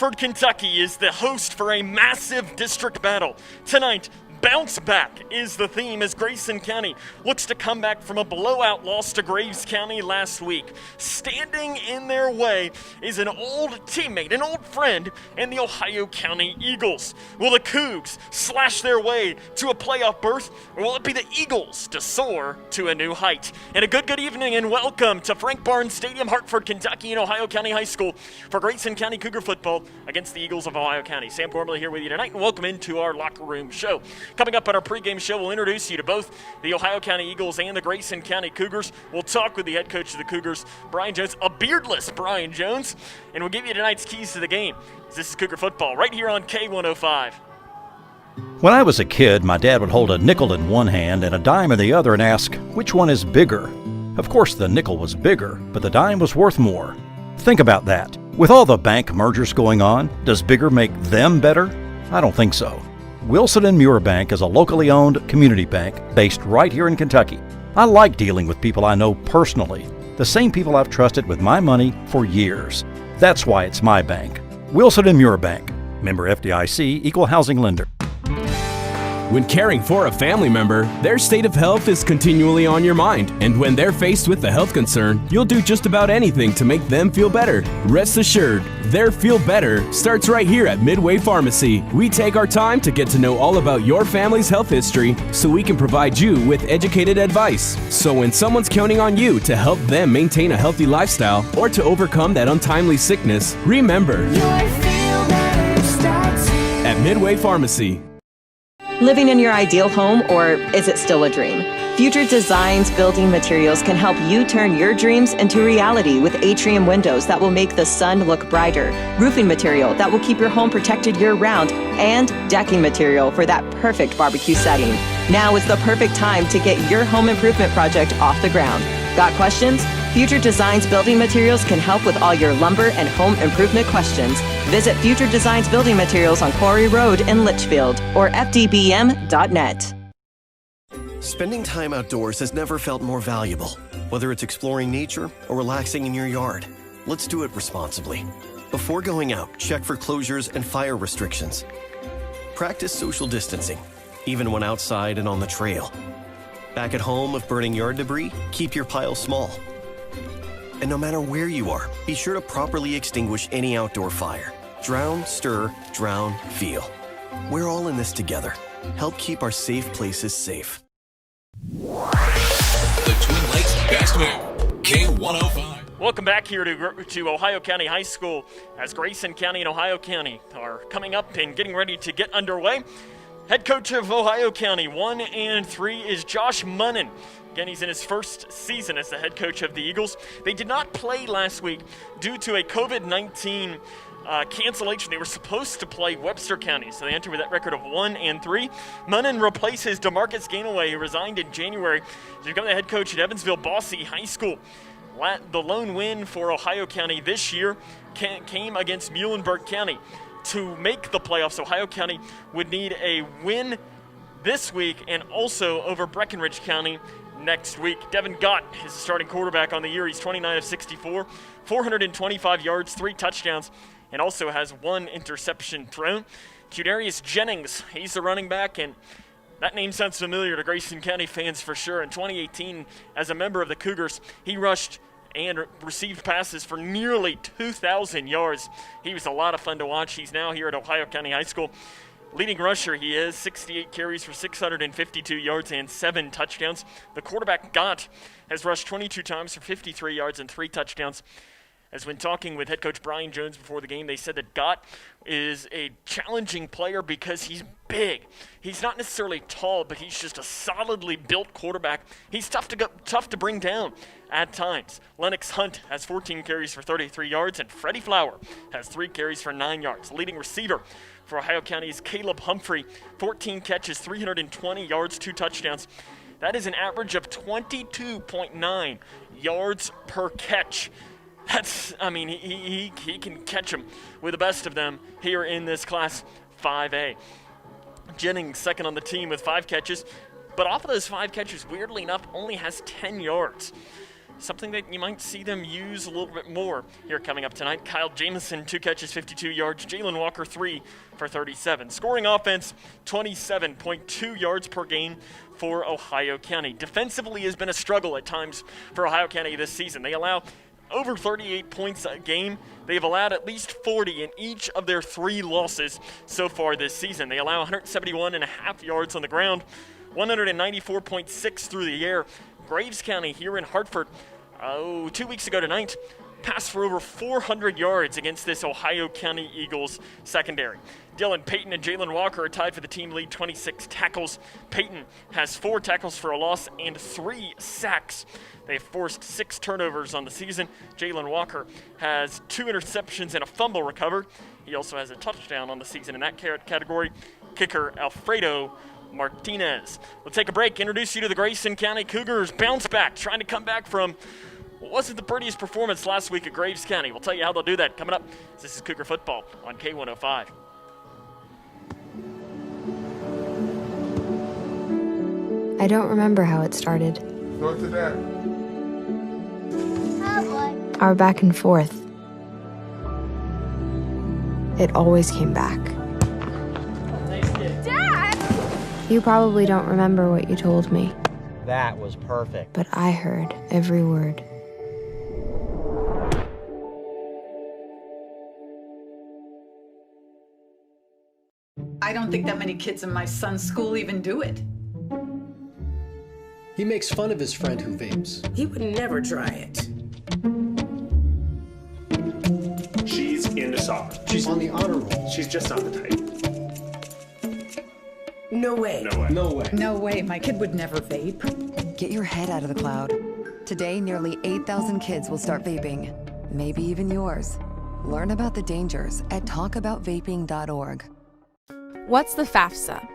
Hartford, Kentucky is the host for a massive district battle. Tonight, Bounce Back is the theme as Grayson County looks to come back from a blowout loss to Graves County last week. Standing in their way is an old teammate, an old friend, and the Ohio County Eagles. Will the Cougs slash their way to a playoff berth, or will it be the Eagles to soar to a new height? And a good evening and welcome to Frank Barnes Stadium, Hartford, Kentucky, and Ohio County High School for Grayson County Cougar football against the Eagles of Ohio County. Sam Gormley here with you tonight, and welcome into our locker room show. Coming up on our pregame show, we'll introduce you to both the Ohio County Eagles and the Grayson County Cougars. We'll talk with the head coach of the Cougars, Brian Jones, a beardless Brian Jones, and we'll give you tonight's keys to the game. This is Cougar football right here on K105. When I was a kid, my dad would hold a nickel in one hand and a dime in the other and ask, which one is bigger? Of course, the nickel was bigger, but the dime was worth more. Think about that. With all the bank mergers going on, does bigger make them better? I don't think so. Wilson & Muir Bank is a locally owned community bank based right here in Kentucky. I like dealing with people I know personally, the same people I've trusted with my money for years. That's why it's my bank. Wilson & Muir Bank. Member FDIC, Equal Housing Lender. When caring for a family member, their state of health is continually on your mind. And when they're faced with a health concern, you'll do just about anything to make them feel better. Rest assured, their feel better starts right here at Midway Pharmacy. We take our time to get to know all about your family's health history so we can provide you with educated advice. So when someone's counting on you to help them maintain a healthy lifestyle or to overcome that untimely sickness, remember, your feel better starts here. At Midway Pharmacy. Living in your ideal home, or is it still a dream? Future Designs Building Materials can help you turn your dreams into reality with atrium windows that will make the sun look brighter, roofing material that will keep your home protected year-round, and decking material for that perfect barbecue setting. Now is the perfect time to get your home improvement project off the ground. Got questions? Future Designs Building Materials can help with all your lumber and home improvement questions. Visit Future Designs Building Materials on Quarry Road in Litchfield or fdbm.net. Spending time outdoors has never felt more valuable. Whether it's exploring nature or relaxing in your yard, let's do it responsibly. Before going out, check for closures and fire restrictions. Practice social distancing, even when outside and on the trail. Back at home, if burning yard debris, keep your pile small. And no matter where you are, be sure to properly extinguish any outdoor fire. Drown, stir, drown, feel. We're all in this together. Help keep our safe places safe. The Twin Lakes Best Move, K105. Welcome back here to Ohio County High School as Grayson County and Ohio County are coming up and getting ready to get underway. Head coach of Ohio County 1-3 is Josh Munnan. Again, he's in his first season as the head coach of the Eagles. They did not play last week due to a COVID-19 cancellation. They were supposed to play Webster County, so they entered with that record of 1-3. Munnan replaces DeMarcus Gainaway, who resigned in January to become the head coach at Evansville Bosse High School. The lone win for Ohio County this year came against Muhlenberg County. To make the playoffs, Ohio County would need a win this week and also over Breckinridge County next week. Devin Gott is the starting quarterback on the year. He's 29 of 64, 425 yards, 3 touchdowns, and also has 1 interception thrown. Judarius Jennings, he's the running back, and that name sounds familiar to Grayson County fans for sure. In 2018, as a member of the Cougars, he rushed and received passes for nearly 2,000 yards. He was a lot of fun to watch. He's now here at Ohio County High School. Leading rusher he is, 68 carries for 652 yards and 7 touchdowns. The quarterback, Gott, has rushed 22 times for 53 yards and 3 touchdowns. As when talking with head coach Brian Jones before the game, they said that Gott is a challenging player because he's big. He's not necessarily tall, but he's just a solidly built quarterback. He's tough to bring down at times. Lennox Hunt has 14 carries for 33 yards, and Freddie Flower has 3 carries for 9 yards. Leading receiver for Ohio County is Caleb Humphrey, 14 catches, 320 yards, 2 touchdowns. That is an average of 22.9 yards per catch. He can catch them with the best of them here in this Class 5A. Jennings, second on the team with 5 catches, but off of those 5 catches, weirdly enough, only has 10 yards. something that you might see them use a little bit more here coming up tonight. Kyle Jamison, 2 catches, 52 yards. Jalen Walker, 3 for 37. Scoring offense, 27.2 yards per game for Ohio County. Defensively has been a struggle at times for Ohio County this season. They allow over 38 points a game. They've allowed at least 40 in each of their 3 losses so far this season. They allow 171.5 yards on the ground, 194.6 through the air. Graves County here in Hartford, 2 weeks ago tonight, passed for over 400 yards against this Ohio County Eagles secondary. Dylan Payton and Jalen Walker are tied for the team lead, 26 tackles. Payton has 4 tackles for a loss and 3 sacks. They have forced 6 turnovers on the season. Jalen Walker has 2 interceptions and a fumble recovered. He also has a touchdown on the season in that category. Kicker Alfredo Martinez. We'll take a break, introduce you to the Grayson County Cougars bounce back, trying to come back from what wasn't the prettiest performance last week at Graves County. We'll tell you how they'll do that coming up. This is Cougar Football on K105. I don't remember how it started. Go to that. Our back and forth. It always came back. Dad! You probably don't remember what you told me, That was perfect. but I heard every word. I don't think that many kids in my son's school even do it. He makes fun of his friend who vapes. He would never try it. She's into soccer. She's on the honor roll. She's just not the type. No way. No way. No way. No way, my kid would never vape. Get your head out of the cloud. Today, nearly 8,000 kids will start vaping. Maybe even yours. Learn about the dangers at talkaboutvaping.org. What's the Fafsa?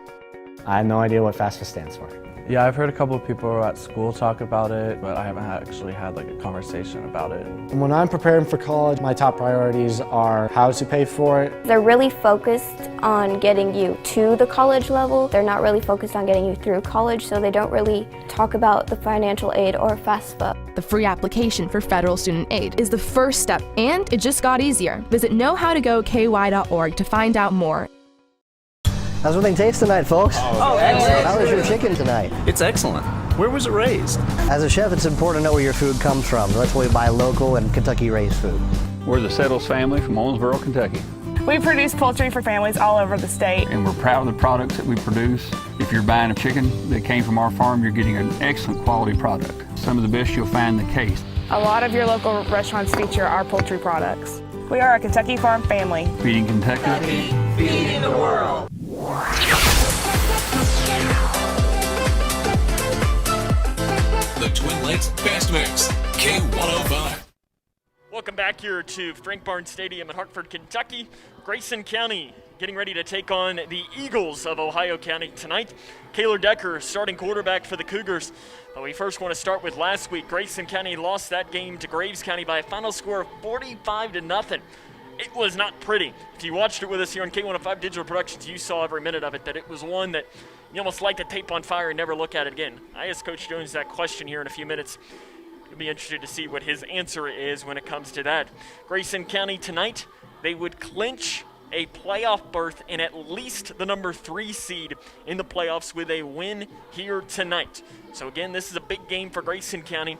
I have no idea what Fafsa stands for. Yeah, I've heard a couple of people at school talk about it, but I haven't actually had like a conversation about it. When I'm preparing for college, my top priorities are how to pay for it. They're really focused on getting you to the college level. They're not really focused on getting you through college, so they don't really talk about the financial aid or FAFSA. The free application for federal student aid is the first step, and it just got easier. Visit knowhowtogoky.org to find out more. How's everything taste tonight, folks? Excellent. How was your chicken tonight? It's excellent. Where was it raised? As a chef, it's important to know where your food comes from. That's why we buy local and Kentucky-raised food. We're the Settles family from Owensboro, Kentucky. We produce poultry for families all over the state. And we're proud of the products that we produce. If you're buying a chicken that came from our farm, you're getting an excellent quality product. Some of the best you'll find in the case. A lot of your local restaurants feature our poultry products. We are a Kentucky farm family. Feeding Kentucky. Feeding the world. The Twin Lakes Fast Mix, K105. Welcome back here to Frank Barnes Stadium in Hartford, Kentucky. Grayson County getting ready to take on the Eagles of Ohio County tonight. Kaylor Decker, starting quarterback for the Cougars. But we first want to start with last week. Grayson County lost that game to Graves County by a final score of 45-0. It was not pretty. If you watched it with us here on K105 Digital Productions, you saw every minute of it, that it was one that you almost light the tape on fire and never look at it again. I asked Coach Jones that question here in a few minutes. You'll be interested to see what his answer is when it comes to that. Grayson County tonight, they would clinch a playoff berth and at least the number 3 seed in the playoffs with a win here tonight. So again, this is a big game for Grayson County.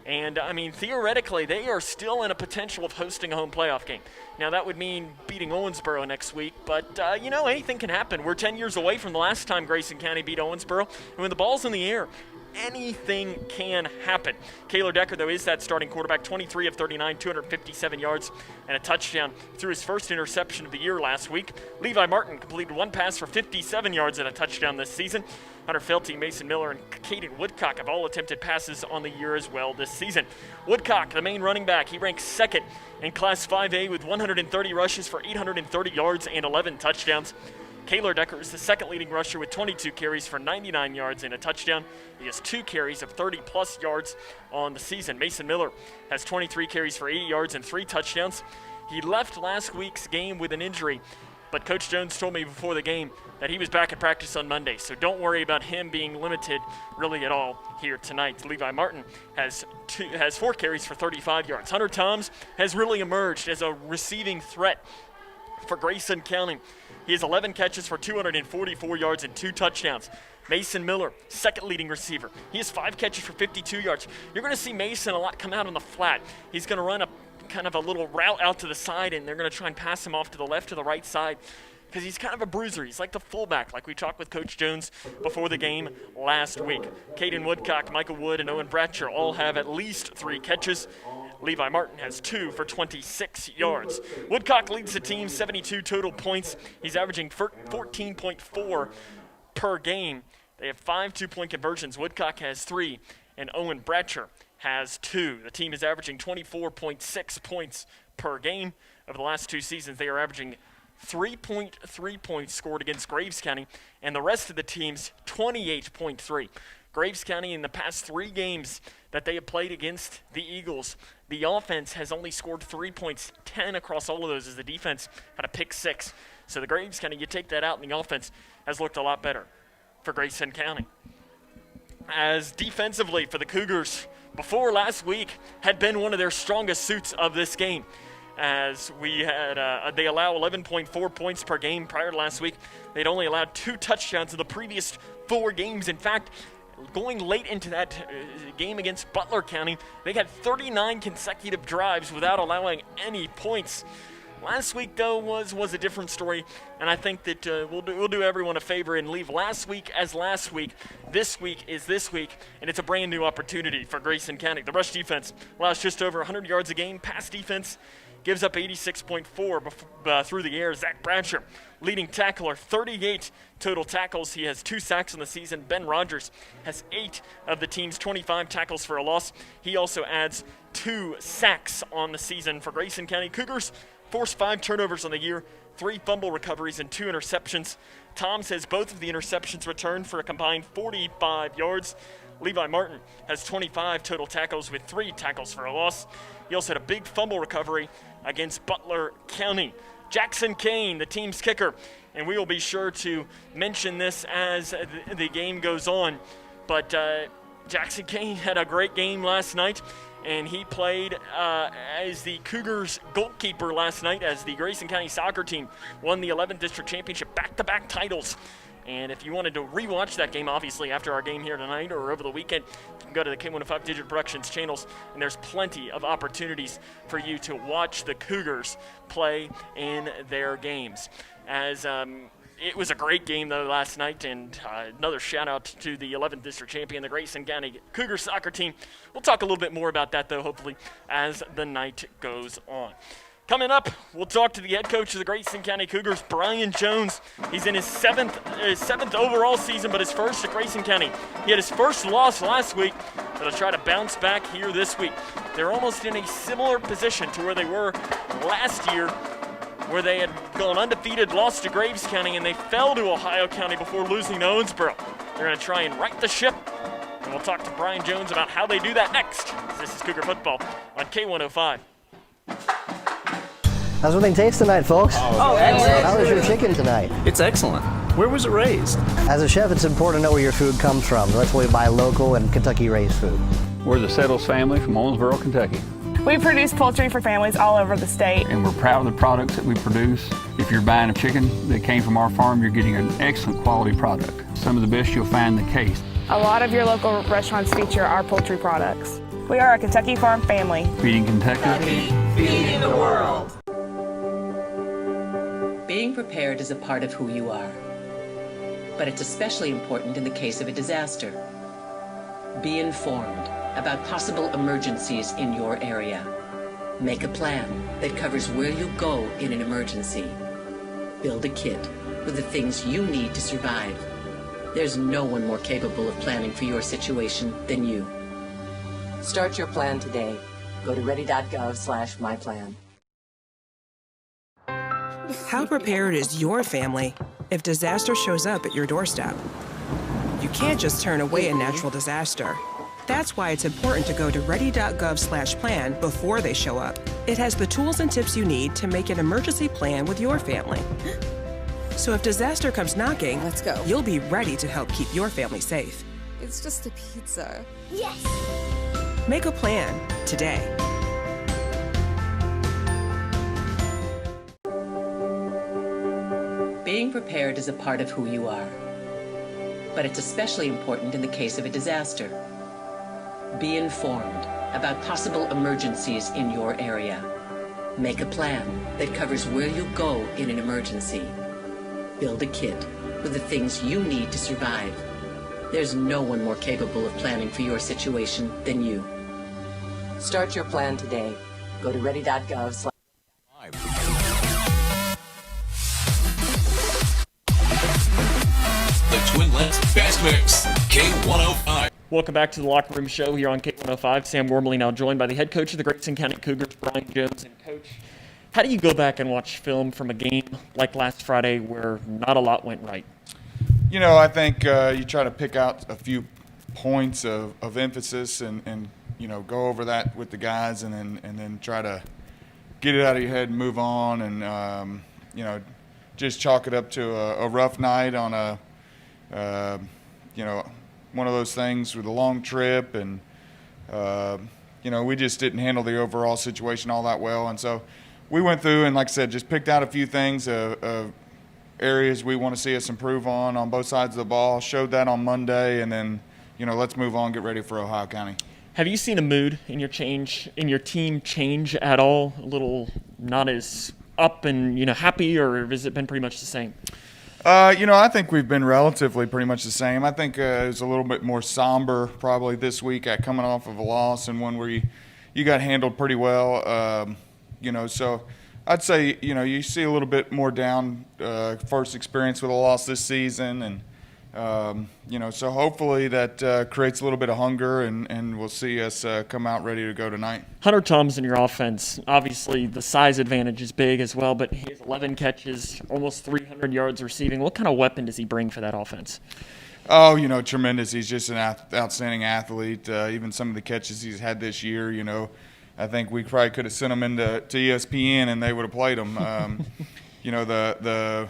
And, I mean, theoretically, they are still in a potential of hosting a home playoff game. Now, that would mean beating Owensboro next week, but, you know, anything can happen. We're 10 years away from the last time Grayson County beat Owensboro, and when the ball's in the air, anything can happen. Kaylor Decker, though, is that starting quarterback, 23 of 39, 257 yards, and a touchdown through his first interception of the year last week. Levi Martin completed 1 pass for 57 yards and a touchdown this season. Hunter Felty, Mason Miller, and Caden Woodcock have all attempted passes on the year as well this season. Woodcock, the main running back, he ranks second in Class 5A with 130 rushes for 830 yards and 11 touchdowns. Kaylor Decker is the second leading rusher with 22 carries for 99 yards and a touchdown. He has 2 carries of 30-plus yards on the season. Mason Miller has 23 carries for 80 yards and 3 touchdowns. He left last week's game with an injury. But Coach Jones told me before the game that he was back at practice on Monday, so don't worry about him being limited really at all here tonight. Levi Martin has 4 carries for 35 yards. Hunter Toms has really emerged as a receiving threat for Grayson County. He has 11 catches for 244 yards and 2 touchdowns. Mason Miller, second leading receiver. He has 5 catches for 52 yards. You're going to see Mason a lot come out on the flat. He's going to run a kind of a little route out to the side, and they're going to try and pass him off to the left or the right side because he's kind of a bruiser. He's like the fullback, like we talked with Coach Jones before the game last week. Caden Woodcock, Michael Wood, and Owen Bratcher all have at least 3 catches. Levi Martin has 2 for 26 yards. Woodcock leads the team, 72 total points. He's averaging 14.4 per game. They have 5 2-point conversions. Woodcock has 3, and Owen Bratcher has 2. The team is averaging 24.6 points per game. Over the last 2 seasons, they are averaging 3.3 points scored against Graves County, and the rest of the team's 28.3. Graves County, in the past 3 games that they have played against the Eagles, the offense has only scored 3 points, 10 across all of those, as the defense had a pick 6. So the Graves County, you take that out, and the offense has looked a lot better for Grayson County. As defensively for the Cougars, before last week had been one of their strongest suits of this game. As we had, they allow 11.4 points per game prior to last week. They'd only allowed 2 touchdowns in the previous 4 games. In fact, going late into that game against Butler County, they had 39 consecutive drives without allowing any points. Last week, though, was a different story, and I think that we'll do everyone a favor and leave last week as last week. This week is this week, and it's a brand new opportunity for Grayson County. The rush defense allows just over 100 yards a game. Pass defense gives up 86.4 through the air. Zach Bratcher, leading tackler, 38 total tackles. He has 2 sacks in the season. Ben Rogers has 8 of the team's 25 tackles for a loss. He also adds 2 sacks on the season for Grayson County. Cougars forced 5 turnovers on the year, 3 fumble recoveries, and 2 interceptions. Toms has both of the interceptions returned for a combined 45 yards. Levi Martin has 25 total tackles with 3 tackles for a loss. He also had a big fumble recovery against Butler County. Jackson Kane, the team's kicker, and we will be sure to mention this as the game goes on. But Jackson Kane had a great game last night, and he played as the Cougars goalkeeper last night as the Grayson County soccer team won the 11th District Championship, back-to-back titles. And if you wanted to rewatch that game, obviously, after our game here tonight or over the weekend, you can go to the K105 Digital Productions channels, and there's plenty of opportunities for you to watch the Cougars play in their games. As it was a great game, though, last night, and another shout-out to the 11th District champion, the Grayson County Cougar soccer team. We'll talk a little bit more about that, though, hopefully, as the night goes on. Coming up, we'll talk to the head coach of the Grayson County Cougars, Brian Jones. He's in his seventh overall season, but his first at Grayson County. He had his first loss last week, but he'll try to bounce back here this week. They're almost in a similar position to where they were last year, where they had gone undefeated, lost to Graves County, and they fell to Ohio County before losing to Owensboro. They're going to try and right the ship, and we'll talk to Brian Jones about how they do that next. This is Cougar Football on K105. How's everything taste tonight, folks? Excellent. How was your chicken tonight? It's excellent. Where was it raised? As a chef, it's important to know where your food comes from. That's why we buy local and Kentucky-raised food. We're the Settles family from Owensboro, Kentucky. We produce poultry for families all over the state. And we're proud of the products that we produce. If you're buying a chicken that came from our farm, you're getting an excellent quality product. Some of the best you'll find in the case. A lot of your local restaurants feature our poultry products. We are a Kentucky farm family. Feeding Kentucky. Feeding the world. Being prepared is a part of who you are, but it's especially important in the case of a disaster. Be informed about possible emergencies in your area. Make a plan that covers where you go in an emergency. Build a kit with the things you need to survive. There's no one more capable of planning for your situation than you. Start your plan today. Go to ready.gov/myplan. How prepared is your family if disaster shows up at your doorstep? You can't just turn away a natural disaster. That's why it's important to go to ready.gov/plan before they show up. It has the tools and tips you need to make an emergency plan with your family. So if disaster comes knocking, let's go. You'll be ready to help keep your family safe. It's just a pizza. Yes! Make a plan today. Being prepared is a part of who you are. But it's especially important in the case of a disaster. Be informed about possible emergencies in your area. Make a plan that covers where you'll go in an emergency. Build a kit with the things you need to survive. There's no one more capable of planning for your situation than you. Start your plan today. Go to ready.gov/. The Twin Lands Fast Mix, K105. Welcome back to the Locker Room Show here on K105. Sam Gormley now joined by the head coach of the Grayson County Cougars, Brian Jones. And Coach, how do you go back and watch film from a game like last Friday where not a lot went right? You know, I think you try to pick out a few points of emphasis and you know, go over that with the guys and then try to get it out of your head and move on and, you know, just chalk it up to a rough night on a, you know, one of those things with a long trip and, you know, we just didn't handle the overall situation all that well. And so we went through and, like I said, just picked out a few things, areas we want to see us improve on both sides of the ball, showed that on Monday, and then, you know, let's move on, get ready for Ohio County. Have you seen a mood in your team change at all? A little not as up and, you know, happy, or has it been pretty much the same? You know, I think we've been relatively pretty much the same. I think it was a little bit more somber probably this week at coming off of a loss and one where you got handled pretty well. You know, so I'd say, you know, you see a little bit more down first experience with a loss this season. And, you know, so hopefully that creates a little bit of hunger and we'll see us come out ready to go tonight. Hunter Thomas in your offense, obviously the size advantage is big as well, but he has 11 catches, almost 300 yards receiving. What kind of weapon does he bring for that offense? Oh, you know, tremendous. He's just an outstanding athlete. Even some of the catches he's had this year, you know, I think we probably could have sent him into ESPN and they would have played him. You know, the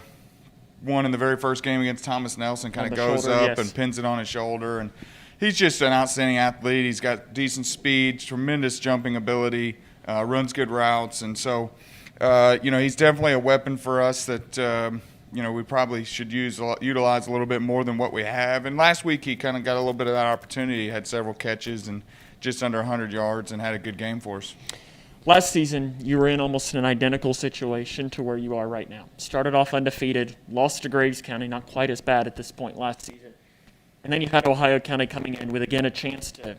one in the very first game against Thomas Nelson kind of goes shoulder, up yes, and pins it on his shoulder. And he's just an outstanding athlete. He's got decent speed, tremendous jumping ability, runs good routes. And so, you know, he's definitely a weapon for us that, you know, we probably should utilize a little bit more than what we have. And last week he kind of got a little bit of that opportunity. He had several catches and just under 100 yards and had a good game for us. Last season, you were in almost an identical situation to where you are right now. Started off undefeated, lost to Graves County, not quite as bad at this point last season. And then you had Ohio County coming in with, again, a chance to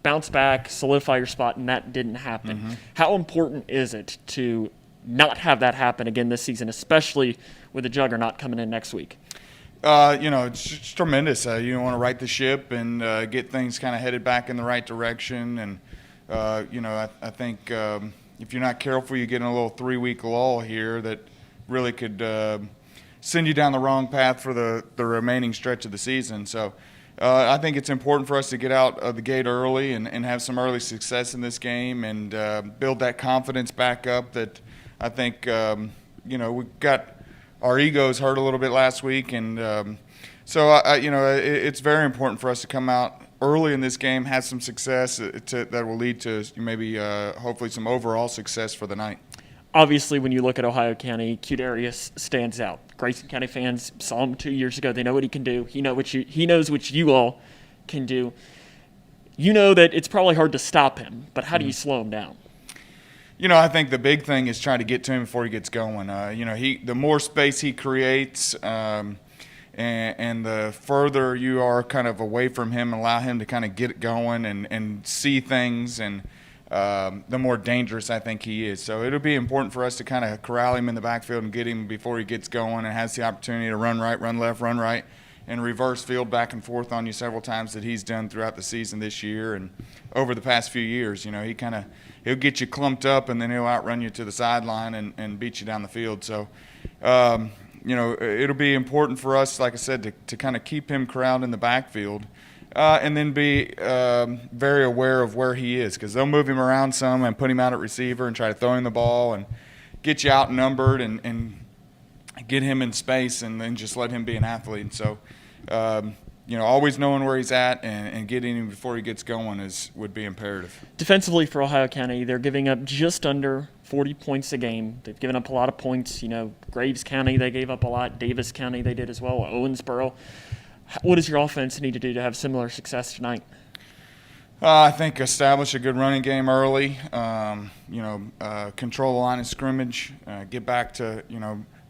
bounce back, solidify your spot, and that didn't happen. Mm-hmm. How important is it to not have that happen again this season, especially with the Juggernaut coming in next week? You know, it's tremendous. You want to right the ship and get things kind of headed back in the right direction. And, you know, I think if you're not careful, you get in a little 3-week lull here that really could send you down the wrong path for the remaining stretch of the season. So I think it's important for us to get out of the gate early and have some early success in this game and build that confidence back up that I think, you know, we got our egos hurt a little bit last week. And so, you know, it's very important for us to come out early in this game, have some success that will lead to maybe hopefully some overall success for the night. Obviously, when you look at Ohio County, Q-Darius stands out. Grayson County fans saw him 2 years ago. They know what he can do. He knows what you all can do. You know that it's probably hard to stop him, but how do you slow him down? You know, I think the big thing is trying to get to him before he gets going. You know, the more space he creates and the further you are kind of away from him, allow him to kind of get it going and see things, and the more dangerous I think he is. So it'll be important for us to kind of corral him in the backfield and get him before he gets going and has the opportunity to run right, run left, run right, and reverse field back and forth on you several times that he's done throughout the season this year and over the past few years. You know, he'll get you clumped up and then he'll outrun you to the sideline and beat you down the field. So, you know, it'll be important for us, like I said, to kind of keep him corralled in the backfield and then be very aware of where he is, because they'll move him around some and put him out at receiver and try to throw him the ball and get you outnumbered and get him in space and then just let him be an athlete. And so, always knowing where he's at and getting him before he gets going would be imperative. Defensively for Ohio County, they're giving up just under 40 points a game. They've given up a lot of points. Graves County, they gave up a lot. Davis County, they did as well. Owensboro. What does your offense need to do to have similar success tonight? I think establish a good running game early, control the line of scrimmage, get back to,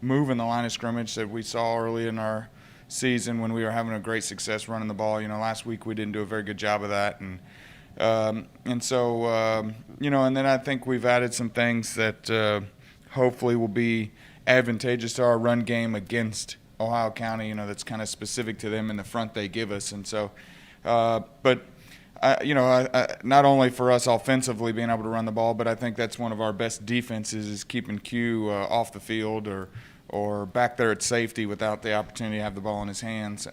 moving the line of scrimmage that we saw early in our season when we were having a great success running the ball. Last week we didn't do a very good job of that. And then I think we've added some things that hopefully will be advantageous to our run game against Ohio County, that's kind of specific to them in the front they give us. And so, not only for us offensively being able to run the ball, but I think that's one of our best defenses is keeping Q off the field or back there at safety without the opportunity to have the ball in his hands.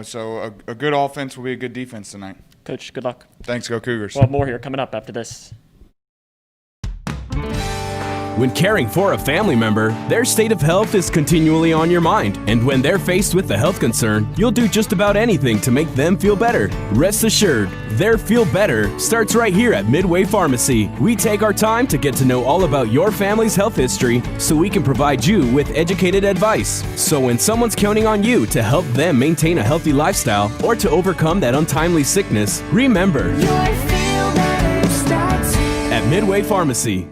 So a good offense will be a good defense tonight. Coach, good luck. Thanks, go Cougars. We'll have more here coming up after this. When caring for a family member, their state of health is continually on your mind. And when they're faced with a health concern, you'll do just about anything to make them feel better. Rest assured, their feel better starts right here at Midway Pharmacy. We take our time to get to know all about your family's health history so we can provide you with educated advice. So when someone's counting on you to help them maintain a healthy lifestyle or to overcome that untimely sickness, remember, your feel better starts here at Midway Pharmacy.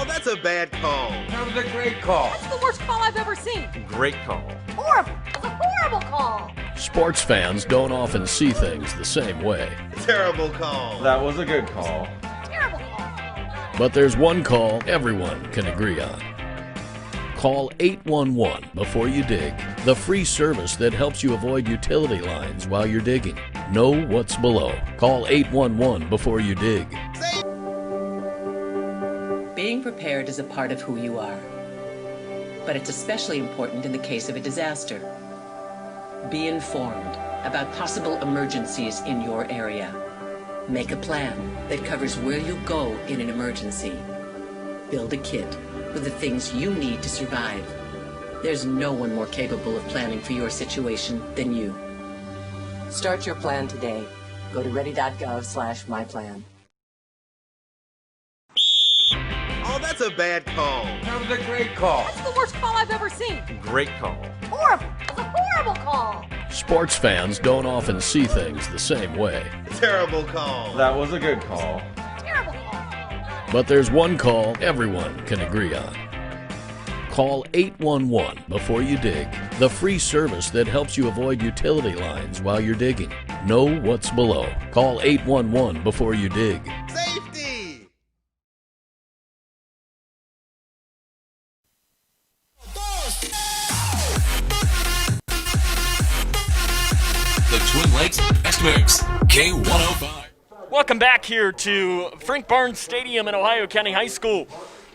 That's a bad call. That was a great call. That's the worst call I've ever seen. Great call. Horrible. That's a horrible call. Sports fans don't often see things the same way. Terrible call. That was a good call. Terrible call. But there's one call everyone can agree on. Call 811 before you dig, the free service that helps you avoid utility lines while you're digging. Know what's below. Call 811 before you dig. Being prepared is a part of who you are, but it's especially important in the case of a disaster. Be informed about possible emergencies in your area. Make a plan that covers where you go in an emergency. Build a kit with the things you need to survive. There's no one more capable of planning for your situation than you. Start your plan today. Go to ready.gov/myplan. Oh, that's a bad call. That was a great call. That's the worst call I've ever seen. Great call. Horrible. That's a horrible call. Sports fans don't often see things the same way. Terrible call. That was a good call. Terrible call. But there's one call everyone can agree on. Call 811 before you dig, the free service that helps you avoid utility lines while you're digging. Know what's below. Call 811 before you dig. Safety! The Twin Lakes Best Mix, K105. Welcome back here to Frank Barnes Stadium in Ohio County High School.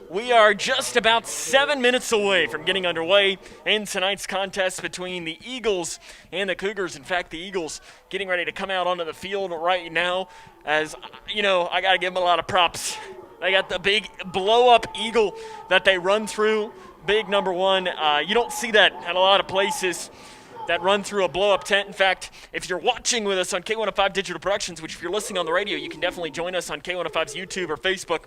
We are just about 7 minutes away from getting underway in tonight's contest between the Eagles and the Cougars. In fact, the Eagles getting ready to come out onto the field right now. As, I got to give them a lot of props. They got the big blow-up eagle that they run through, big number one. You don't see that at a lot of places that run through a blow-up tent. In fact, if you're watching with us on K105 Digital Productions, which if you're listening on the radio, you can definitely join us on K105's YouTube or Facebook.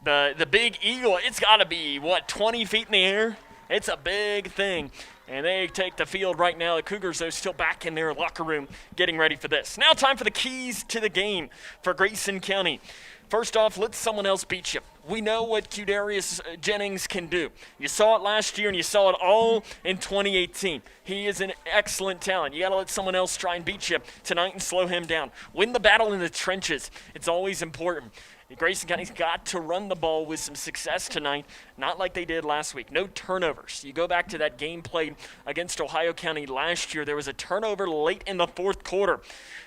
The big eagle, it's got to be, 20 feet in the air? It's a big thing. And they take the field right now. The Cougars, though, still back in their locker room getting ready for this. Now time for the keys to the game for Grayson County. First off, let someone else beat you. We know what Qdarius Jennings can do. You saw it last year, and you saw it all in 2018. He is an excellent talent. You got to let someone else try and beat you tonight and slow him down. Win the battle in the trenches. It's always important. Grayson County's got to run the ball with some success tonight, not like they did last week. No turnovers. You go back to that game played against Ohio County last year. There was a turnover late in the fourth quarter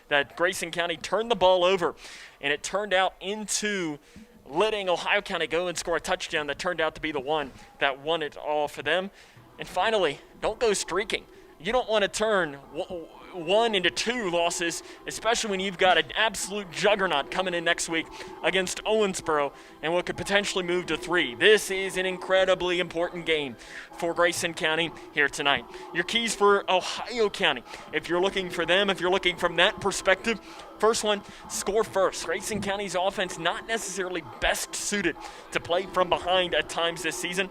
that Grayson County turned the ball over, and it turned out into letting Ohio County go and score a touchdown that turned out to be the one that won it all for them. And finally, don't go streaking. You don't want to turn 1 into 2 losses, especially when you've got an absolute juggernaut coming in next week against Owensboro and what could potentially move to 3. This is an incredibly important game for Grayson County here tonight. Your keys for Ohio County, if you're looking for them, if you're looking from that perspective, first one, score first. Grayson County's offense not necessarily best suited to play from behind at times this season.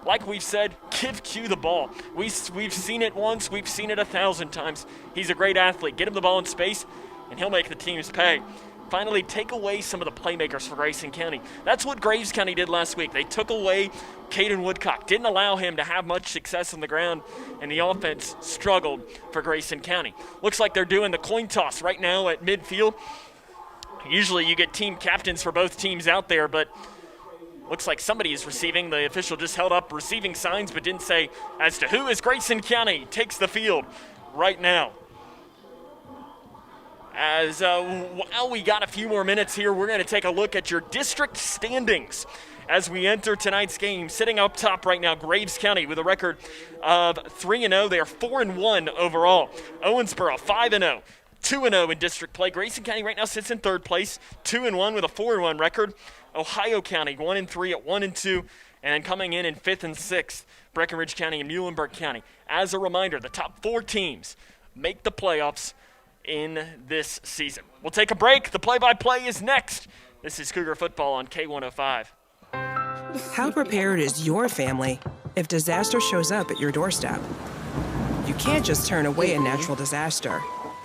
Like we've said, give Q the ball. We've seen it once, we've seen it 1,000 times. He's a great athlete. Get him the ball in space, and he'll make the teams pay. Finally, take away some of the playmakers for Grayson County. That's what Graves County did last week. They took away Caden Woodcock, didn't allow him to have much success on the ground, and the offense struggled for Grayson County. Looks like they're doing the coin toss right now at midfield. Usually you get team captains for both teams out there, but looks like somebody is receiving. The official just held up receiving signs but didn't say as to who is Grayson County takes the field right now. As while we got a few more minutes here, we're going to take a look at your district standings as we enter tonight's game. Sitting up top right now, Graves County with a record of 3-0. They are 4-1 overall. Owensboro 5-0. 2-0 in district play. Grayson County right now sits in third place, 2-1 with a 4-1 record. Ohio County 1-3 at 1-2, and then coming in 5th and 6th, Breckenridge County and Muhlenberg County. As a reminder, the top 4 teams make the playoffs in this season. We'll take a break. The play-by-play is next. This is Cougar Football on K105. How prepared is your family if disaster shows up at your doorstep? You can't just turn away a natural disaster.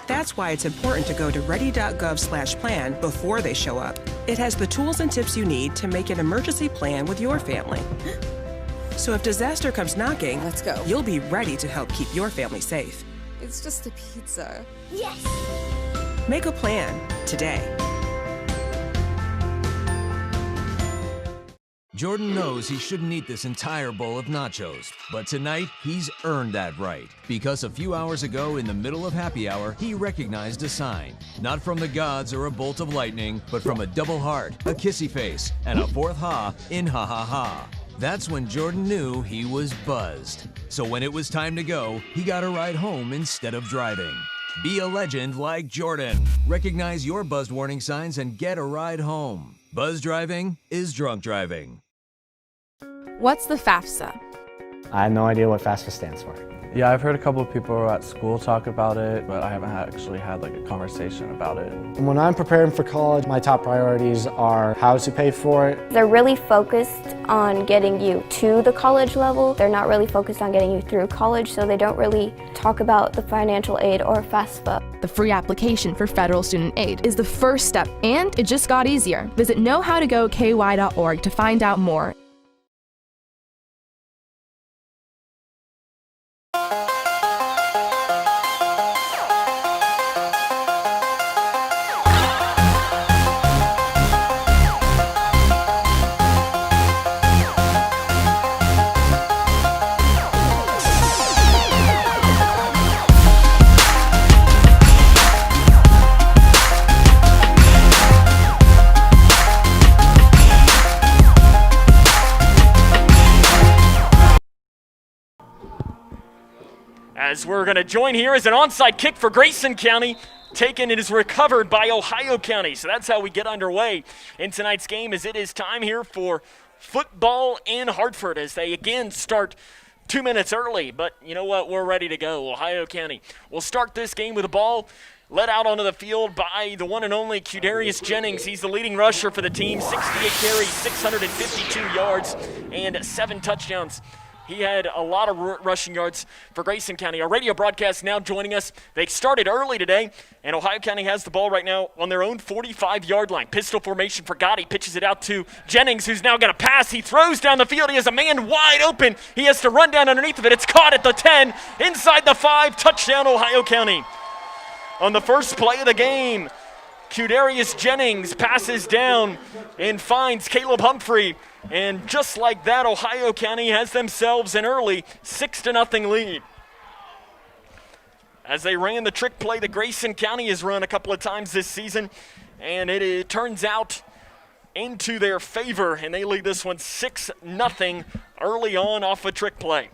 That's why it's important to go to ready.gov/plan before they show up. It has the tools and tips you need to make an emergency plan with your family. So if disaster comes knocking, let's go. You'll be ready to help keep your family safe. It's just a pizza. Yes! Make a plan today. Jordan knows he shouldn't eat this entire bowl of nachos, but tonight he's earned that right. Because a few hours ago in the middle of happy hour, he recognized a sign. Not from the gods or a bolt of lightning, but from a double heart, a kissy face, and a fourth ha in ha ha ha. That's when Jordan knew he was buzzed. So when it was time to go, he got a ride home instead of driving. Be a legend like Jordan. Recognize your buzzed warning signs and get a ride home. Buzz driving is drunk driving. What's the Fafsa? I have no idea what Fafsa stands for. Yeah, I've heard a couple of people at school talk about it, but I haven't actually had like a conversation about it. When I'm preparing for college, my top priorities are how to pay for it. They're really focused on getting you to the college level. They're not really focused on getting you through college, so they don't really talk about the financial aid or FAFSA. The free application for federal student aid is the first step, and it just got easier. Visit knowhowtogoky.org to find out more. As we're going to join here is an onside kick for Grayson County. Taken, it is recovered by Ohio County. So that's how we get underway in tonight's game, as it is time here for football in Hartford as they again start 2 minutes early. But you know what? We're ready to go. Ohio County will start this game with a ball led out onto the field by the one and only Qdarius Jennings. He's the leading rusher for the team. 68 carries, 652 yards, and 7 touchdowns. He had a lot of rushing yards for Grayson County. Our radio broadcast now joining us. They started early today, and Ohio County has the ball right now on their own 45-yard line. Pistol formation for Gotti. Pitches it out to Jennings, who's now going to pass. He throws down the field. He has a man wide open. He has to run down underneath of it. It's caught at the 10, inside the 5. Touchdown, Ohio County. On the first play of the game, Qdarius Jennings passes down and finds Caleb Humphrey. And just like that, Ohio County has themselves an early 6-0 lead. As they ran the trick play that Grayson County has run a couple of times this season, and it turns out into their favor, and they lead this one 6-0 early on off a trick play.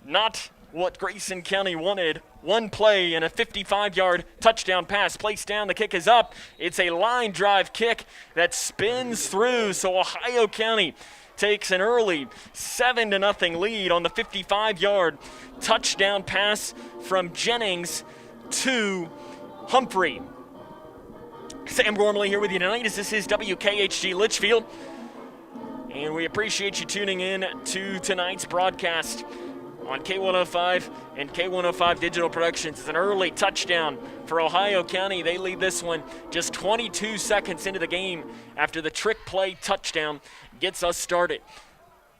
Not what Grayson County wanted. One play and a 55-yard touchdown pass placed down. The kick is up. It's a line drive kick that spins through, so Ohio County takes an early 7-0 lead on the 55-yard touchdown pass from Jennings to Humphrey. Sam Gormley here with you tonight as this is WKHG Litchfield, and we appreciate you tuning in to tonight's broadcast on K105 and K105 Digital Productions. It's an early touchdown for Ohio County. They lead this one just 22 seconds into the game after the trick play touchdown gets us started.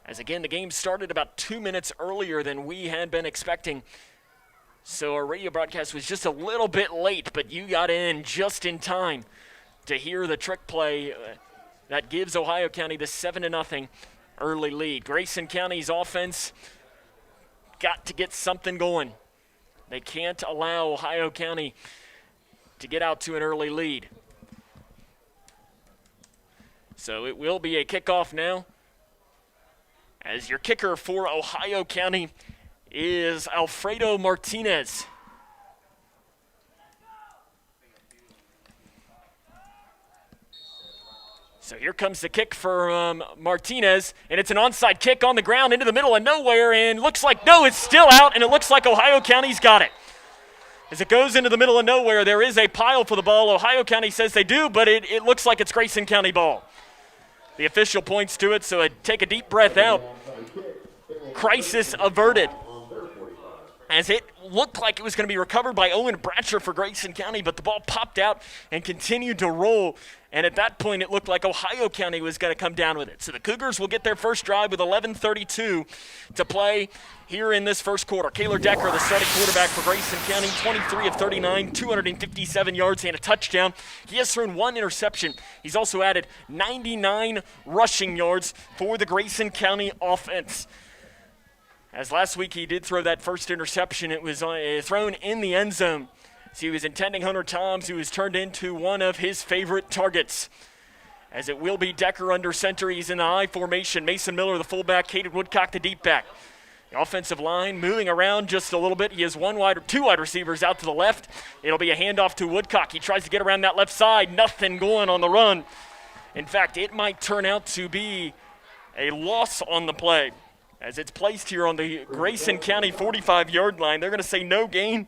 As again, the game started about 2 minutes earlier than we had been expecting. So our radio broadcast was just a little bit late, but you got in just in time to hear the trick play that gives Ohio County the 7-0 early lead. Grayson County's offense got to get something going. They can't allow Ohio County to get out to an early lead. So it will be a kickoff now, as your kicker for Ohio County is Alfredo Martinez. So here comes the kick for Martinez, and it's an onside kick on the ground into the middle of nowhere, and looks like, no, it's still out, and it looks like Ohio County's got it. As it goes into the middle of nowhere, there is a pile for the ball. Ohio County says they do, but it looks like it's Grayson County ball. The official points to it, so take a deep breath out. Crisis averted, as it looked like it was going to be recovered by Owen Bratcher for Grayson County, but the ball popped out and continued to roll. And at that point, it looked like Ohio County was going to come down with it. So the Cougars will get their first drive with 11:32 to play here in this first quarter. Kaylor Decker, the starting quarterback for Grayson County, 23 of 39, 257 yards and a touchdown. He has thrown one interception. He's also added 99 rushing yards for the Grayson County offense. As last week he did throw that first interception, it was thrown in the end zone. So he was intending Hunter Toms, who was turned into one of his favorite targets. As it will be Decker under center. He's in the I formation. Mason Miller, the fullback. Caden Woodcock, the deep back. The offensive line moving around just a little bit. He has two wide receivers out to the left. It'll be a handoff to Woodcock. He tries to get around that left side. Nothing going on the run. In fact, it might turn out to be a loss on the play, as it's placed here on the Grayson County 45-yard line. They're going to say no gain.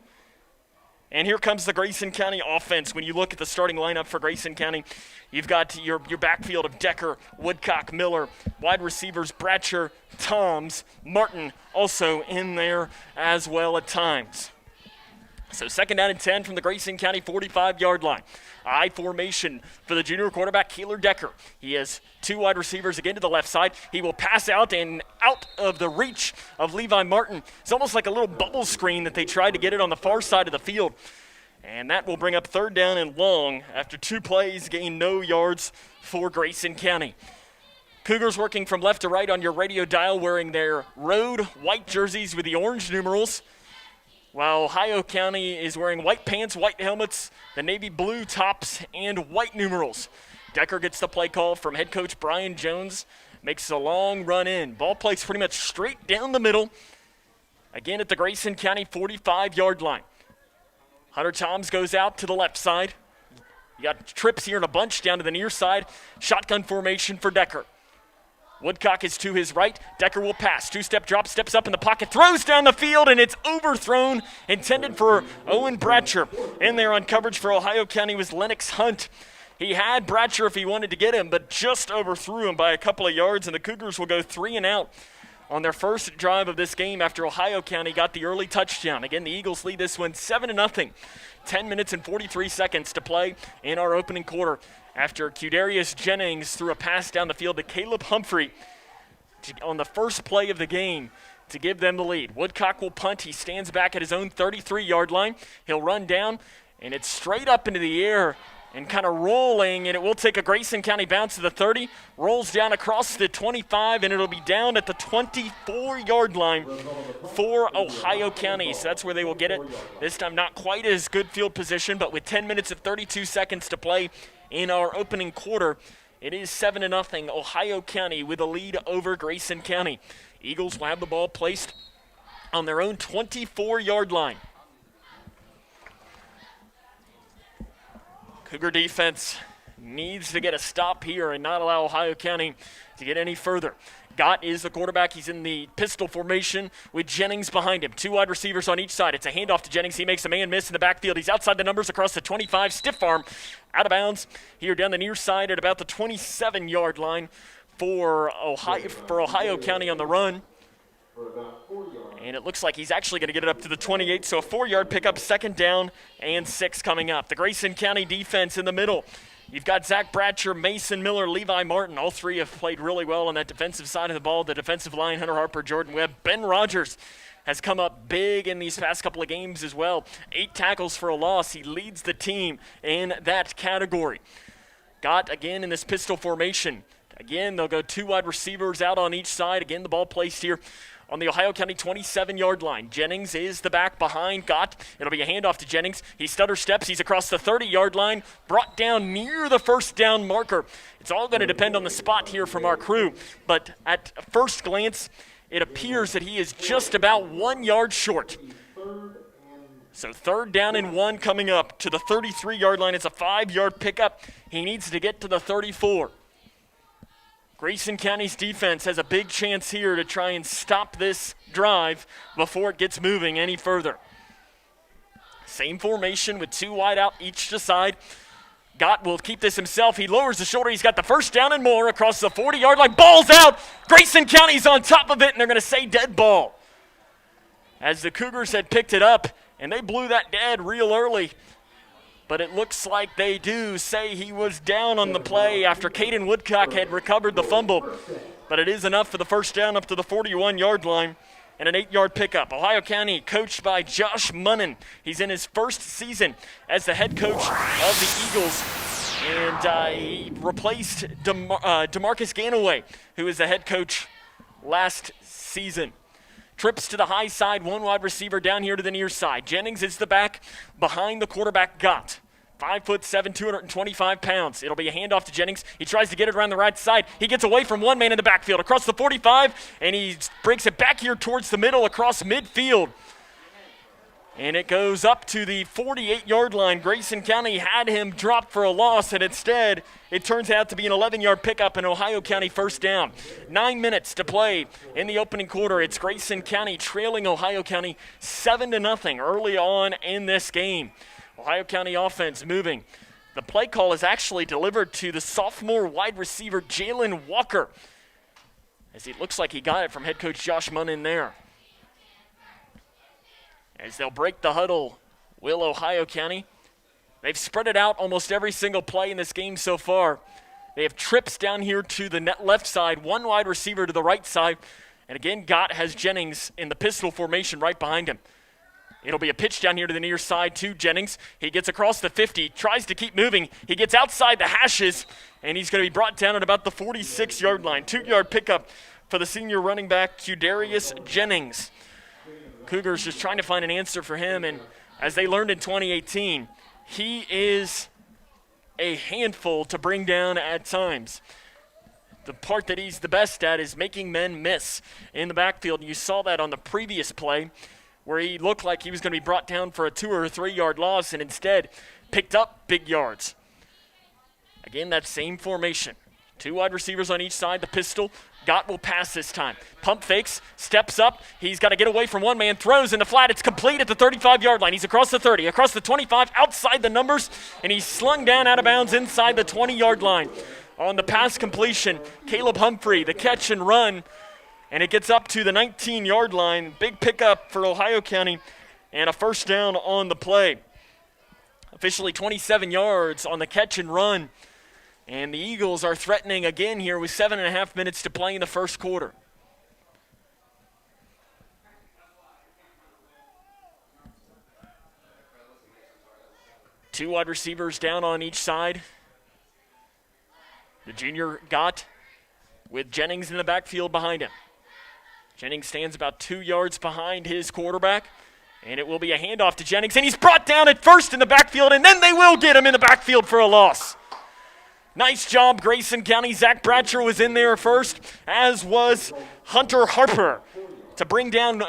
And here comes the Grayson County offense. When you look at the starting lineup for Grayson County, you've got your backfield of Decker, Woodcock, Miller, wide receivers Bratcher, Toms, Martin also in there as well at times. So 2nd down and 10 from the Grayson County 45-yard line. I formation for the junior quarterback, Kaylor Decker. He has two wide receivers again to the left side. He will pass out and out of the reach of Levi Martin. It's almost like a little bubble screen that they tried to get it on the far side of the field. And that will bring up 3rd down and long after 2 plays, gain no yards for Grayson County. Cougars working from left to right on your radio dial, wearing their road white jerseys with the orange numerals, while Ohio County is wearing white pants, white helmets, the navy blue tops, and white numerals. Decker gets the play call from head coach Brian Jones, makes a long run in. Ball plays pretty much straight down the middle, again at the Grayson County 45-yard line. Hunter Toms goes out to the left side. You got trips here in a bunch down to the near side. Shotgun formation for Decker. Woodcock is to his right. Decker will pass. 2-step drop, steps up in the pocket, throws down the field, and it's overthrown, intended for Owen Bratcher. In there on coverage for Ohio County was Lennox Hunt. He had Bratcher if he wanted to get him, but just overthrew him by a couple of yards, and the Cougars will go 3 and out on their first drive of this game after Ohio County got the early touchdown. Again, the Eagles lead this one 7-0. 10 minutes and 43 seconds to play in our opening quarter, after Qdarius Jennings threw a pass down the field to Caleb Humphrey on the first play of the game to give them the lead. Woodcock will punt. He stands back at his own 33-yard line. He'll run down, and it's straight up into the air and kind of rolling, and it will take a Grayson County bounce to the 30, rolls down across the 25, and it'll be down at the 24-yard line for Ohio County. So that's where they will get it. This time not quite as good field position, but with 10 minutes and 32 seconds to play in our opening quarter, it is 7-0. Ohio County with a lead over Grayson County. Eagles will have the ball placed on their own 24-yard line. Cougar defense needs to get a stop here and not allow Ohio County to get any further. Gott is the quarterback. He's in the pistol formation with Jennings behind him. 2 wide receivers on each side. It's a handoff to Jennings. He makes a man miss in the backfield. He's outside the numbers across the 25. Stiff arm out of bounds here down the near side at about the 27-yard line for Ohio County on the run. And it looks like he's actually going to get it up to the 28, so a 4-yard pickup, 2nd down and 6 coming up. The Grayson County defense in the middle. You've got Zach Bratcher, Mason Miller, Levi Martin. All 3 have played really well on that defensive side of the ball. The defensive line, Hunter Harper, Jordan Webb. Ben Rogers has come up big in these past couple of games as well. 8 tackles for a loss. He leads the team in that category. Gott again in this pistol formation. Again, they'll go 2 wide receivers out on each side. Again, the ball placed here on the Ohio County 27-yard line. Jennings is the back behind Gott. It'll be a handoff to Jennings. He stutter steps. He's across the 30-yard line, brought down near the 1st down marker. It's all going to depend on the spot here from our crew, but at first glance, it appears that he is just about 1 yard short. So 3rd down and 1 coming up to the 33-yard line. It's a 5-yard pickup. He needs to get to the 34. Grayson County's defense has a big chance here to try and stop this drive before it gets moving any further. Same formation with 2 wide out each to side. Gott will keep this himself. He lowers the shoulder. He's got the 1st down and more across the 40-yard line. Ball's out. Grayson County's on top of it, and they're going to say dead ball. As the Cougars had picked it up, and they blew that dead real early. But it looks like they do say he was down on the play after Caden Woodcock had recovered the fumble. But it is enough for the 1st down up to the 41-yard line and an 8-yard pickup. Ohio County coached by Josh Munnan. He's in his 1st season as the head coach of the Eagles. And he replaced DeMarcus Ganaway, who was the head coach last season. Trips to the high side, 1 wide receiver down here to the near side. Jennings is the back behind the quarterback, Gott. 5'7", 225 pounds. It'll be a handoff to Jennings. He tries to get it around the right side. He gets away from 1 man in the backfield across the 45, and he breaks it back here towards the middle across midfield. And it goes up to the 48-yard line. Grayson County had him dropped for a loss, and instead it turns out to be an 11-yard pickup and Ohio County 1st down. 9 minutes to play in the opening quarter. It's Grayson County trailing Ohio County 7-0 early on in this game. Ohio County offense moving. The play call is actually delivered to the sophomore wide receiver Jalen Walker, as it looks like he got it from head coach Josh Munnan there. As they'll break the huddle, will Ohio County. They've spread it out almost every single play in this game so far. They have trips down here to the net left side, 1 wide receiver to the right side, and again, Gott has Jennings in the pistol formation right behind him. It'll be a pitch down here to the near side to Jennings. He gets across the 50, tries to keep moving. He gets outside the hashes, and he's going to be brought down at about the 46-yard line. 2-yard pickup for the senior running back, Qdarius Jennings. Cougars just trying to find an answer for him, and as they learned in 2018, he is a handful to bring down at times. The part that he's the best at is making men miss in the backfield. You saw that on the previous play where he looked like he was going to be brought down for a 2 or 3 yard loss and instead picked up big yards. Again, that same formation. 2 wide receivers on each side, the pistol. Gott will pass this time. Pump fakes, steps up. He's got to get away from 1 man, throws in the flat. It's complete at the 35-yard line. He's across the 30, across the 25, outside the numbers, and he's slung down out of bounds inside the 20-yard line. On the pass completion, Caleb Humphrey, the catch and run, and it gets up to the 19-yard line. Big pickup for Ohio County and a 1st down on the play. Officially 27 yards on the catch and run. And the Eagles are threatening again here with 7.5 minutes to play in the 1st quarter. Two wide receivers down on each side. The junior Gott with Jennings in the backfield behind him. Jennings stands about 2 yards behind his quarterback, and it will be a handoff to Jennings, and he's brought down at first in the backfield, and then they will get him in the backfield for a loss. Nice job, Grayson County. Zach Bratcher was in there first, as was Hunter Harper. to bring down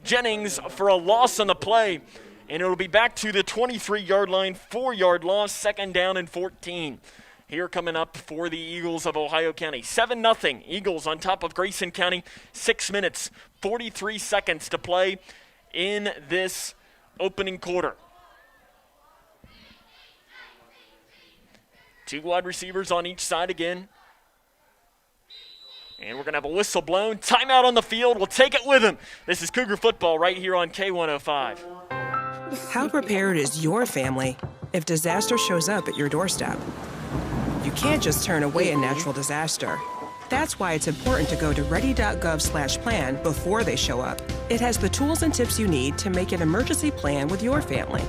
Jennings for a loss on the play. And it'll be back to the 23-yard line, 4-yard loss, 2nd down and 14. Here coming up for the Eagles of Ohio County. 7-0 Eagles on top of Grayson County. 6 minutes, 43 seconds to play in this opening quarter. 2 wide receivers on each side again. And we're going to have a whistle blown. Timeout on the field. We'll take it with him. This is Cougar football right here on K105. How prepared is your family if disaster shows up at your doorstep? You can't just turn away a natural disaster. That's why it's important to go to ready.gov/plan before they show up. It has the tools and tips you need to make an emergency plan with your family.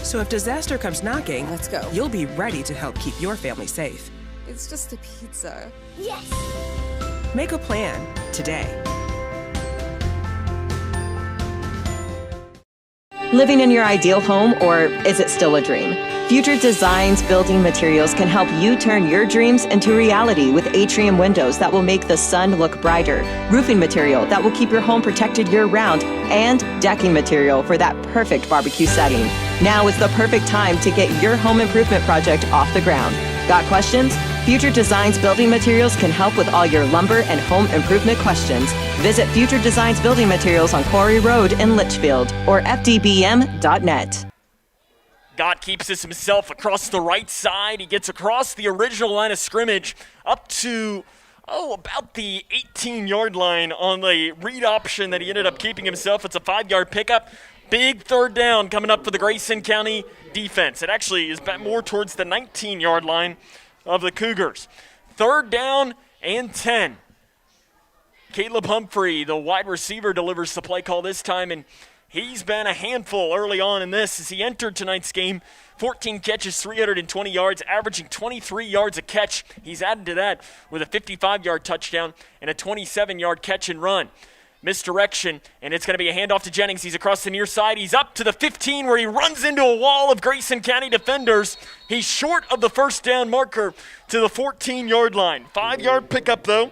So if disaster comes knocking, let's go. You'll be ready to help keep your family safe. It's just a pizza. Yes! Make a plan today. Living in your ideal home, or is it still a dream? Future Designs Building Materials can help you turn your dreams into reality with atrium windows that will make the sun look brighter, roofing material that will keep your home protected year-round, and decking material for that perfect barbecue setting. Now is the perfect time to get your home improvement project off the ground. Got questions? Future Designs Building Materials can help with all your lumber and home improvement questions. Visit Future Designs Building Materials on Quarry Road in Litchfield or fdbm.net. Gott keeps this himself across the right side. He gets across the original line of scrimmage up to, about the 18-yard line on the read option that he ended up keeping himself. It's a 5-yard pickup. Big 3rd down coming up for the Grayson County defense. It actually is more towards the 19-yard line of the Cougars. 3rd down and 10. Caleb Humphrey, the wide receiver, delivers the play call this time, and he's been a handful early on in this as he entered tonight's game. 14 catches, 320 yards, averaging 23 yards a catch. He's added to that with a 55-yard touchdown and a 27-yard catch and run. Misdirection, and it's going to be a handoff to Jennings. He's across the near side. He's up to the 15 where he runs into a wall of Grayson County defenders. He's short of the 1st down marker to the 14-yard line. 5-yard pickup, though.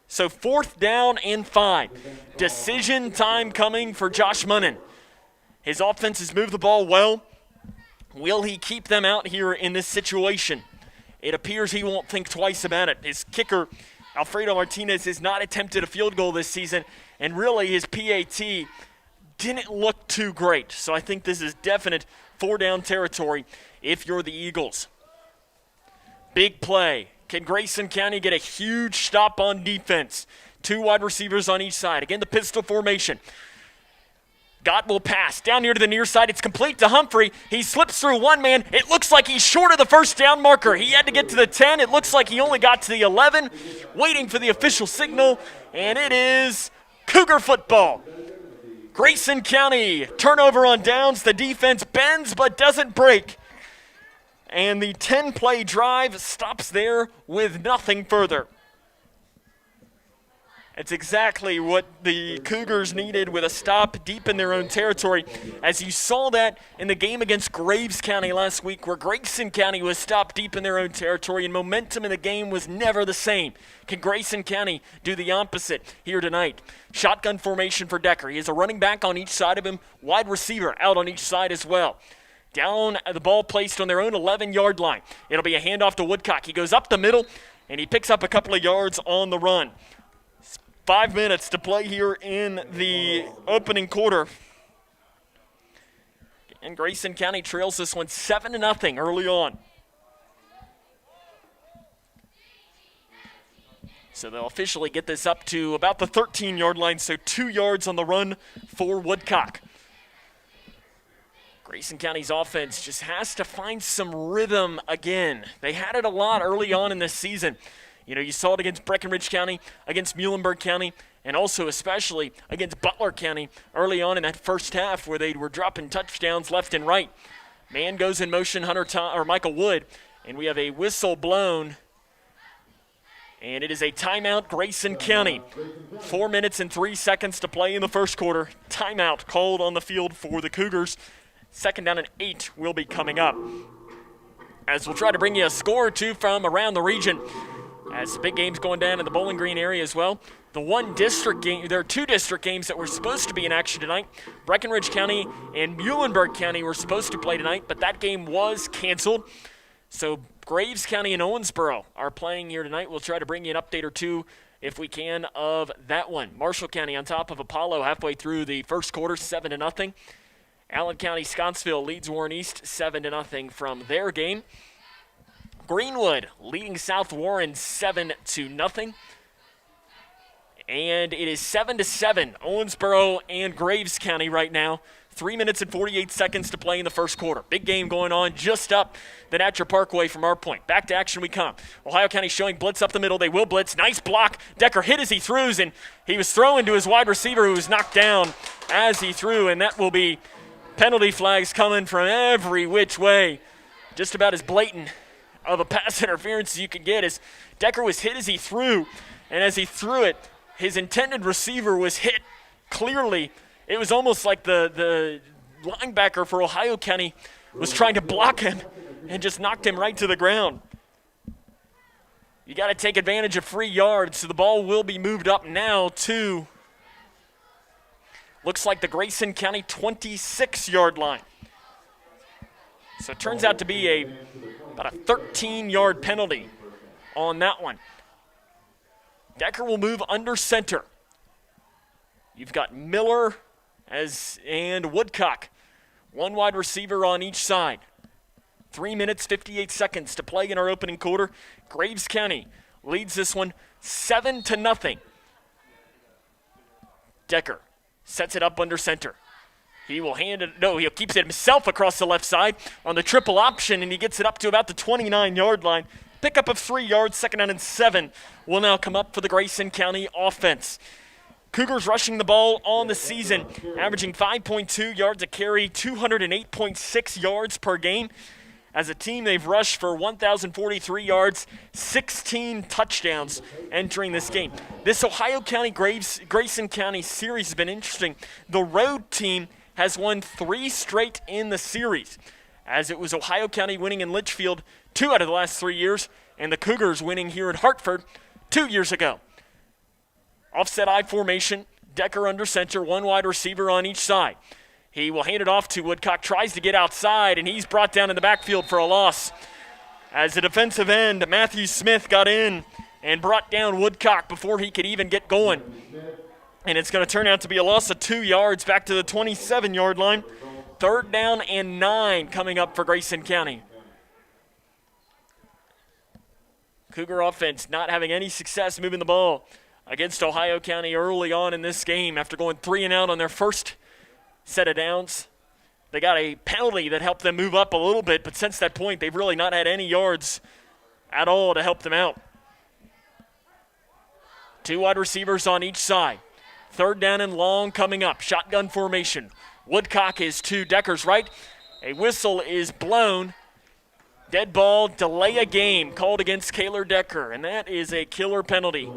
So 4th down and 5. Decision time coming for Josh Munnan. His offense has moved the ball well. Will he keep them out here in this situation? It appears he won't think twice about it. His kicker, Alfredo Martinez, has not attempted a field goal this season, and really his PAT didn't look too great. So I think this is definite 4-down territory if you're the Eagles. Big play. Can Grayson County get a huge stop on defense? 2 wide receivers on each side. Again, the pistol formation. Gott will pass down near to the near side. It's complete to Humphrey. He slips through one man. It looks like he's short of the 1st down marker. He had to get to the 10. It looks like he only got to the 11. Waiting for the official signal, and it is Cougar football. Grayson County, turnover on downs. The defense bends but doesn't break. And the 10-play drive stops there with nothing further. It's exactly what the Cougars needed with a stop deep in their own territory. As you saw that in the game against Graves County last week, where Grayson County was stopped deep in their own territory and momentum in the game was never the same. Can Grayson County do the opposite here tonight? Shotgun formation for Decker. He has a running back on each side of him, wide receiver out on each side as well. Down the ball placed on their own 11-yard line. It'll be a handoff to Woodcock. He goes up the middle, and he picks up a couple of yards on the run. 5 minutes to play here in the opening quarter. And Grayson County trails this one 7-0 early on. So they'll officially get this up to about the 13-yard line, so 2 yards on the run for Woodcock. Grayson County's offense just has to find some rhythm again. They had it a lot early on in this season. You know, you saw it against Breckenridge County, against Muhlenberg County, and also especially against Butler County early on in that first half where they were dropping touchdowns left and right. Man goes in motion, Michael Wood, and we have a whistle blown. And it is a timeout, Grayson County. 4 minutes and 3 seconds to play in the first quarter. Timeout called on the field for the Cougars. 2nd down and 8 will be coming up. As we'll try to bring you a score or two from around the region. as big games going down in the Bowling Green area as well. The one district game, there are two district games that were supposed to be in action tonight. Breckenridge County and Muhlenberg County were supposed to play tonight, but that game was canceled. So Graves County and Owensboro are playing here tonight. We'll try to bring you an update or two if we can of that one. Marshall County on top of Apollo halfway through the first quarter, 7-0. Allen County Scottsville leads Warren East 7-0 from their game. Greenwood leading South Warren 7-0. And it is 7-7, Owensboro and Graves County right now. 3 minutes and 48 seconds to play in the first quarter. Big game going on just up the Natcher Parkway from our point. Back to action we come. Ohio County showing blitz up the middle. They will blitz. Nice block. Decker hit as he throws, and he was throwing to his wide receiver who was knocked down as he threw, and that will be penalty flags coming from every which way. Just about as blatant of a pass interference as you could get, as Decker was hit as he threw, and as he threw it, his intended receiver was hit clearly. It was almost like the linebacker for Ohio County was trying to block him and just knocked him right to the ground. You got to take advantage of free yards, so the ball will be moved up now to, looks like the Grayson County 26-yard line. So it turns out to be about a 13-yard penalty on that one. Decker will move under center. You've got Miller and Woodcock. One wide receiver on each side. 3 minutes, 58 seconds to play in our opening quarter. Graves County leads this one 7-0. Decker sets it up under center. He will hand it, no, he keeps it himself across the left side on the triple option, and he gets it up to about the 29-yard line. Pickup of 3 yards, 2nd down and 7 will now come up for the Grayson County offense. Cougars rushing the ball on the season, averaging 5.2 yards a carry, 208.6 yards per game. As a team, they've rushed for 1,043 yards, 16 touchdowns entering this game. This Ohio County Grayson County series has been interesting. The road team has won 3 straight in the series, as it was Ohio County winning in Litchfield 2 out of the last 3 years, and the Cougars winning here in Hartford 2 years ago. Offset I formation, Decker under center, one wide receiver on each side. He will hand it off to Woodcock, tries to get outside, and he's brought down in the backfield for a loss. As the defensive end, Matthew Smith got in and brought down Woodcock before he could even get going. And it's going to turn out to be a loss of 2 yards back to the 27-yard line. 3rd down and 9 coming up for Grayson County. Cougar offense not having any success moving the ball against Ohio County early on in this game after going 3 and out on their first set of downs. They got a penalty that helped them move up a little bit, but since that point, they've really not had any yards at all to help them out. 2 wide receivers on each side. 3rd down and long coming up. Shotgun formation. Woodcock is to Decker's right. A whistle is blown. Dead ball, delay a game called against Kaylor Decker, and that is a killer penalty.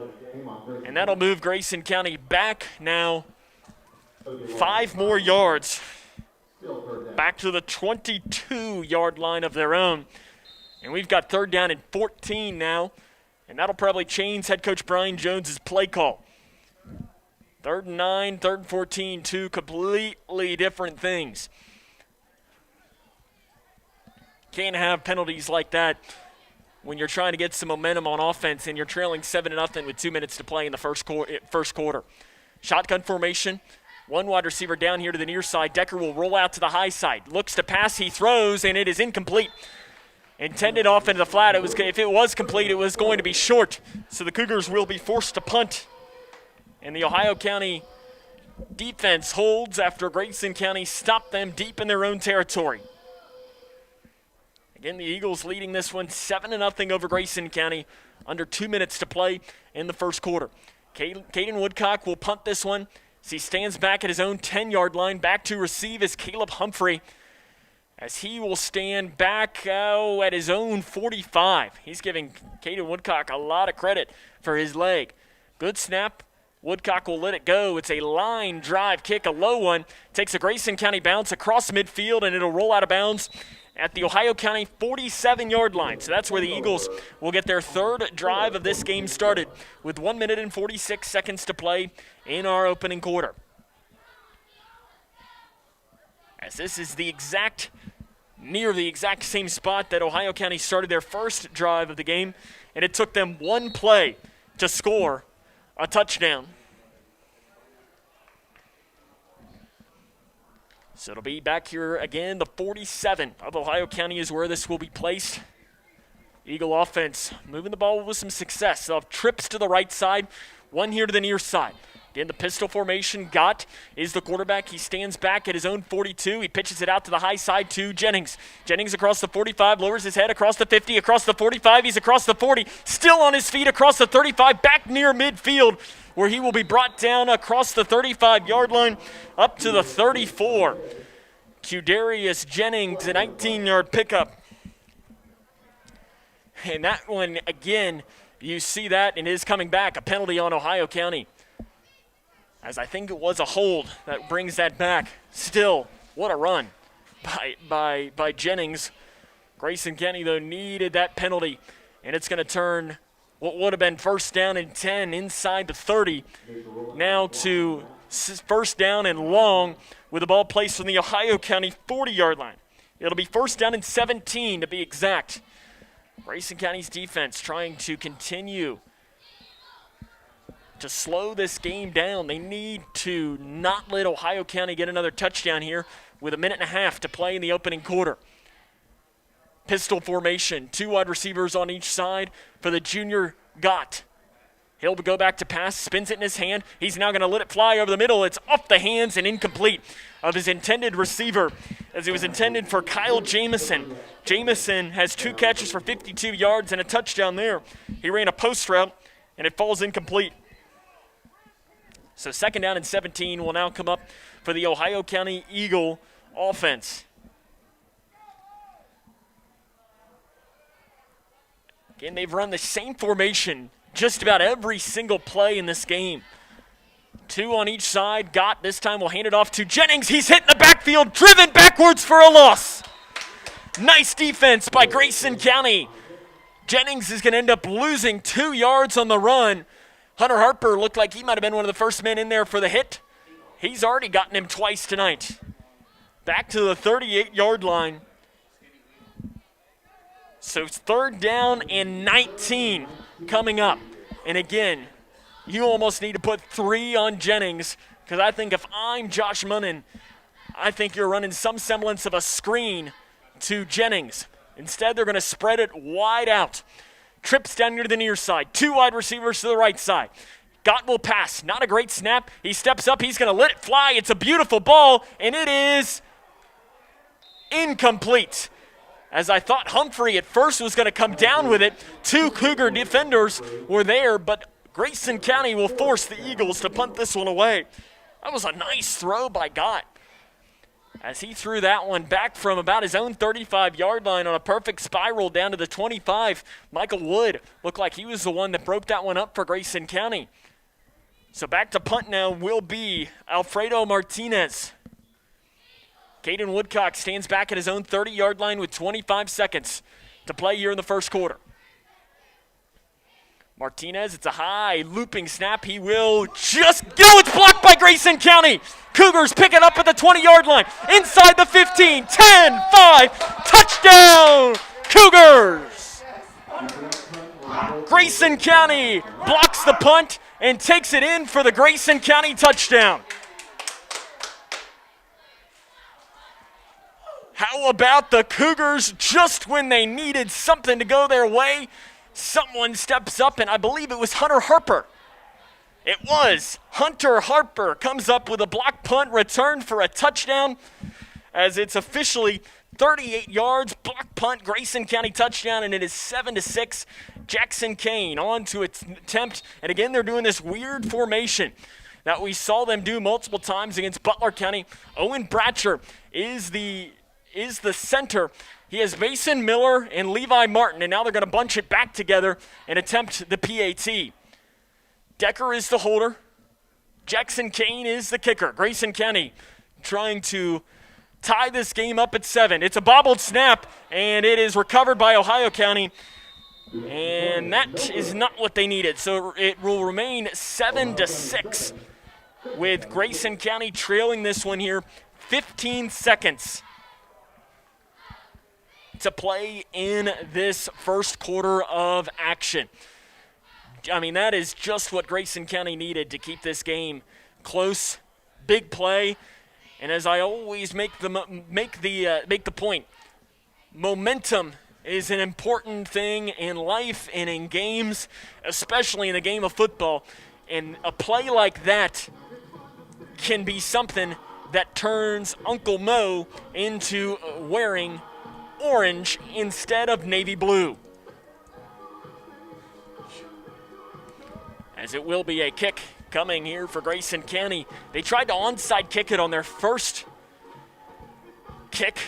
And that'll move Grayson County back now 5 more yards, back to the 22-yard line of their own. And we've got 3rd down and 14 now, and that'll probably change head coach Brian Jones's play call. 3rd and 9, 3rd and 14, 2 completely different things. Can't have penalties like that when you're trying to get some momentum on offense and you're trailing 7-0 with 2 minutes to play in the first quarter. Shotgun formation. One wide receiver down here to the near side. Decker will roll out to the high side. Looks to pass, he throws, and it is incomplete. Intended off into the flat. If it was complete, it was going to be short. So the Cougars will be forced to punt. And the Ohio County defense holds after Grayson County stopped them deep in their own territory. Again, the Eagles leading this one 7-0 over Grayson County. Under 2 minutes to play in the first quarter. Caden Woodcock will punt this one as he stands back at his own 10-yard line. Back to receive is Caleb Humphrey, as he will stand back at his own 45. He's giving Caden Woodcock a lot of credit for his leg. Good snap. Woodcock will let it go. It's a line drive kick, a low one. Takes a Grayson County bounce across midfield, and it'll roll out of bounds at the Ohio County 47-yard line. So that's where the Eagles will get their third drive of this game started with 1 minute and 46 seconds to play in our opening quarter. As this is near the exact same spot that Ohio County started their first drive of the game, and it took them one play to score a touchdown. So it'll be back here again. The 47 of Ohio County is where this will be placed. Eagle offense moving the ball with some success. They'll have trips to the right side, one here to the near side. Again, the pistol formation. Gott is the quarterback. He stands back at his own 42. He pitches it out to the high side to Jennings. Jennings across the 45, lowers his head across the 50, across the 45. He's across the 40, still on his feet across the 35, back near midfield, where he will be brought down across the 35-yard line up to the 34. Qdarius Jennings, a 19-yard pickup. And that one, again, you see that, and it is coming back. A penalty on Ohio County, as I think it was a hold that brings that back. Still, what a run by Jennings. Grayson County, though, needed that penalty, and it's going to turn what would have been first down and 10 inside the 30, now to first down and long with the ball placed on the Ohio County 40-yard line. It'll be first down and 17 to be exact. Grayson County's defense trying to continue to slow this game down. They need to not let Ohio County get another touchdown here with 1.5 minutes to play in the opening quarter. Pistol formation, 2 wide receivers on each side for the junior Gott. He'll go back to pass, spins it in his hand. He's now going to let it fly over the middle. It's off the hands and incomplete of his intended receiver, as it was intended for Kyle Jamison. Jamison has 2 catches for 52 yards and a touchdown there. He ran a post route, and it falls incomplete. So second down and 17 will now come up for the Ohio County Eagle offense. Again, they've run the same formation just about every single play in this game. 2 on each side. Gott this time will hand it off to Jennings. He's hit in the backfield, driven backwards for a loss. Nice defense by Grayson County. Jennings is going to end up losing 2 yards on the run. Hunter Harper looked like he might have been one of the first men in there for the hit. He's already gotten him twice tonight. Back to the 38-yard line. So it's third down and 19 coming up. And again, you almost need to put 3 on Jennings, because I think if I'm Josh Munnan, I think you're running some semblance of a screen to Jennings. Instead, they're going to spread it wide out. Trips down near the near side. 2 wide receivers to the right side. Gott will pass. Not a great snap. He steps up. He's going to let it fly. It's a beautiful ball, and it is incomplete. As I thought Humphrey at first was going to come down with it. 2 Cougar defenders were there, but Grayson County will force the Eagles to punt this one away. That was a nice throw by Gott, as he threw that one back from about his own 35-yard line on a perfect spiral down to the 25. Michael Wood looked like he was the one that broke that one up for Grayson County. So back to punt now will be Alfredo Martinez. Caden Woodcock stands back at his own 30-yard line with 25 seconds to play here in the first quarter. Martinez, it's a high looping snap. He will just go. It's blocked by Grayson County. Cougars pick it up at the 20-yard line. Inside the 15, 10, 5, touchdown, Cougars. Grayson County blocks the punt and takes it in for the Grayson County touchdown. How about the Cougars just when they needed something to go their way? Someone steps up, and I believe it was Hunter Harper. It was. Hunter Harper comes up with a block punt return for a touchdown, as it's officially 38 yards, block punt, Grayson County touchdown, and it is 7-6. Jackson Kane on to attempt, and again they're doing this weird formation that we saw them do multiple times against Butler County. Owen Bratcher is the center. He has Mason Miller and Levi Martin, and now they're going to bunch it back together and attempt the PAT. Decker is the holder. Jackson Kane is the kicker. Grayson County trying to tie this game up at 7. It's a bobbled snap, and it is recovered by Ohio County. And that is not what they needed. So it will remain 7-6 with Grayson County trailing this one here. 15 seconds to play in this first quarter of action. I mean, that is just what Grayson County needed to keep this game close. Big play. And as I always make the point, momentum is an important thing in life and in games, especially in the game of football. And a play like that can be something that turns Uncle Mo into wearing orange instead of navy blue. As it will be a kick coming here for Grayson County. They tried to onside kick it on their first kick.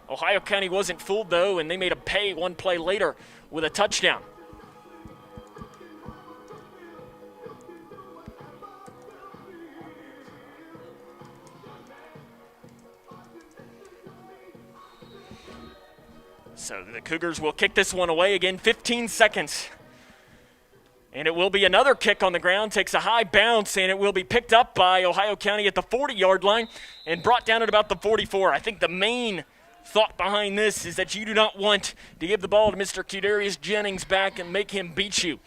Ohio County wasn't fooled, though, and they made a pay one play later with a touchdown. So the Cougars will kick this one away again, 15 seconds. And it will be another kick on the ground, takes a high bounce, and it will be picked up by Ohio County at the 40-yard line and brought down at about the 44. I think the main thought behind this is that you do not want to give the ball to Mr. Qdarius Jennings back and make him beat you.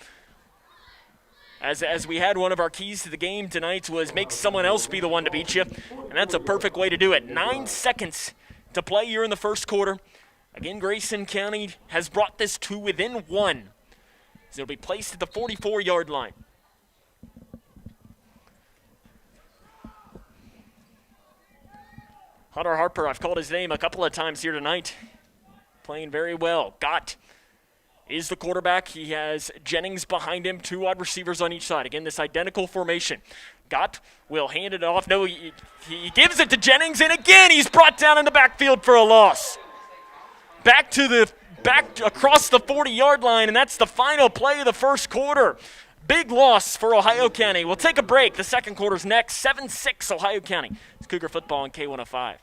As we had one of our keys to the game tonight was make someone else be the one to beat you, and that's a perfect way to do it. 9 seconds to play here in the first quarter. Again, Grayson County has brought this to within 1. So it'll be placed at the 44-yard line. Hunter Harper, I've called his name a couple of times here tonight. Playing very well. Gott is the quarterback. He has Jennings behind him, 2 wide receivers on each side. Again, this identical formation. Gott will hand it off. No, he gives it to Jennings, and again he's brought down in the backfield for a loss. Back across the 40-yard line, and that's the final play of the first quarter. Big loss for Ohio County. We'll take a break. The second quarter's next. 7-6 Ohio County. It's Cougar football on K105.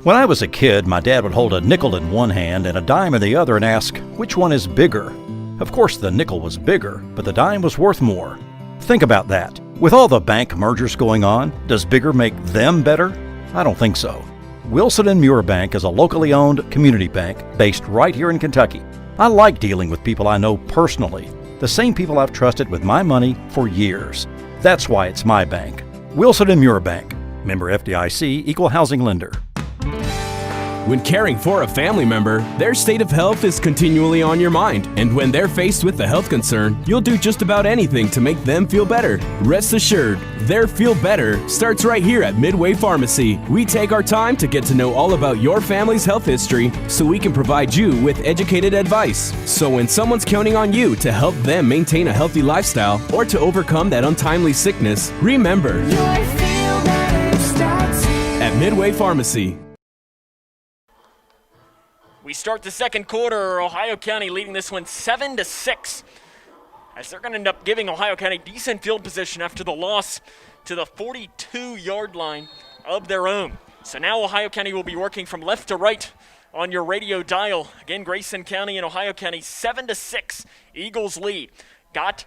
When I was a kid, my dad would hold a nickel in one hand and a dime in the other and ask, which one is bigger? Of course, the nickel was bigger, but the dime was worth more. Think about that. With all the bank mergers going on, does bigger make them better? I don't think so. Wilson & Muir Bank is a locally owned community bank based right here in Kentucky. I like dealing with people I know personally, the same people I've trusted with my money for years. That's why it's my bank. Wilson & Muir Bank. Member FDIC, Equal Housing Lender. When caring for a family member, their state of health is continually on your mind. And when they're faced with a health concern, you'll do just about anything to make them feel better. Rest assured, their feel better starts right here at Midway Pharmacy. We take our time to get to know all about your family's health history so we can provide you with educated advice. So when someone's counting on you to help them maintain a healthy lifestyle or to overcome that untimely sickness, remember, your feel better starts here at Midway Pharmacy. We start the second quarter, Ohio County leading this one 7-6, as they're going to end up giving Ohio County decent field position after the loss to the 42-yard line of their own. So now Ohio County will be working from left to right on your radio dial. Again, Grayson County and Ohio County 7-6, Eagles lead. Gott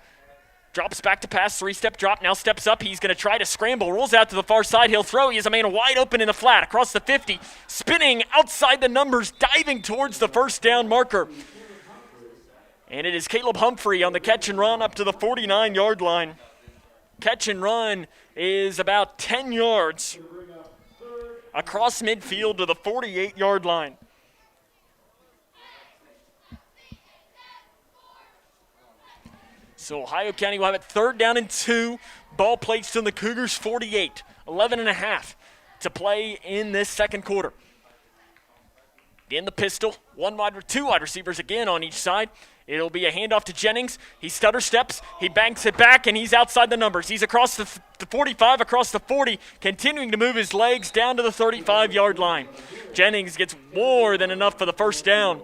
drops back to pass, 3-step drop, now steps up. He's going to try to scramble, rolls out to the far side. He'll throw. He has a man wide open in the flat across the 50, spinning outside the numbers, diving towards the first down marker. And it is Caleb Humphrey on the catch and run up to the 49-yard line. Catch and run is about 10 yards across midfield to the 48-yard line. So Ohio County will have it 3rd down and 2. Ball placed on the Cougars 48. 11.5 to play in this second quarter. In the pistol, 2 wide receivers again on each side. It'll be a handoff to Jennings. He stutter steps, he banks it back, and he's outside the numbers. He's across the 45, across the 40, continuing to move his legs down to the 35-yard line. Jennings gets more than enough for the first down.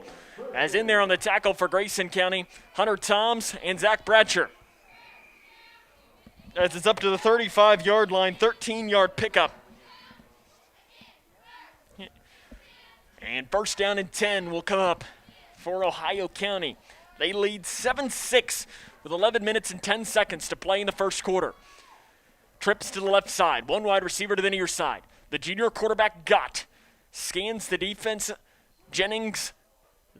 As in there on the tackle for Grayson County, Hunter Toms and Zach Bratcher. As it's up to the 35-yard line, 13-yard pickup. And first down and 10 will come up for Ohio County. They lead 7-6 with 11 minutes and 10 seconds to play in the first quarter. Trips to the left side, one wide receiver to the near side. The junior quarterback Gott scans the defense. Jennings,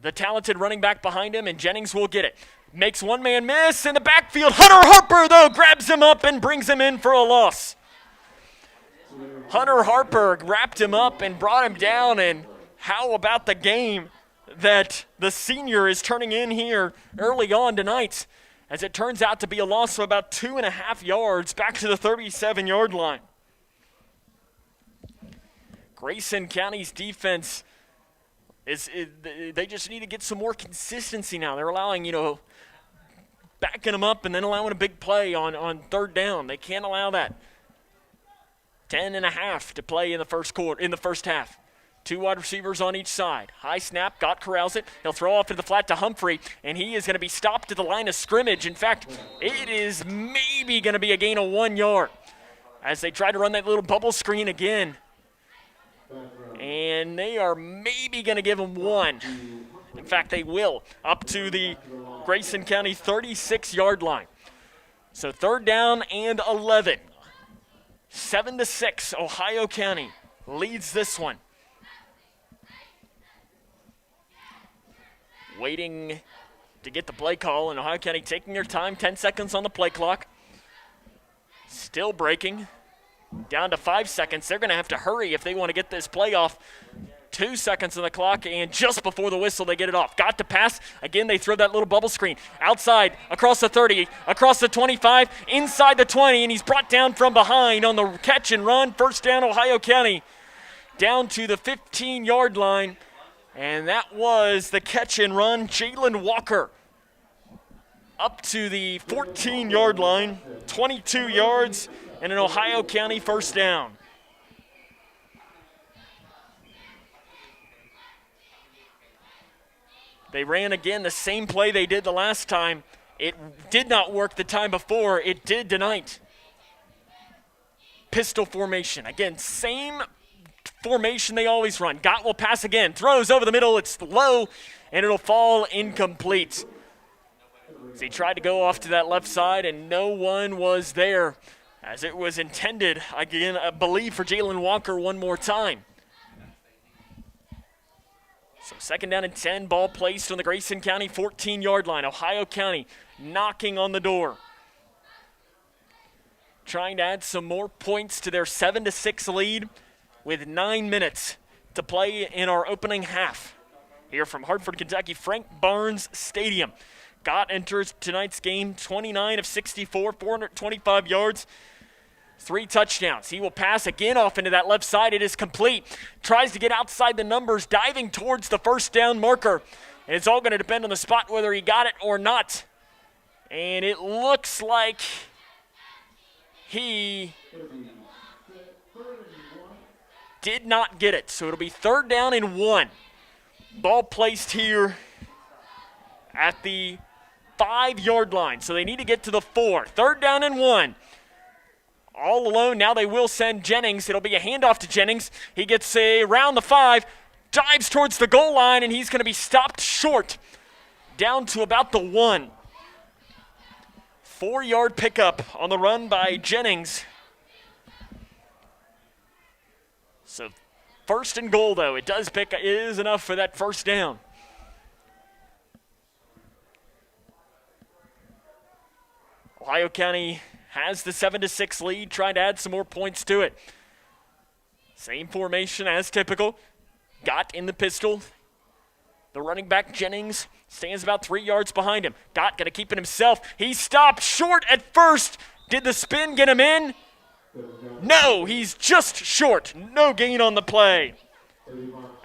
the talented running back behind him, and Jennings will get it. Makes one man miss in the backfield. Hunter Harper, though, grabs him up and brings him in for a loss. Hunter Harper wrapped him up and brought him down, and how about the game that the senior is turning in here early on tonight, as it turns out to be a loss of about 2.5 yards back to the 37-yard line. Grayson County's defense they just need to get some more consistency now. They're allowing, backing them up and then allowing a big play on third down. They can't allow that. 10.5 to play in the first half. Two wide receivers on each side. High snap, Gott corrals it. He'll throw off to the flat to Humphrey, and he is going to be stopped at the line of scrimmage. In fact, it is maybe going to be a gain of 1 yard as they try to run that little bubble screen again. And they are maybe going to give him 1. In fact, they will, up to the Grayson County 36-yard line. So third down and 11. 7-6, Ohio County leads this one. Waiting to get the play call, and Ohio County taking their time, 10 seconds on the play clock. Still breaking. Down to 5 seconds. They're going to have to hurry if they want to get this play off. 2 seconds on the clock, and just before the whistle, they get it off. Got to pass. Again, they throw that little bubble screen. Outside, across the 30, across the 25, inside the 20, and he's brought down from behind on the catch and run. First down, Ohio County, down to the 15-yard line. And that was the catch and run. Jalen Walker up to the 14-yard line, 22 yards, and an Ohio County first down. They ran again the same play they did the last time. It did not work the time before. It did tonight. Pistol formation. Again, same formation they always run. Gott will pass again. Throws over the middle. It's low, and it'll fall incomplete. So he tried to go off to that left side, and no one was there, as it was intended, again, I believe, for Jalen Walker one more time. So second down and 10, ball placed on the Grayson County 14-yard line. Ohio County knocking on the door, trying to add some more points to their 7-6 lead with 9 minutes to play in our opening half. Here from Hartford, Kentucky, Frank Barnes Stadium. Gott enters tonight's game 29 of 64, 425 yards, 3 touchdowns. He will pass again off into that left side. It is complete. Tries to get outside the numbers, diving towards the first down marker. And it's all going to depend on the spot whether he got it or not. And it looks like he did not get it. So it'll be third down and 1. Ball placed here at the 5-yard line. So they need to get to the 4. Third down and 1. All alone, now they will send Jennings. It'll be a handoff to Jennings. He gets around the 5, dives towards the goal line, and he's going to be stopped short, down to about the 1. 4-yard pickup on the run by Jennings. So first and goal, though. It is enough for that first down. Ohio County has the 7-6 lead, trying to add some more points to it. Same formation as typical. Gott in the pistol. The running back, Jennings, stands about 3 yards behind him. Gott going to keep it himself. He stopped short at first. Did the spin get him in? No, he's just short. No gain on the play.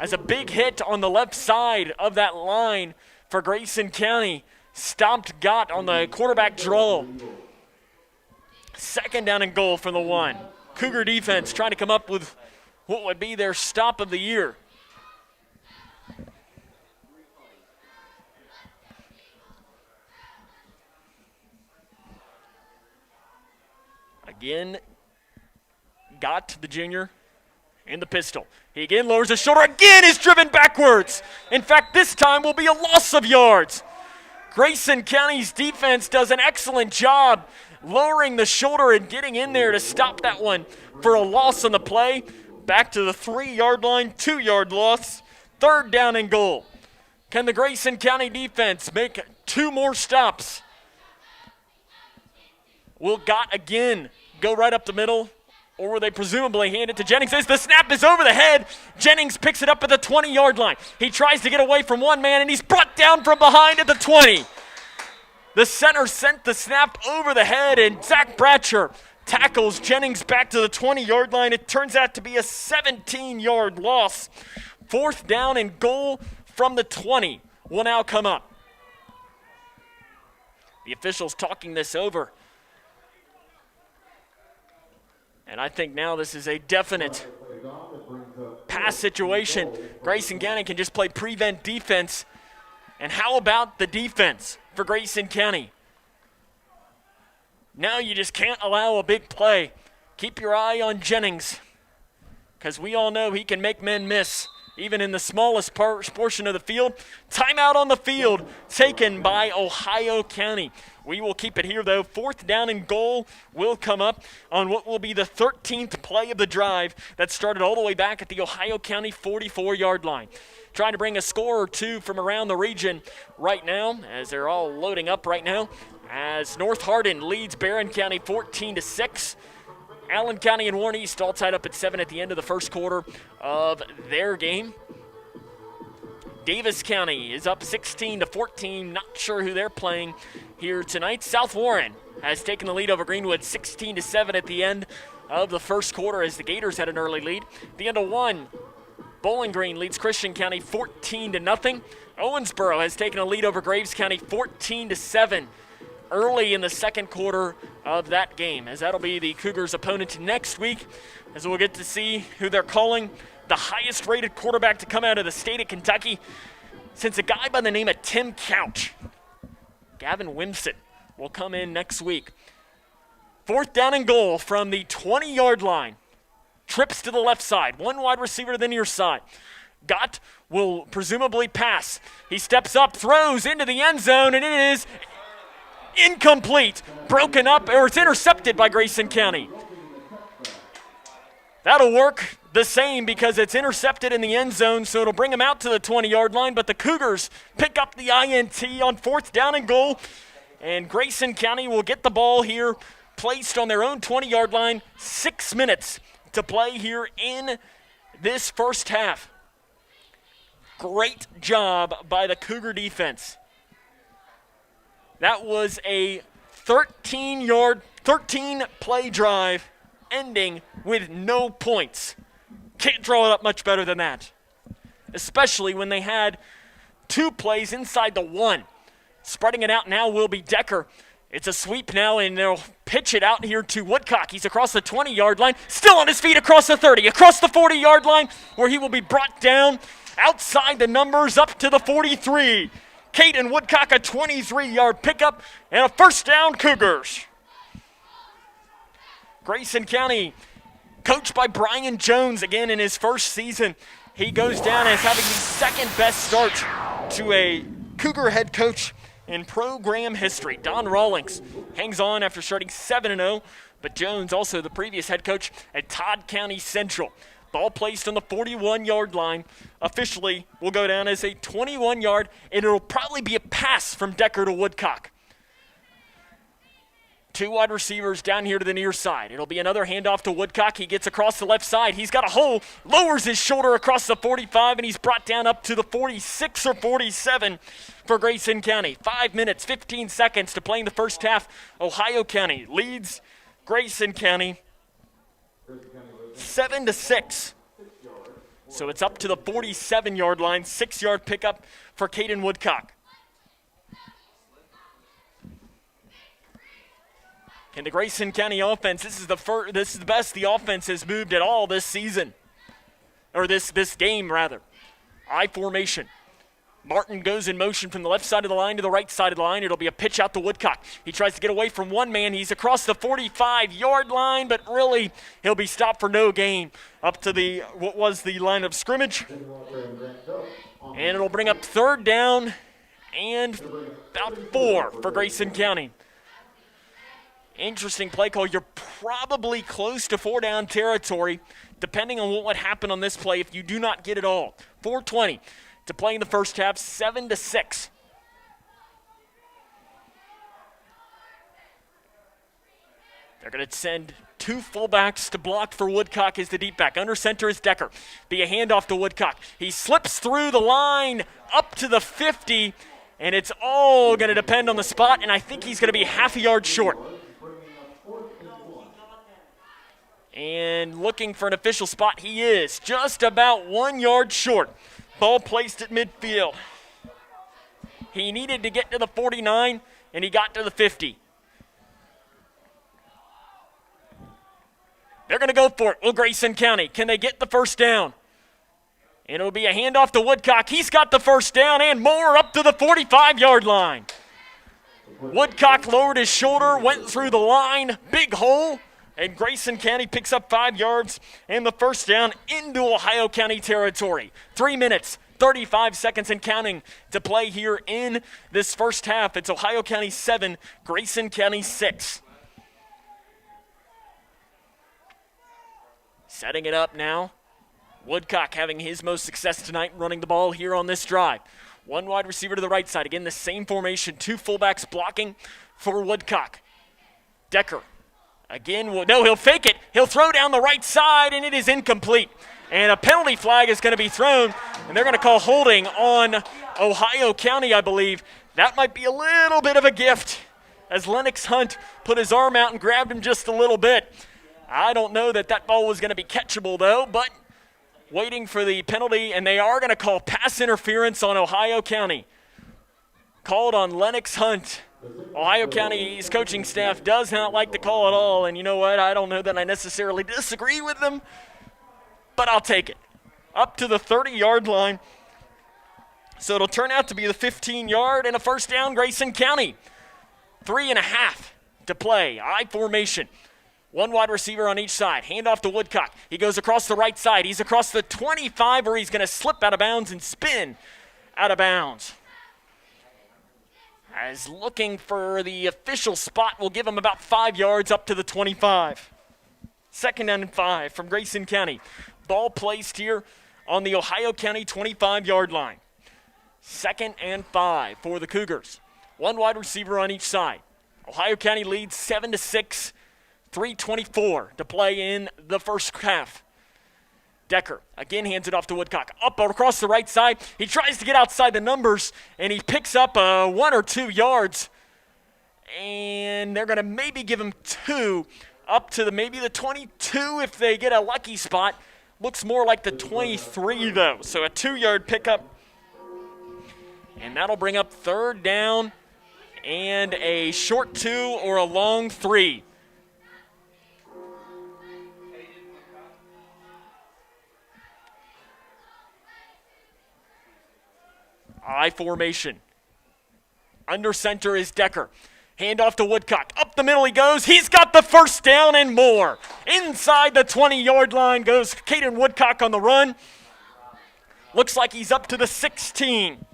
As a big hit on the left side of that line for Grayson County stopped Gott on the quarterback draw. Second down and goal from the 1. Cougar defense trying to come up with what would be their stop of the year. Again, Gott the junior in the pistol. He again lowers his shoulder, again is driven backwards. In fact, this time will be a loss of yards. Grayson County's defense does an excellent job lowering the shoulder and getting in there to stop that one for a loss on the play. Back to the 3-yard line, 2-yard loss, 3rd down and goal. Can the Grayson County defense make 2 more stops? Will Gott again go right up the middle, or will they presumably hand it to Jennings? As the snap is over the head, Jennings picks it up at the 20-yard line. He tries to get away from one man, and he's brought down from behind at the 20. The center sent the snap over the head, and Zach Bratcher tackles Jennings back to the 20-yard line. It turns out to be a 17-yard loss. 4th down and goal from the 20 will now come up. The officials talking this over. And I think now this is a definite pass situation. Grayson County can just play prevent defense. And how about the defense for Grayson County? Now you just can't allow a big play. Keep your eye on Jennings, because we all know he can make men miss, even in the smallest portion of the field. Timeout on the field taken by Ohio County. We will keep it here, though. 4th down and goal will come up on what will be the 13th play of the drive that started all the way back at the Ohio County 44-yard line. Trying to bring a score or two from around the region right now, as they're all loading up right now, as North Hardin leads Barron County 14-6. Allen County and Warren East all tied up at 7 at the end of the first quarter of their game. Davis County is up 16-14. Not sure who they're playing here tonight. South Warren has taken the lead over Greenwood 16-7 at the end of the first quarter, as the Gators had an early lead. At the end of one, Bowling Green leads Christian County 14-0. Owensboro has taken a lead over Graves County 14-7 early in the second quarter of that game, as that'll be the Cougars' opponent next week, as we'll get to see who they're calling the highest rated quarterback to come out of the state of Kentucky since a guy by the name of Tim Couch. Gavin Wimsett will come in next week. 4th down and goal from the 20-yard line. Trips to the left side. One wide receiver to the near side. Gott will presumably pass. He steps up, throws into the end zone, and it is incomplete. Broken up, or it's intercepted by Grayson County. That'll work the same because it's intercepted in the end zone, so it'll bring him out to the 20-yard line, but the Cougars pick up the INT on 4th down and goal, and Grayson County will get the ball here placed on their own 20-yard line. 6 minutes to play here in this first half. Great job by the Cougar defense. That was a 13-play drive ending with no points. Can't draw it up much better than that, especially when they had 2 plays inside the 1. Spreading it out now will be Decker. It's a sweep now, and they'll pitch it out here to Woodcock. He's across the 20-yard line, still on his feet across the 30, across the 40-yard line, where he will be brought down outside the numbers up to the 43. Caden Woodcock, a 23-yard pickup, and a 1st down Cougars. Grayson County, coached by Brian Jones again in his first season. He goes down as having the 2nd best start to a Cougar head coach in program history. Don Rawlings hangs on after starting 7-0, but Jones, also the previous head coach at Todd County Central. Ball placed on the 41-yard line. Officially will go down as a 21-yard, and it'll probably be a pass from Decker to Woodcock. 2 wide receivers down here to the near side. It'll be another handoff to Woodcock. He gets across the left side. He's got a hole, lowers his shoulder across the 45, and he's brought down up to the 46 or 47 for Grayson County. 5 minutes, 15 seconds to play in the first half. Ohio County leads Grayson County 7-6. So it's up to the 47-yard line. 6-yard pickup for Caden Woodcock. And the Grayson County offense, this is the best the offense has moved at all this season, or this game rather. I formation. Martin goes in motion from the left side of the line to the right side of the line. It'll be a pitch out to Woodcock. He tries to get away from one man. He's across the 45-yard line, but really he'll be stopped for no gain up to what was the line of scrimmage. And it'll bring up third down and about 4 for Grayson County. Interesting play call. You're probably close to 4-down territory, depending on what would happen on this play if you do not get it all. 4:20 to play in the first half, 7-6. They're going to send 2 fullbacks to block for Woodcock as the deep back. Under center is Decker. Be a handoff to Woodcock. He slips through the line up to the 50, and it's all going to depend on the spot, and I think he's going to be half a yard short. And looking for an official spot, he is just about 1 yard short. Ball placed at midfield. He needed to get to the 49, and he got to the 50. They're going to go for it. Will Grayson County, can they get the first down? And it'll be a handoff to Woodcock. He's got the first down and more up to the 45-yard line. Woodcock lowered his shoulder, went through the line, big hole, and Grayson County picks up 5 yards and the first down into Ohio County territory. 3 minutes, 35 seconds and counting to play here in this first half. It's Ohio County 7, Grayson County 6. Setting it up now. Woodcock having his most success tonight running the ball here on this drive. 1 wide receiver to the right side. Again, the same formation. 2 fullbacks blocking for Woodcock. Decker. Again, no, he'll fake it. He'll throw down the right side, and it is incomplete. And a penalty flag is going to be thrown, and they're going to call holding on Ohio County, I believe. That might be a little bit of a gift as Lennox Hunt put his arm out and grabbed him just a little bit. I don't know that ball was going to be catchable, though, but waiting for the penalty, and they are going to call pass interference on Ohio County. Called on Lennox Hunt. Ohio County's coaching staff does not like the call at all, and you know what? I don't know that I necessarily disagree with them, but I'll take it. Up to the 30-yard line. So it'll turn out to be the 15-yard and a first down, Grayson County. 3.5 to play. I formation. 1 wide receiver on each side. Hand off to Woodcock. He goes across the right side. He's across the 25 where he's going to slip out of bounds and spin out of bounds. As looking for the official spot will give him about 5 yards up to the 25. 2nd down and 5 from Grayson County. Ball placed here on the Ohio County 25-yard line. 2nd and 5 for the Cougars. 1 wide receiver on each side. Ohio County leads 7-6. 3:24 to play in the first half. Decker again hands it off to Woodcock. Up across the right side. He tries to get outside the numbers, and he picks up 1 or 2 yards. And they're going to maybe give him 2 up to maybe the 22 if they get a lucky spot. Looks more like the 23, though. So a 2-yard pickup. And that'll bring up 3rd down and a short 2 or a long 3. I formation. Under center is Decker. Hand off to Woodcock. Up the middle he goes. He's got the first down and more. Inside the 20-yard line goes Caden Woodcock on the run. Looks like he's up to the 16.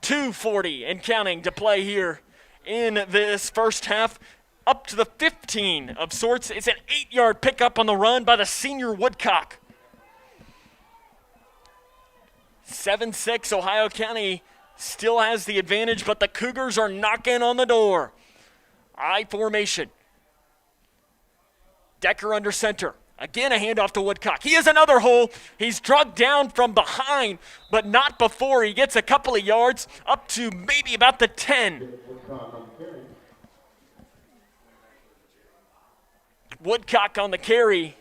2:40 and counting to play here in this first half. Up to the 15 of sorts. It's an 8-yard pickup on the run by the senior Woodcock. 7-6, Ohio County still has the advantage, but the Cougars are knocking on the door. I formation. Decker under center. Again, a handoff to Woodcock. He has another hole. He's drugged down from behind, but not before he gets a couple of yards up to maybe about the 10. Woodcock on the carry.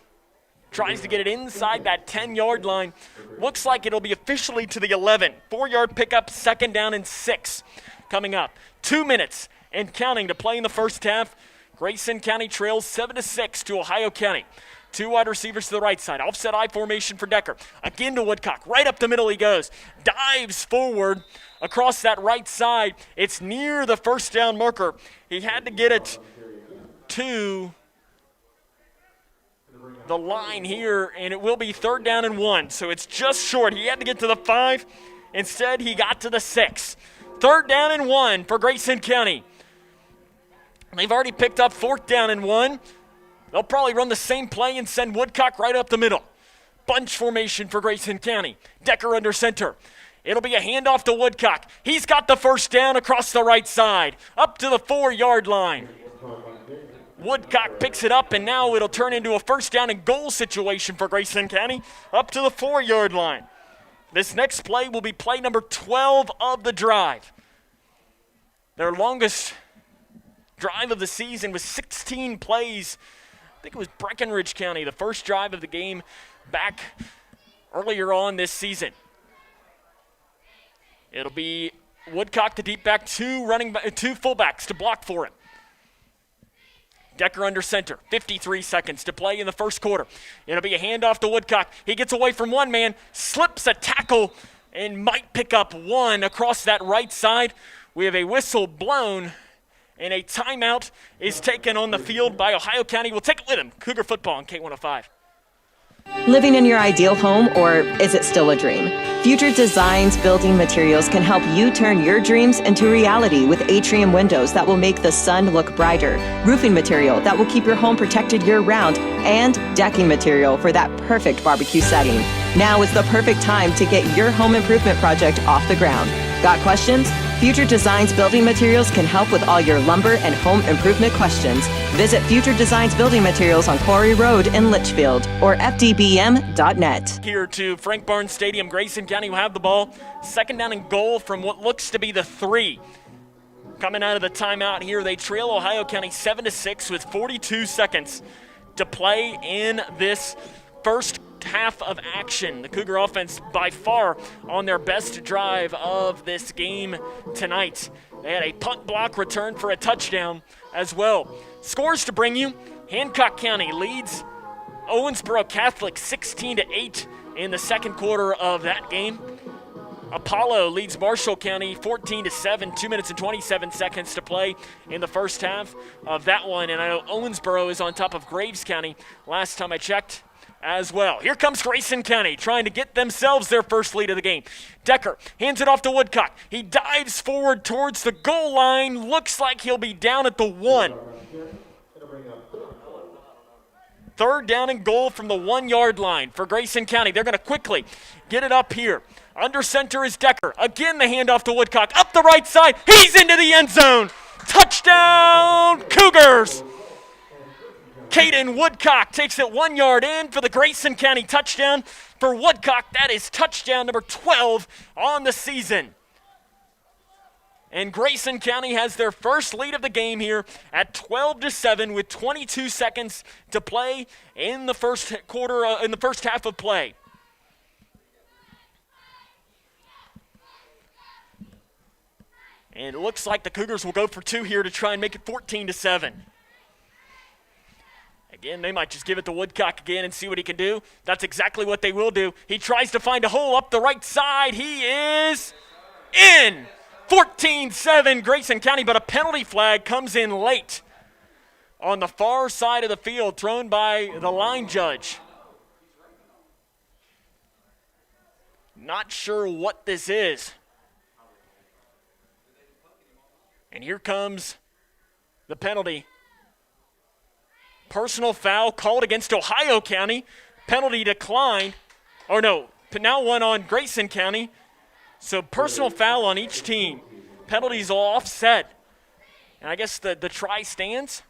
Tries to get it inside that 10-yard line. Looks like it'll be officially to the 11. 4-yard pickup, 2nd down and 6 coming up. 2 minutes and counting to play in the first half. Grayson County trails 7-6 to Ohio County. Two wide receivers to the right side. Offset I formation for Decker. Again to Woodcock. Right up the middle he goes. Dives forward across that right side. It's near the first down marker. He had to get it to the line here, and it will be 3rd down and 1. So it's just short. He had to get to the 5. Instead, he got to the 6. 3rd down and 1 for Grayson County. They've already picked up 4th down and 1. They'll probably run the same play and send Woodcock right up the middle. Bunch formation for Grayson County. Decker under center. It'll be a handoff to Woodcock. He's got the first down across the right side, up to the 4-yard line. Woodcock picks it up, and now it'll turn into a first down and goal situation for Grayson County, up to the 4-yard line. This next play will be play number 12 of the drive. Their longest drive of the season was 16 plays. I think it was Breckenridge County, the first drive of the game back earlier on this season. It'll be Woodcock to deep back, two fullbacks to block for him. Decker under center, 53 seconds to play in the first quarter. It'll be a handoff to Woodcock. He gets away from one man, slips a tackle, and might pick up one across that right side. We have a whistle blown, and a timeout is taken on the field by Ohio County. We'll take it with him. Cougar football on K105. Living in your ideal home, or is it still a dream? Future Designs Building Materials can help you turn your dreams into reality with atrium windows that will make the sun look brighter, roofing material that will keep your home protected year-round, and decking material for that perfect barbecue setting. Now is the perfect time to get your home improvement project off the ground. Got questions? Future Designs Building Materials can help with all your lumber and home improvement questions. Visit Future Designs Building Materials on Quarry Road in Litchfield or fdbm.net. Here to Frank Barnes Stadium, Grayson County will have the ball. 2nd down and goal from what looks to be the 3. Coming out of the timeout here, they trail Ohio County 7-6 with 42 seconds to play in this first half of action. The Cougar offense by far on their best drive of this game tonight. They had a punt block return for a touchdown as well. Scores to bring you. Hancock County leads Owensboro Catholic 16-8 in the second quarter of that game. Apollo leads Marshall County 14-7, 2 minutes and 27 seconds to play in the first half of that one. And I know Owensboro is on top of Graves County last time I checked as well. Here comes Grayson County trying to get themselves their first lead of the game. Decker hands it off to Woodcock. He dives forward towards the goal line. Looks like he'll be down at the 1. 3rd down and goal from the 1-yard line for Grayson County. They're going to quickly get it up here. Under center is Decker. Again, the handoff to Woodcock. Up the right side. He's into the end zone. Touchdown, Cougars. Caden Woodcock takes it 1 yard in for the Grayson County touchdown. For Woodcock, that is touchdown number 12 on the season. And Grayson County has their first lead of the game here at 12-7 with 22 seconds to play in the first quarter, in the first half of play. And it looks like the Cougars will go for 2 here to try and make it 14-7. Again, they might just give it to Woodcock again and see what he can do. That's exactly what they will do. He tries to find a hole up the right side. He is in. 14-7 Grayson County, but a penalty flag comes in late on the far side of the field, thrown by the line judge. Not sure what this is. And here comes the penalty. Personal foul called against Ohio County. Penalty declined. Or no, now one on Grayson County. So personal foul on each team. Penalties all offset. And I guess the try stands.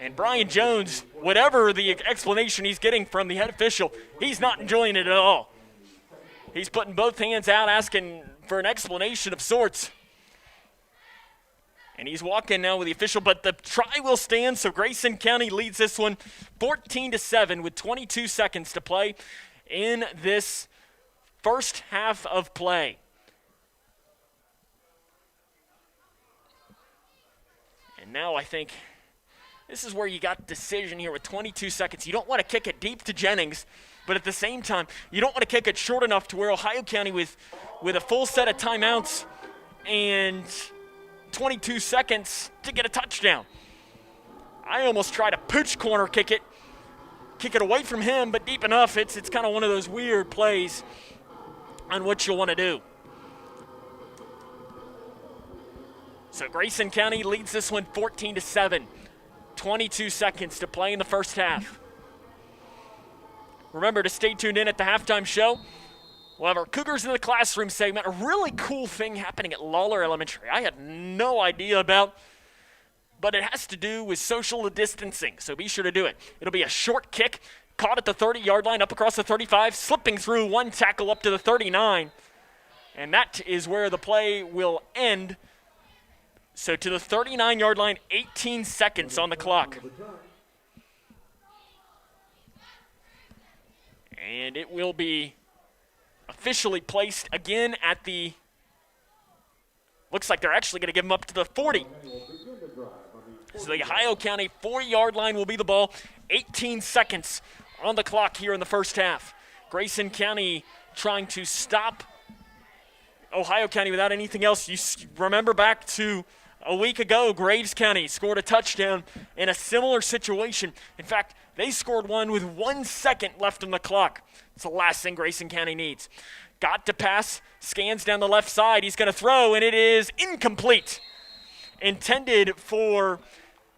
And Brian Jones, whatever the explanation he's getting from the head official, he's not enjoying it at all. He's putting both hands out, asking for an explanation of sorts. And he's walking now with the official, but the try will stand, so Grayson County leads this one 14-7 with 22 seconds to play in this first half of play. And now I think This is where you got decision here with 22 seconds. You don't want to kick it deep to Jennings, but at the same time, you don't want to kick it short enough to where Ohio County with a full set of timeouts and 22 seconds to get a touchdown. I almost try to pooch corner kick it away from him, but deep enough, it's kind of one of those weird plays on what you'll want to do. So Grayson County leads this one 14-7. 22 seconds to play in the first half. Remember to stay tuned in at the halftime show. We'll have our Cougars in the Classroom segment. A really cool thing happening at Lawler Elementary I had no idea about, but it has to do with social distancing, so be sure to do it. It'll be a short kick, caught at the 30-yard line, up across the 35, slipping through one tackle up to the 39, and that is where the play will end. So to the 39-yard line, 18 seconds on the clock. And it will be officially placed again at the, looks like they're actually going to give them up to the 40. So the Ohio County 40-yard line will be the ball. 18 seconds on the clock here in the first half. Grayson County trying to stop Ohio County without anything else. You remember back to a week ago, Graves County scored a touchdown in a similar situation. In fact, they scored one with 1 second left on the clock. It's the last thing Grayson County needs. Got to pass, scans down the left side. He's going to throw, and it is incomplete. Intended for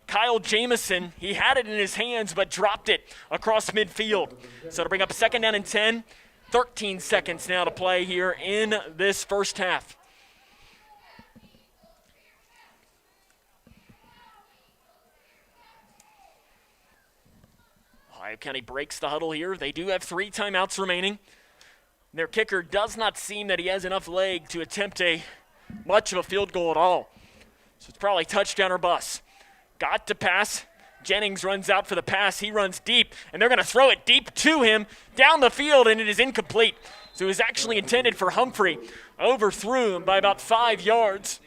Kyle Jamison. He had it in his hands, but dropped it across midfield. So to bring up 2nd down and 10, 13 seconds now to play here in this first half. Ohio County breaks the huddle here. They do have 3 timeouts remaining. Their kicker does not seem that he has enough leg to attempt much of a field goal at all. So it's probably touchdown or bust. Got to pass. Jennings runs out for the pass. He runs deep, and they're going to throw it deep to him down the field, and it is incomplete. So it was actually intended for Humphrey. Overthrew him by about 5 yards.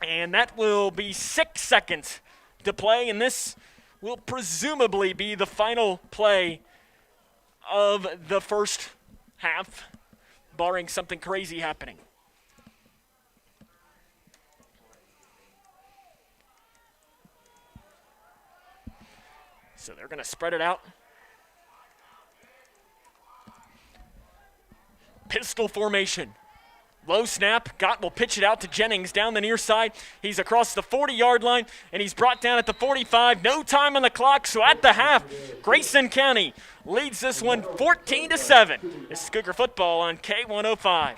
And that will be 6 seconds to play, and this will presumably be the final play of the first half, barring something crazy happening. So they're going to spread it out. Pistol formation. Low snap. Gott will pitch it out to Jennings down the near side. He's across the 40-yard line, and he's brought down at the 45. No time on the clock, so at the half, Grayson County leads this one 14-7. This is Cougar football on K105.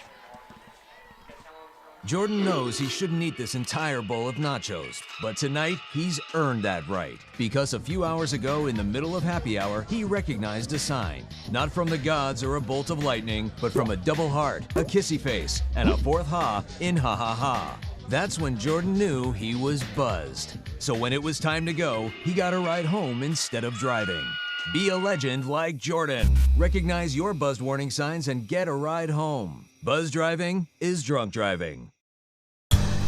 Jordan knows he shouldn't eat this entire bowl of nachos, but tonight he's earned that right. Because a few hours ago in the middle of happy hour, he recognized a sign. Not from the gods or a bolt of lightning, but from a double heart, a kissy face, and a 4th ha in ha ha ha. That's when Jordan knew he was buzzed. So when it was time to go, he got a ride home instead of driving. Be a legend like Jordan. Recognize your buzzed warning signs and get a ride home. Buzz driving is drunk driving.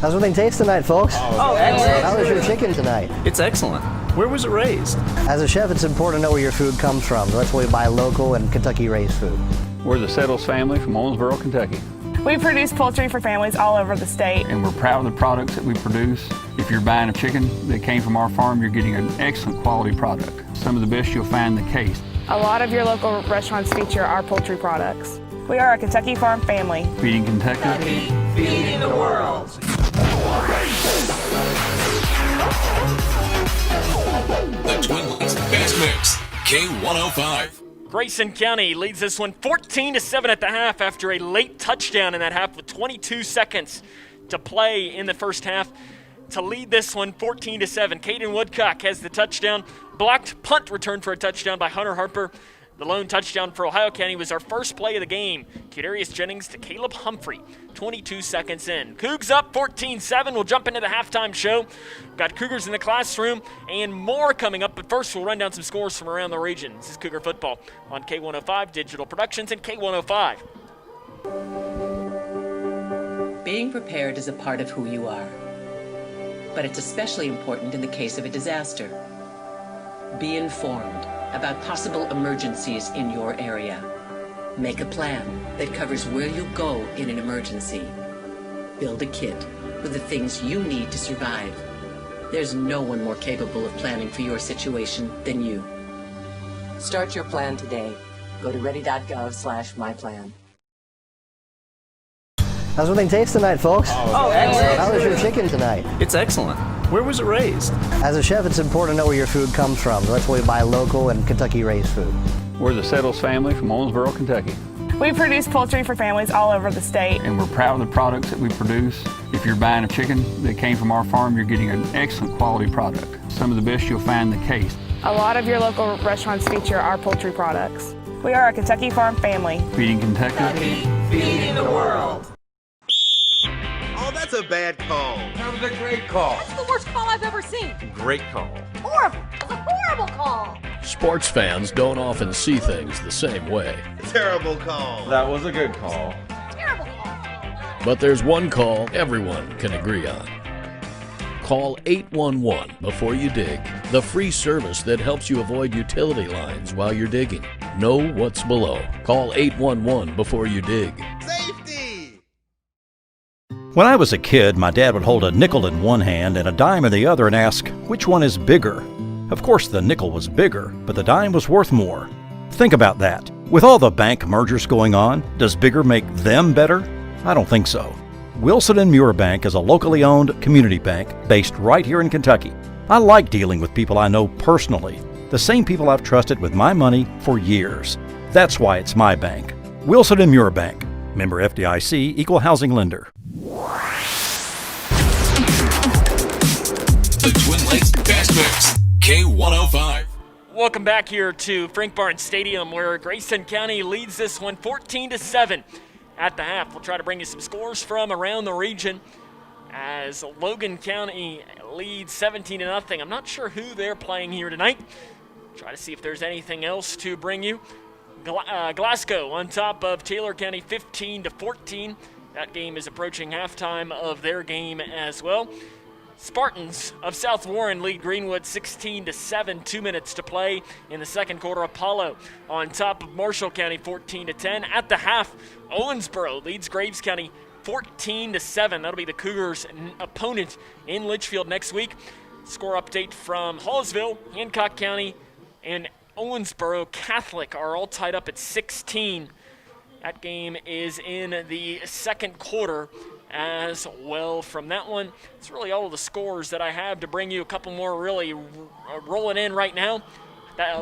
How's everything taste tonight, folks? Oh, excellent. How was your chicken tonight? It's excellent. Where was it raised? As a chef, it's important to know where your food comes from. That's why we buy local and Kentucky-raised food. We're the Settles family from Owensboro, Kentucky. We produce poultry for families all over the state. And we're proud of the products that we produce. If you're buying a chicken that came from our farm, you're getting an excellent quality product. Some of the best you'll find in the case. A lot of your local restaurants feature our poultry products. We are a Kentucky farm family. Feeding Kentucky. Feeding the world. The Twin Lakes Best Mix, K105. Grayson County leads this one 14-7 at the half after a late touchdown in that half with 22 seconds to play in the first half to lead this one 14-7. Caden Woodcock has the touchdown. Blocked punt return for a touchdown by Hunter Harper. The lone touchdown for Ohio County was our first play of the game. Kadarius Jennings to Caleb Humphrey, 22 seconds in. Cougs up 14-7. We'll jump into the halftime show. We've got Cougars in the classroom and more coming up. But first, we'll run down some scores from around the region. This is Cougar football on K105 Digital Productions and K105. Being prepared is a part of who you are. but it's especially important in the case of a disaster. Be informed about possible emergencies in your area. Make a plan that covers where you'll go in an emergency. Build a kit with the things you need to survive. There's no one more capable of planning for your situation than you. Start your plan today. Go to ready.gov/myplan. How's everything taste tonight, folks? Oh, excellent. How was your chicken tonight? It's excellent. Where was it raised? As a chef, it's important to know where your food comes from. That's why we buy local and Kentucky-raised food. We're the Settles family from Owensboro, Kentucky. We produce poultry for families all over the state. And we're proud of the products that we produce. If you're buying a chicken that came from our farm, you're getting an excellent quality product. Some of the best you'll find in the case. A lot of your local restaurants feature our poultry products. We are a Kentucky farm family. Feeding Kentucky. Feeding the world. Oh, that's a bad call. That was a great call. That's the worst call I've ever seen. Great call. Horrible. It's a horrible call. Sports fans don't often see things the same way. Terrible call. That was a good call. Terrible call. But there's one call everyone can agree on. Call 811 before you dig, the free service that helps you avoid utility lines while you're digging. Know what's below. Call 811 before you dig. Safety! When I was a kid, my dad would hold a nickel in one hand and a dime in the other and ask, which one is bigger? Of course, the nickel was bigger, but the dime was worth more. Think about that. With all the bank mergers going on, does bigger make them better? I don't think so. Wilson & Muir Bank is a locally owned community bank based right here in Kentucky. I like dealing with people I know personally, the same people I've trusted with my money for years. That's why it's my bank. Wilson & Muir Bank. Member FDIC, Equal Housing Lender. The Twin Lakes Fast Mix, K105. Welcome back here to Frank Barnes Stadium, where Grayson County leads this one 14-7 at the half. We'll try to bring you some scores from around the region as Logan County leads 17-0. I'm not sure who they're playing here tonight. Try to see if there's anything else to bring you. Glasgow on top of Taylor County 15-14. That game is approaching halftime of their game as well. Spartans of South Warren lead Greenwood 16-7, 2 minutes to play in the second quarter. Apollo on top of Marshall County 14-10. At the half, Owensboro leads Graves County 14-7. That'll be the Cougars' opponent in Litchfield next week. Score update from Hallsville, Hancock County, and Owensboro Catholic are all tied up at 16. That game is in the second quarter as well. From that one, it's really all of the scores that I have to bring you. A couple more really rolling in right now.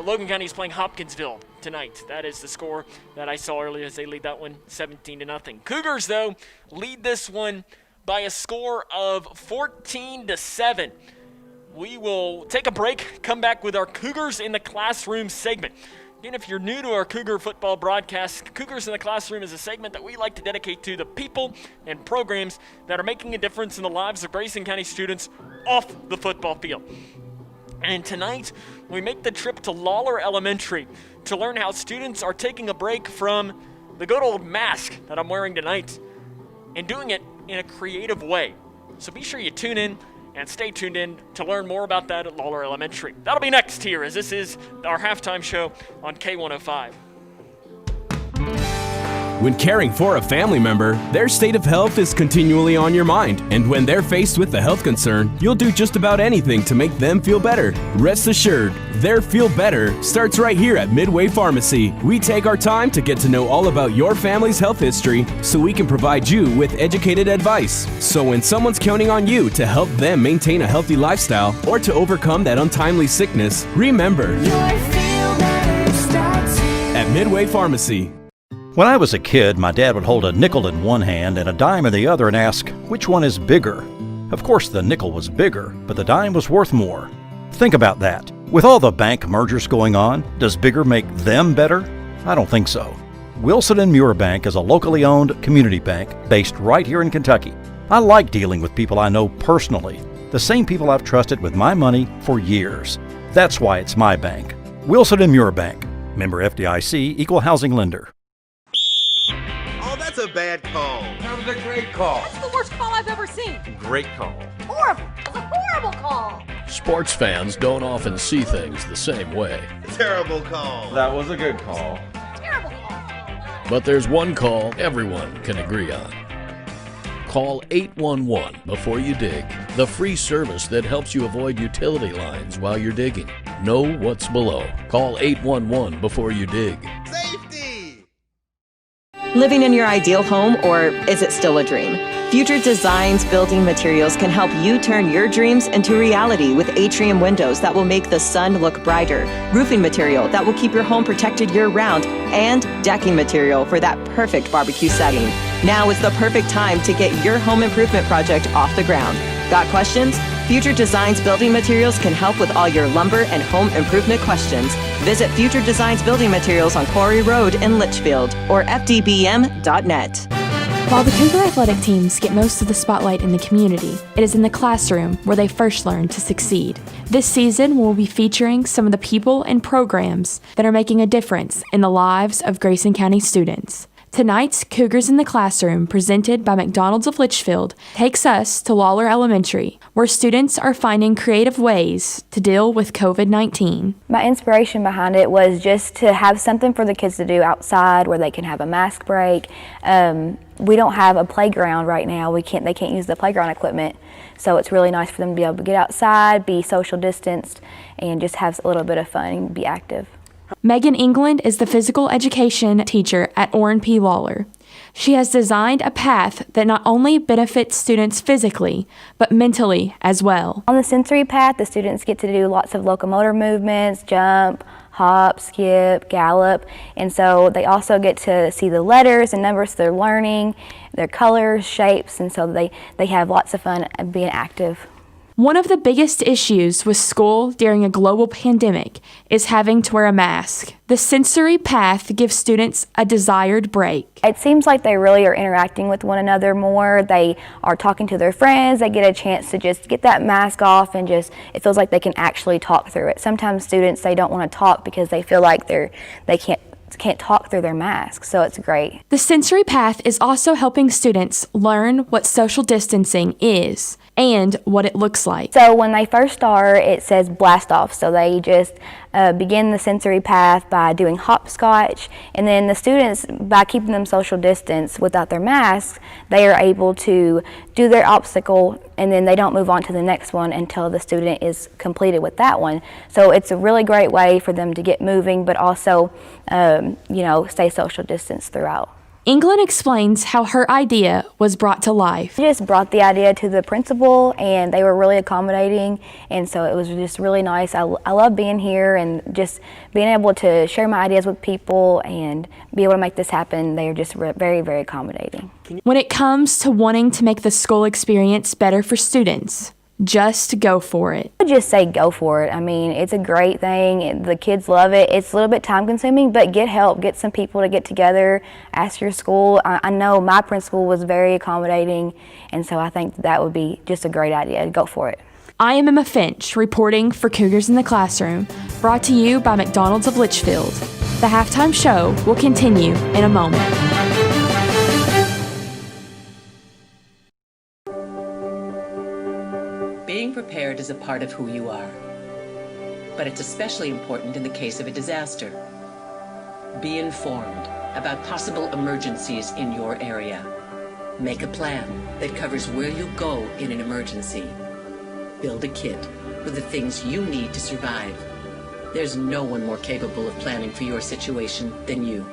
Logan County is playing Hopkinsville tonight. That is the score that I saw earlier as they lead that one 17-0. Cougars, though, lead this one by a score of 14-7. We will take a break, come back with our Cougars in the Classroom segment. Again, if you're new to our Cougar football broadcast, Cougars in the Classroom is a segment that we like to dedicate to the people and programs that are making a difference in the lives of Grayson County students off the football field. And tonight, we make the trip to Lawler Elementary to learn how students are taking a break from the good old mask that I'm wearing tonight and doing it in a creative way. So be sure you tune in and stay tuned in to learn more about that at Lawler Elementary. That'll be next here, as this is our halftime show on K105. When caring for a family member, their state of health is continually on your mind. And when they're faced with a health concern, you'll do just about anything to make them feel better. Rest assured, their feel better starts right here at Midway Pharmacy. We take our time to get to know all about your family's health history so we can provide you with educated advice. So when someone's counting on you to help them maintain a healthy lifestyle or to overcome that untimely sickness, remember, your feel better starts here at Midway Pharmacy. When I was a kid, my dad would hold a nickel in one hand and a dime in the other and ask, which one is bigger? Of course, the nickel was bigger, but the dime was worth more. Think about that. With all the bank mergers going on, does bigger make them better? I don't think so. Wilson & Muir Bank is a locally owned community bank based right here in Kentucky. I like dealing with people I know personally, the same people I've trusted with my money for years. That's why it's my bank. Wilson & Muir Bank. Member FDIC, Equal Housing Lender. Oh, that's a bad call. That was a great call. That's the worst call I've ever seen. Great call. Horrible. It's a horrible call. Sports fans don't often see things the same way. Terrible call. That was a good call. Terrible call. But there's one call everyone can agree on. Call 811 before you dig, the free service that helps you avoid utility lines while you're digging. Know what's below. Call 811 before you dig. Safety! Living in your ideal home, or is it still a dream? Future Designs Building Materials can help you turn your dreams into reality with atrium windows that will make the sun look brighter, roofing material that will keep your home protected year-round, and decking material for that perfect barbecue setting. Now is the perfect time to get your home improvement project off the ground. Got questions? Future Designs Building Materials can help with all your lumber and home improvement questions. Visit Future Designs Building Materials on Quarry Road in Litchfield or fdbm.net. While the Cougar athletic teams get most of the spotlight in the community, it is in the classroom where they first learn to succeed. This season, we'll be featuring some of the people and programs that are making a difference in the lives of Grayson County students. Tonight's Cougars in the Classroom, presented by McDonald's of Litchfield, takes us to Lawler Elementary, where students are finding creative ways to deal with COVID-19. My inspiration behind it was just to have something for the kids to do outside where they can have a mask break. We don't have a playground right now. They can't use the playground equipment. So it's really nice for them to be able to get outside, be social distanced, and just have a little bit of fun and be active. Megan England is the physical education teacher at Orrin P. Lawler. She has designed a path that not only benefits students physically, but mentally as well. On the sensory path, the students get to do lots of locomotor movements, jump, hop, skip, gallop, and so they also get to see the letters and numbers they're learning, their colors, shapes, and so they have lots of fun being active. One of the biggest issues with school during a global pandemic is having to wear a mask. The sensory path gives students a desired break. It seems like they really are interacting with one another more. They are talking to their friends. They get a chance to just get that mask off and it feels like they can actually talk through it. Sometimes students, they don't want to talk because they feel like they can't talk through their mask, so it's great. The sensory path is also helping students learn what social distancing is and what it looks like. So when they first start, it says blast off. So they just begin the sensory path by doing hopscotch, and then the students, by keeping them social distance without their masks, they are able to do their obstacle, and then they don't move on to the next one until the student is completed with that one. So it's a really great way for them to get moving, but also stay social distance throughout. England explains how her idea was brought to life. I just brought the idea to the principal, and they were really accommodating, and so it was just really nice. I love being here and just being able to share my ideas with people and be able to make this happen. They are just very, very accommodating. When it comes to wanting to make the school experience better for students, just go for it. I would just say go for it. I mean, it's a great thing. The kids love it. It's a little bit time consuming, but get help. Get some people to get together. Ask your school. I know my principal was very accommodating, and so I think that would be just a great idea. Go for it. I am Emma Finch, reporting for Cougars in the Classroom, brought to you by McDonald's of Litchfield. The halftime show will continue in a moment. Being prepared is a part of who you are, but it's especially important in the case of a disaster. Be informed about possible emergencies in your area. Make a plan that covers where you go in an emergency. Build a kit with the things you need to survive. There's no one more capable of planning for your situation than you.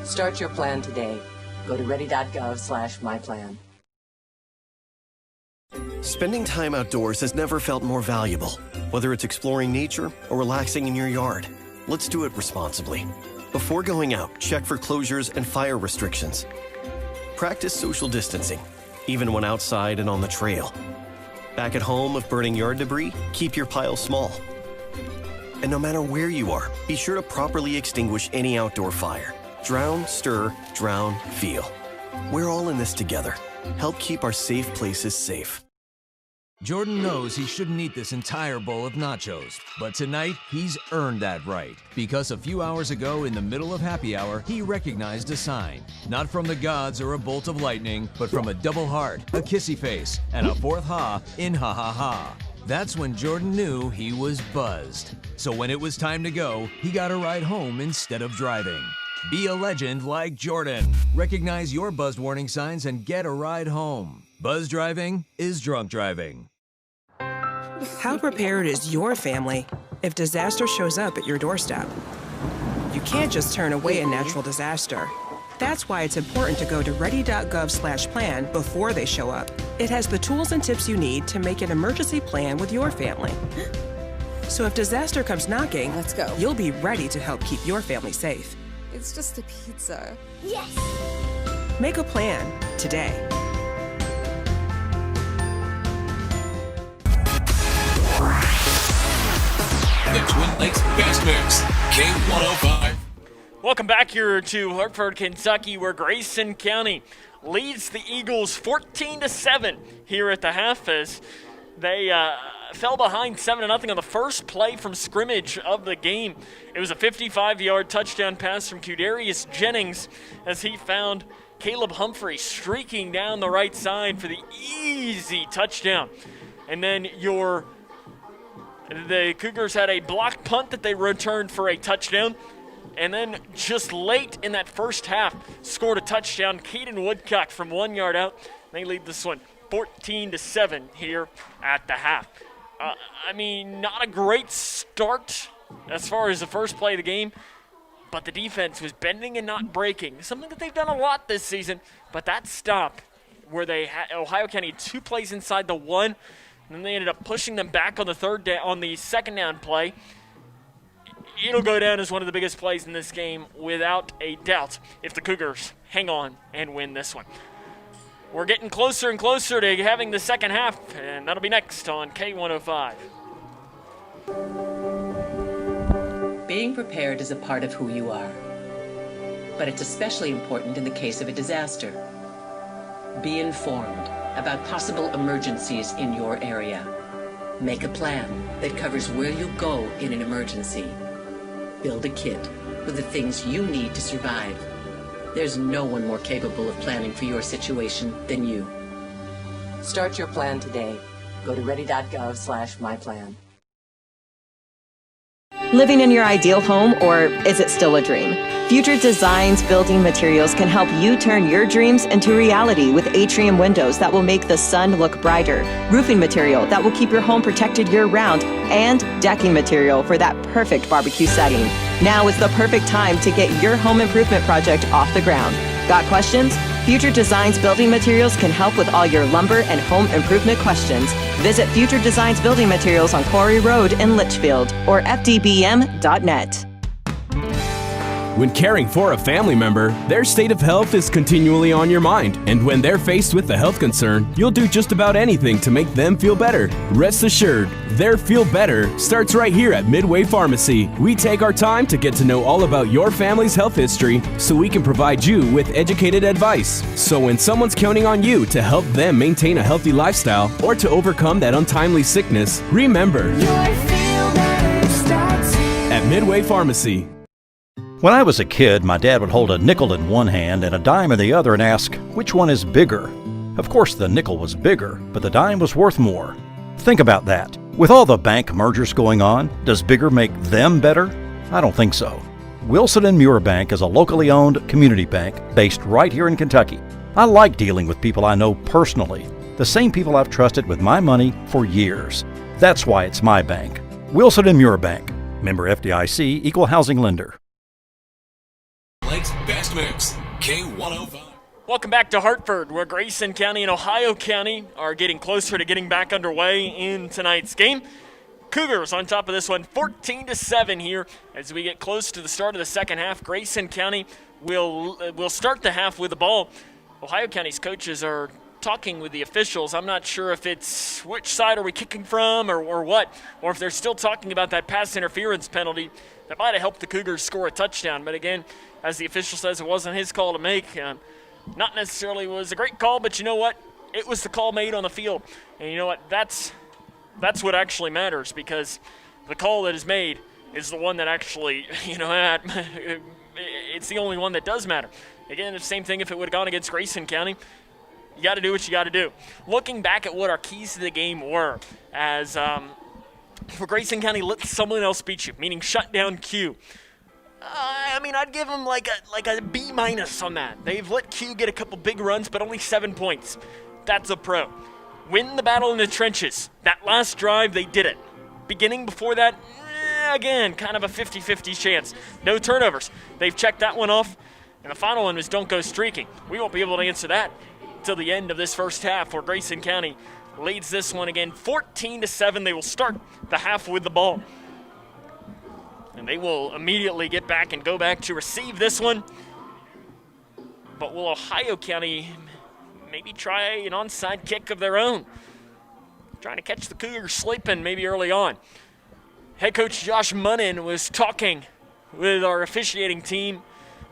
Start your plan today. Go to ready.gov/myplan. Spending time outdoors has never felt more valuable. Whether it's exploring nature or relaxing in your yard, let's do it responsibly. Before going out, check for closures and fire restrictions. Practice social distancing, even when outside and on the trail. Back at home, if burning yard debris, keep your pile small. And no matter where you are, be sure to properly extinguish any outdoor fire. Drown, stir, drown, feel. We're all in this together. Help keep our safe places safe. Jordan knows he shouldn't eat this entire bowl of nachos, but tonight he's earned that right because a few hours ago in the middle of happy hour, he recognized a sign. Not from the gods or a bolt of lightning, but from a double heart, a kissy face, and a fourth ha in ha ha ha. That's when Jordan knew he was buzzed. So when it was time to go, he got a ride home instead of driving. Be a legend like Jordan. Recognize your buzzed warning signs and get a ride home. Buzz driving is drunk driving. How prepared is your family if disaster shows up at your doorstep? You can't just turn away a natural disaster. That's why it's important to go to ready.gov/plan before they show up. It has the tools and tips you need to make an emergency plan with your family. So if disaster comes knocking, let's go. You'll be ready to help keep your family safe. It's just a pizza. Yes! Make a plan today. The Twin Lakes Best Mix, K105. Welcome back here to Hartford, Kentucky, where Grayson County leads the Eagles 14-7 here at the half as they fell behind 7-0 on the first play from scrimmage of the game. It was a 55-yard touchdown pass from Qdarius Jennings as he found Caleb Humphrey streaking down the right side for the easy touchdown. And then the Cougars had a blocked punt that they returned for a touchdown. And then just late in that first half, scored a touchdown. Caden Woodcock from 1 yard out. They lead this one 14-7 here at the half. Not a great start as far as the first play of the game, but the defense was bending and not breaking. Something that they've done a lot this season, but that stop where they had Ohio County 2 plays inside the 1, and then they ended up pushing them back on the second down play. It'll go down as one of the biggest plays in this game without a doubt if the Cougars hang on and win this one. We're getting closer and closer to having the second half, and that'll be next on K105. Being prepared is a part of who you are, but it's especially important in the case of a disaster. Be informed about possible emergencies in your area. Make a plan that covers where you'll go in an emergency. Build a kit with the things you need to survive. There's no one more capable of planning for your situation than you. Start your plan today. Go to ready.gov/myplan. Living in your ideal home, or is it still a dream? Future Designs Building Materials can help you turn your dreams into reality with atrium windows that will make the sun look brighter, roofing material that will keep your home protected year-round, and decking material for that perfect barbecue setting. Now is the perfect time to get your home improvement project off the ground. Got questions? Future Designs Building Materials can help with all your lumber and home improvement questions. Visit Future Designs Building Materials on Quarry Road in Litchfield or fdbm.net. When caring for a family member, their state of health is continually on your mind. And when they're faced with a health concern, you'll do just about anything to make them feel better. Rest assured, their feel better starts right here at Midway Pharmacy. We take our time to get to know all about your family's health history so we can provide you with educated advice. So when someone's counting on you to help them maintain a healthy lifestyle or to overcome that untimely sickness, remember, at Midway Pharmacy. When I was a kid, my dad would hold a nickel in one hand and a dime in the other and ask, which one is bigger? Of course, the nickel was bigger, but the dime was worth more. Think about that. With all the bank mergers going on, does bigger make them better? I don't think so. Wilson & Muir Bank is a locally owned community bank based right here in Kentucky. I like dealing with people I know personally, the same people I've trusted with my money for years. That's why it's my bank. Wilson & Muir Bank. Member FDIC, Equal Housing Lender. Lake's Best Mix, K105. Welcome back to Hartford, where Grayson County and Ohio County are getting closer to getting back underway in tonight's game. Cougars on top of this one, 14-7 here as we get close to the start of the second half. Grayson County will start the half with the ball. Ohio County's coaches are talking with the officials. I'm not sure if it's which side are we kicking from or what, or if they're still talking about that pass interference penalty that might have helped the Cougars score a touchdown. But again, as the official says, it wasn't his call to make. Not necessarily was a great call, but you know what? it was the call made on the field. And you know what? That's what actually matters, because the call that is made is the one that actually, it's the only one that does matter. Again, it's the same thing if it would have gone against Grayson County. You got to do what you got to do. Looking back at what our keys to the game were, as for Grayson County, let someone else beat you, meaning shut down Q. I'd give them like a B- on that. They've let Q get a couple big runs, but only 7 points. That's a pro. Win the battle in the trenches. That last drive, they did it. Beginning before that, again, kind of a 50-50 chance. No turnovers. They've checked that one off. And the final one was don't go streaking. We won't be able to answer that until the end of this first half, where Grayson County leads this one again 14-7. They will start the half with the ball. And they will immediately get back and go back to receive this one. But will Ohio County maybe try an onside kick of their own? Trying to catch the Cougars sleeping maybe early on. Head coach Josh Munnin was talking with our officiating team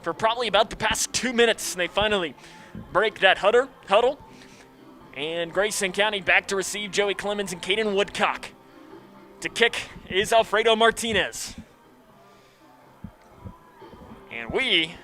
for probably about the past 2 minutes, and they finally break that huddle. And Grayson County back to receive Joey Clemens and Caden Woodcock. To kick is Alfredo Martinez. And we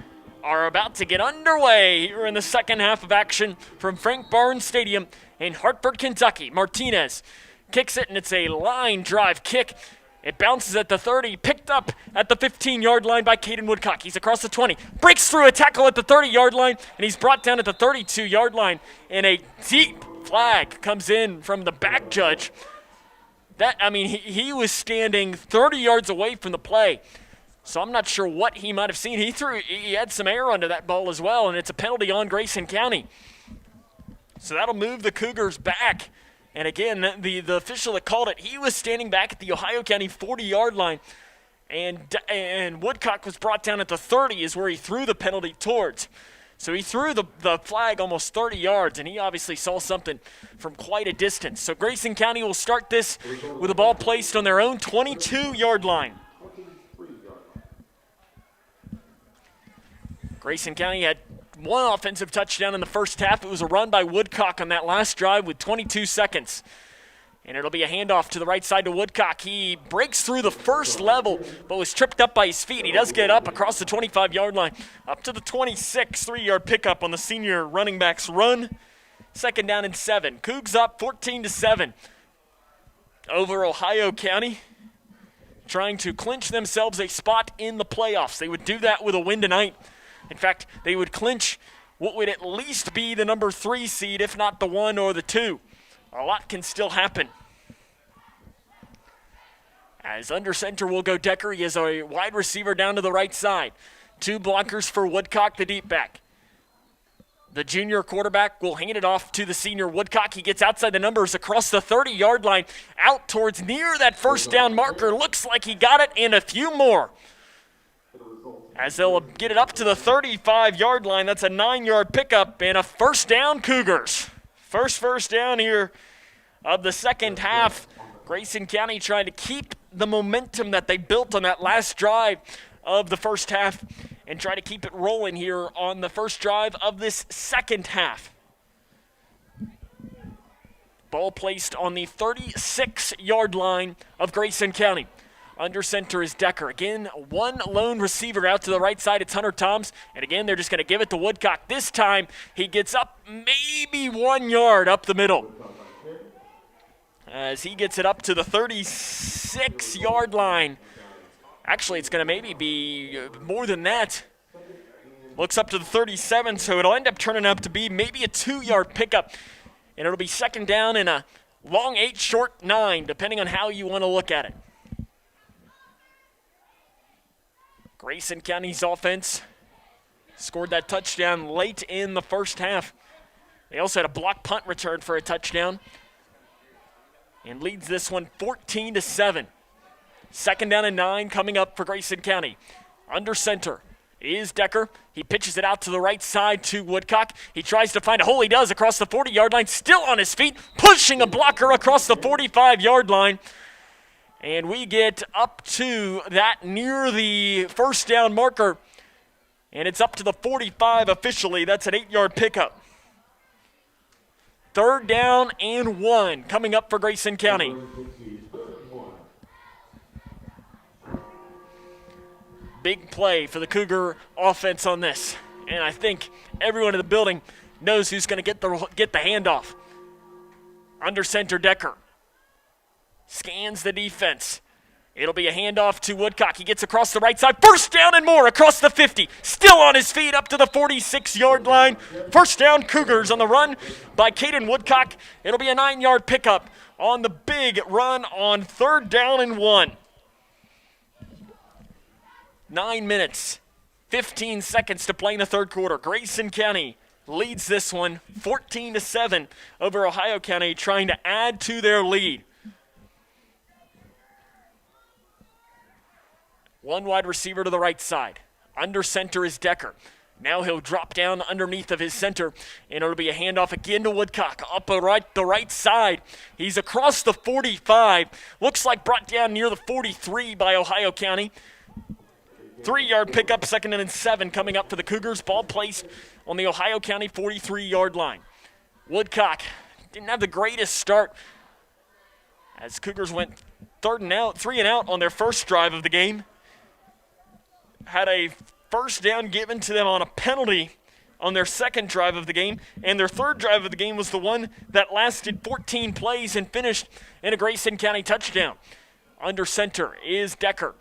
are about to get underway here in the second half of action from Frank Barnes Stadium in Hartford, Kentucky. Martinez kicks it, and it's a line drive kick. It bounces at the 30, picked up at the 15-yard line by Caden Woodcock. He's across the 20, breaks through a tackle at the 30-yard line, and he's brought down at the 32-yard line. And a deep flag comes in from the back judge. He was standing 30 yards away from the play. So I'm not sure what he might have seen. He had some air under that ball as well, and it's a penalty on Grayson County. So that'll move the Cougars back. And again, the official that called it, he was standing back at the Ohio County 40-yard line. And Woodcock was brought down at the 30 is where he threw the penalty towards. So he threw the flag almost 30 yards, and he obviously saw something from quite a distance. So Grayson County will start this with the ball placed on their own 22-yard line. Grayson County had one offensive touchdown in the first half. It was a run by Woodcock on that last drive with 22 seconds. And it'll be a handoff to the right side to Woodcock. He breaks through the first level, but was tripped up by his feet. He does get up across the 25-yard line, up to the 26, 3-yard pickup on the senior running back's run. Second down and 7. Cougs up 14-7 over Ohio County, trying to clinch themselves a spot in the playoffs. They would do that with a win tonight. In fact, they would clinch what would at least be the number 3 seed, if not the 1 or the 2. A lot can still happen. As under center will go Decker. He is a wide receiver down to the right side. 2 blockers for Woodcock, the deep back. The junior quarterback will hand it off to the senior Woodcock. He gets outside the numbers across the 30-yard line, out towards near that first down marker. Looks like he got it, and a few more. As they'll get it up to the 35-yard line. That's a 9-yard pickup and a first down, Cougars. First down here of the second half. Grayson County trying to keep the momentum that they built on that last drive of the first half and try to keep it rolling here on the first drive of this second half. Ball placed on the 36-yard line of Grayson County. Under center is Decker. Again, one lone receiver out to the right side. It's Hunter Toms. And again, they're just going to give it to Woodcock. This time, he gets up maybe 1 yard up the middle. As he gets it up to the 36-yard line. Actually, it's going to maybe be more than that. Looks up to the 37, so it'll end up turning out to be maybe a 2-yard pickup. And it'll be second down and a long 8, short 9, depending on how you want to look at it. Grayson County's offense scored that touchdown late in the first half. They also had a block punt return for a touchdown and leads this one 14-7. Second down and 9 coming up for Grayson County. Under center is Decker. He pitches it out to the right side to Woodcock. He tries to find a hole. He does across the 40-yard line, still on his feet, pushing a blocker across the 45-yard line. And we get up to that near the first down marker. And it's up to the 45 officially. That's an 8-yard pickup. 3rd down and 1 coming up for Grayson County. Big play for the Cougar offense on this. And I think everyone in the building knows who's going to get the handoff. Under center, Decker scans the defense. It'll be a handoff to Woodcock. He gets across the right side. 1st down and more across the 50. Still on his feet up to the 46-yard line. 1st down, Cougars on the run by Caden Woodcock. It'll be a 9-yard pickup on the big run on 3rd down and 1. 9 minutes, 15 seconds to play in the 3rd quarter. Grayson County leads this one 14-7 over Ohio County, trying to add to their lead. One wide receiver to the right side. Under center is Decker. Now he'll drop down underneath of his center, and it'll be a handoff again to Woodcock. Up the right side. He's across the 45. Looks like brought down near the 43 by Ohio County. 3-yard pickup, 2nd and 7 coming up for the Cougars. Ball placed on the Ohio County 43-yard line. Woodcock didn't have the greatest start as Cougars went 3rd and out, 3 and out on their first drive of the game. Had a 1st down given to them on a penalty on their 2nd drive of the game, and their 3rd drive of the game was the one that lasted 14 plays and finished in a Grayson County touchdown. Under center is Decker.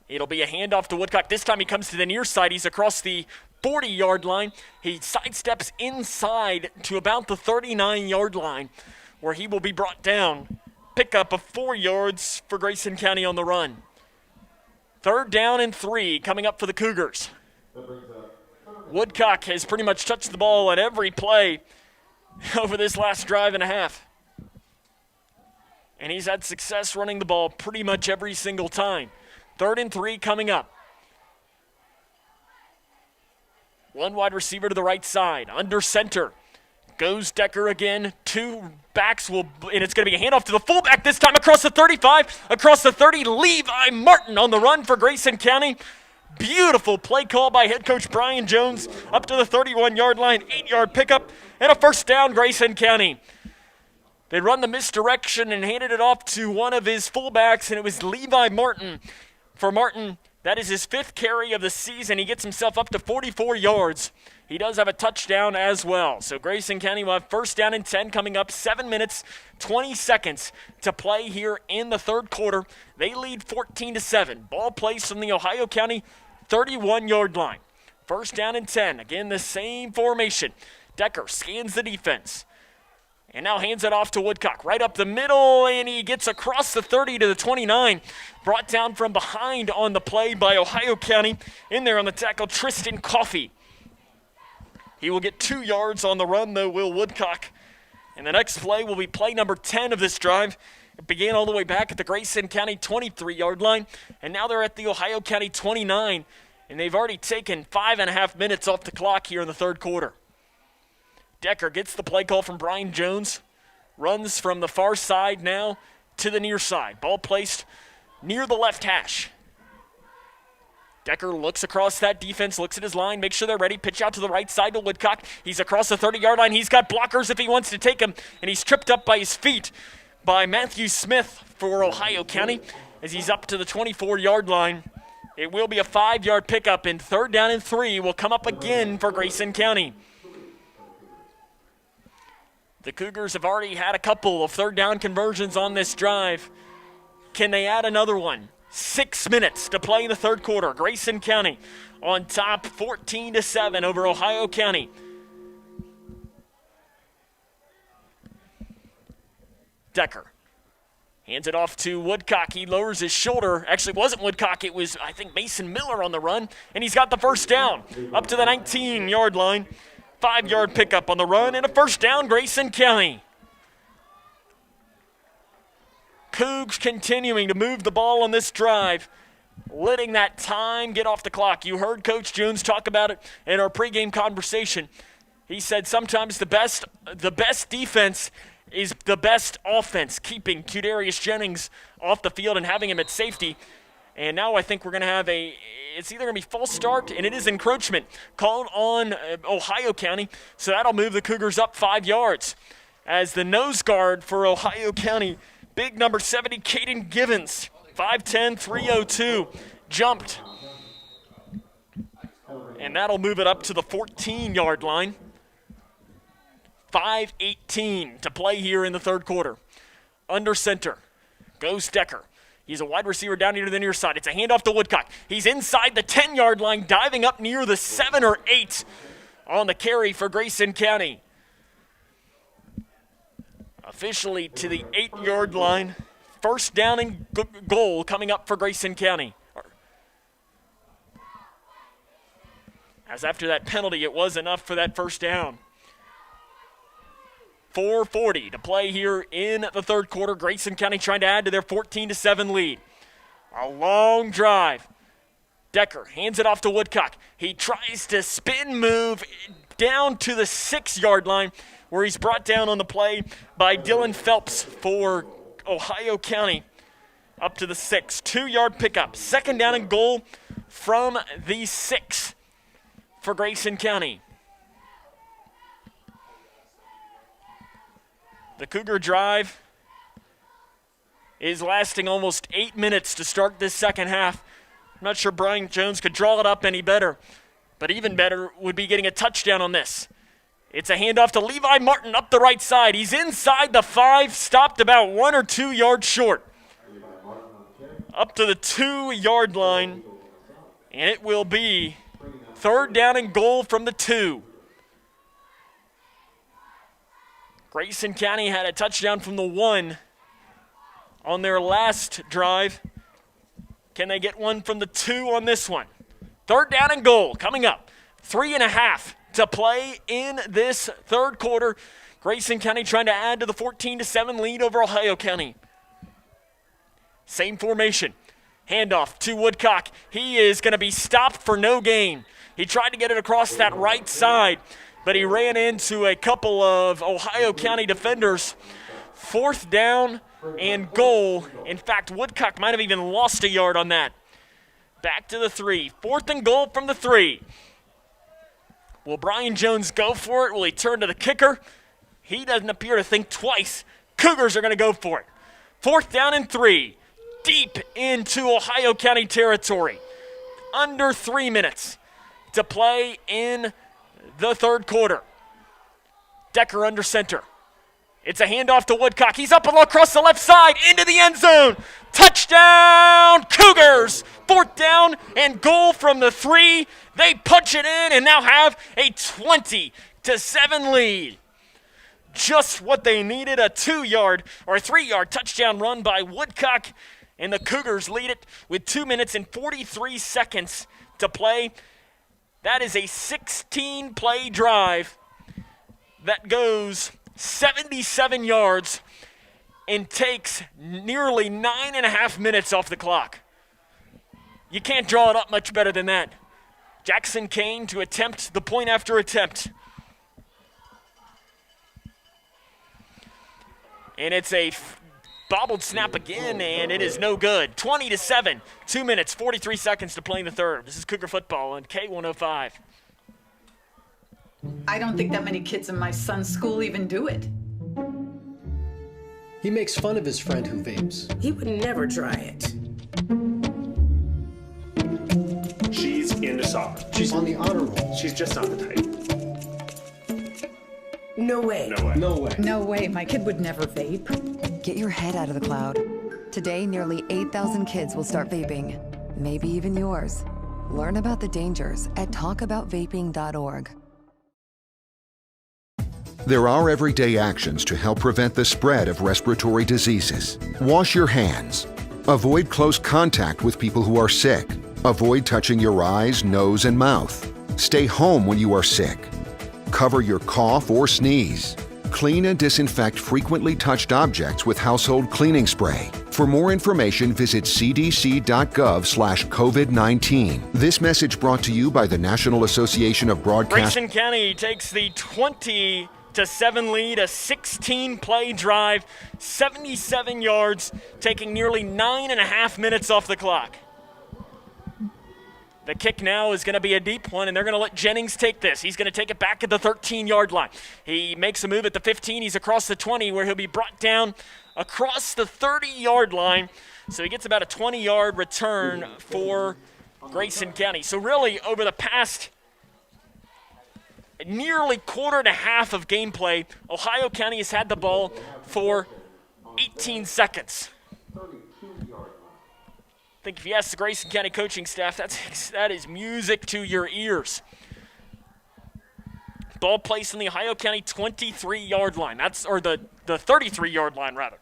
It'll be a handoff to Woodcock. This time he comes to the near side. He's across the 40-yard line. He sidesteps inside to about the 39-yard line, where he will be brought down. Pickup of 4 yards for Grayson County on the run. 3rd down and 3 coming up for the Cougars. Woodcock has pretty much touched the ball at every play over this last drive and a half. And he's had success running the ball pretty much every single time. 3rd and 3 coming up. One wide receiver to the right side. Under center goes Decker again. 2 backs and it's going to be a handoff to the fullback this time across the 35, across the 30. Levi Martin on the run for Grayson County. Beautiful play call by head coach Brian Jones up to the 31-yard line. 8-yard pickup and a 1st down, Grayson County. They run the misdirection and handed it off to one of his fullbacks, and it was Levi Martin. For Martin, that is his 5th carry of the season. He gets himself up to 44 yards. He does have a touchdown as well. So Grayson County will have 1st down and 10 coming up. 7 minutes, 20 seconds to play here in the 3rd quarter. They lead 14-7. Ball placed from the Ohio County 31-yard line. 1st down and 10. Again, the same formation. Decker scans the defense. And now hands it off to Woodcock. Right up the middle, and he gets across the 30 to the 29. Brought down from behind on the play by Ohio County. In there on the tackle, Tristan Coffey. He will get 2 yards on the run, though, Will Woodcock. And the next play will be play number 10 of this drive. It began all the way back at the Grayson County 23-yard line, and now they're at the Ohio County 29, and they've already taken 5.5 minutes off the clock here in the 3rd quarter. Decker gets the play call from Brian Jones, runs from the far side now to the near side. Ball placed near the left hash. Decker looks across that defense, looks at his line, makes sure they're ready. Pitch out to the right side to Woodcock. He's across the 30-yard line. He's got blockers if he wants to take him, and he's tripped up by his feet by Matthew Smith for Ohio County as he's up to the 24-yard line. It will be a 5-yard pickup, and 3rd down and 3 will come up again for Grayson County. The Cougars have already had a couple of 3rd down conversions on this drive. Can they add another one? 6 minutes to play in the 3rd quarter. Grayson County on top 14-7 over Ohio County. Decker hands it off to Woodcock. He lowers his shoulder. Actually, it wasn't Woodcock. It was, I think, Mason Miller on the run. And he's got the 1st down up to the 19-yard line. 5-yard pickup on the run and a 1st down, Grayson County. Cougs continuing to move the ball on this drive, letting that time get off the clock. You heard Coach Jones talk about it in our pregame conversation. He said sometimes the best defense is the best offense, keeping Qdarius Jennings off the field and having him at safety. And now I think we're going to have it's either going to be false start, and it is encroachment called on Ohio County. So that'll move the Cougars up 5 yards. As the nose guard for Ohio County, big number 70, Caden Givens, 5'10", 302, jumped. And that'll move it up to the 14-yard line. 5:18 to play here in the third quarter. Under center goes Decker. He's a wide receiver down here to the near side. It's a handoff to Woodcock. He's inside the 10-yard line, diving up near the 7 or 8 on the carry for Grayson County. Officially to the 8-yard line. First down and goal coming up for Grayson County. As after that penalty, it was enough for that first down. 4:40 to play here in the third quarter. Grayson County trying to add to their 14-7 lead. A long drive. Decker hands it off to Woodcock. He tries to spin move down to the 6-yard line, where he's brought down on the play by Dylan Phelps for Ohio County. Up to the 6. 2-yard pickup. Second down and goal from the 6 for Grayson County. The Cougar drive is lasting almost 8 minutes to start this second half. I'm not sure Brian Jones could draw it up any better, but even better would be getting a touchdown on this. It's a handoff to Levi Martin up the right side. He's inside the 5, stopped about 1 or 2 yards short. Up to the 2-yard line, and it will be third down and goal from the 2. Grayson County had a touchdown from the 1 on their last drive. Can they get one from the 2 on this one? Third down and goal coming up. 3.5 to play in this third quarter. Grayson County trying to add to the 14-7 lead over Ohio County. Same formation. Handoff to Woodcock. He is going to be stopped for no gain. He tried to get it across that right side, but he ran into a couple of Ohio County defenders. Fourth down and goal. In fact, Woodcock might have even lost a yard on that. Back to the 3. Fourth and goal from the 3. Will Brian Jones go for it? Will he turn to the kicker? He doesn't appear to think twice. Cougars are going to go for it. Fourth down and 3. Deep into Ohio County territory. Under 3 minutes to play in the third quarter. Decker under center. It's a handoff to Woodcock. He's up across the left side into the end zone. Touchdown, Cougars! Fourth down and goal from the 3. They punch it in and now have a 20-7 lead. Just what they needed, a 2-yard or 3-yard touchdown run by Woodcock, and the Cougars lead it with 2 minutes and 43 seconds to play. That is a 16-play drive that goes 77 yards and takes nearly 9.5 minutes off the clock. You can't draw it up much better than that. Jackson Kane to attempt the point after attempt. And it's a bobbled snap again, and it is no good. 20-7, 2 minutes, 43 seconds to play in the third. This is Cougar football on K105. I don't think that many kids in my son's school even do it. He makes fun of his friend who vapes. He would never try it. She's into soccer. She's on the honor roll. She's just not the type. No way. No way. No way. No way, my kid would never vape. Get your head out of the cloud. Today, nearly 8,000 kids will start vaping. Maybe even yours. Learn about the dangers at talkaboutvaping.org. There are everyday actions to help prevent the spread of respiratory diseases. Wash your hands. Avoid close contact with people who are sick. Avoid touching your eyes, nose, and mouth. Stay home when you are sick. Cover your cough or sneeze. Clean and disinfect frequently touched objects with household cleaning spray. For more information, visit cdc.gov/COVID-19. This message brought to you by the National Association of Broadcast. Grayson County takes the 20-7 lead, a 16-play drive, 77 yards, taking nearly 9.5 minutes off the clock. The kick now is going to be a deep one, and they're going to let Jennings take this. He's going to take it back at the 13-yard line. He makes a move at the 15. He's across the 20, where he'll be brought down across the 30-yard line. So he gets about a 20-yard return for Grayson County. So really, over the past nearly quarter and a half of gameplay, Ohio County has had the ball for 18 seconds. I think if you ask the Grayson County coaching staff, that is music to your ears. Ball placed on the Ohio County 23-yard line. Or the 33-yard line, rather.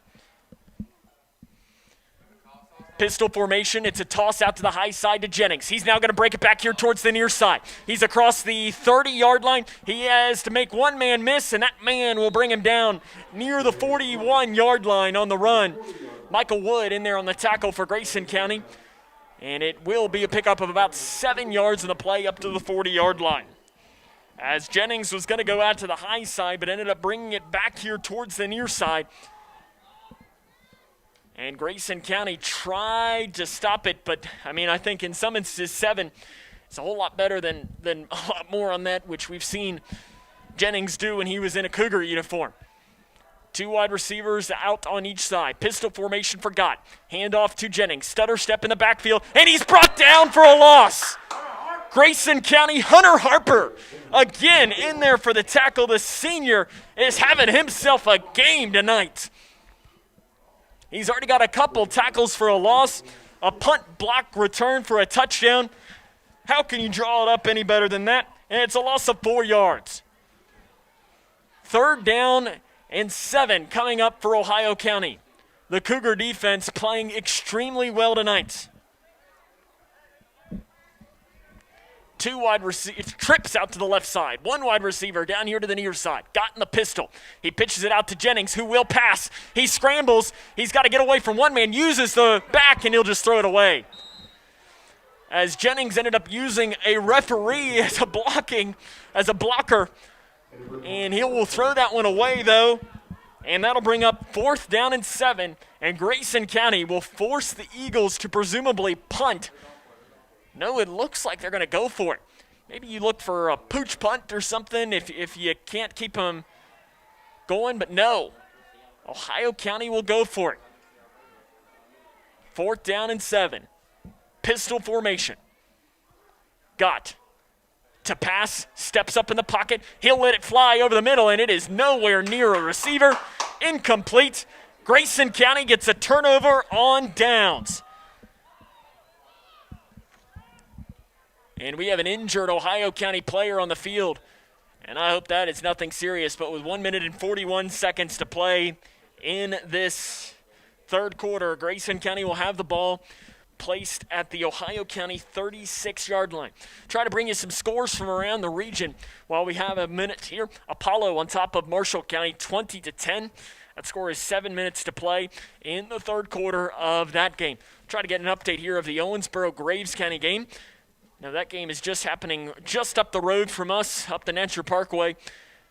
Pistol formation. It's a toss out to the high side to Jennings. He's now going to break it back here towards the near side. He's across the 30-yard line. He has to make one man miss, and that man will bring him down near the 41-yard line on the run. Michael Wood in there on the tackle for Grayson County. And it will be a pickup of about 7 yards in the play up to the 40-yard line. As Jennings was going to go out to the high side, but ended up bringing it back here towards the near side. And Grayson County tried to stop it, but, I think in some instances 7 is a whole lot better than a lot more on that, which we've seen Jennings do when he was in a Cougar uniform. 2 wide receivers out on each side. Pistol formation for Gott. Handoff to Jennings. Stutter step in the backfield, and he's brought down for a loss. Grayson County, Hunter Harper, again in there for the tackle. The senior is having himself a game tonight. He's already got a couple tackles for a loss, a punt block return for a touchdown. How can you draw it up any better than that? And it's a loss of 4 yards. 3rd down and 7 coming up for Ohio County. The Cougar defense playing extremely well tonight. 2 wide receivers, trips out to the left side. 1 wide receiver down here to the near side. Got in the pistol. He pitches it out to Jennings, who will pass. He scrambles. He's got to get away from one man, uses the back, and he'll just throw it away. As Jennings ended up using a referee as a blocker. And he will throw that one away, though. And that'll bring up 4th down and 7. And Grayson County will force the Eagles to presumably punt. No, it looks like they're going to go for it. Maybe you look for a pooch punt or something if you can't keep them going. But no, Ohio County will go for it. 4th down and 7. Pistol formation. Gott to pass, steps up in the pocket. He'll let it fly over the middle, and it is nowhere near a receiver. Incomplete. Grayson County gets a turnover on downs. And we have an injured Ohio County player on the field. And I hope that is nothing serious. But with 1 minute and 41 seconds to play in this 3rd quarter, Grayson County will have the ball placed at the Ohio County 36-yard line. Try to bring you some scores from around the region while we have a minute here. Apollo on top of Marshall County 20-10. That score is 7 minutes to play in the 3rd quarter of that game. Try to get an update here of the Owensboro-Graves County game. Now that game is just happening just up the road from us, up the Natcher Parkway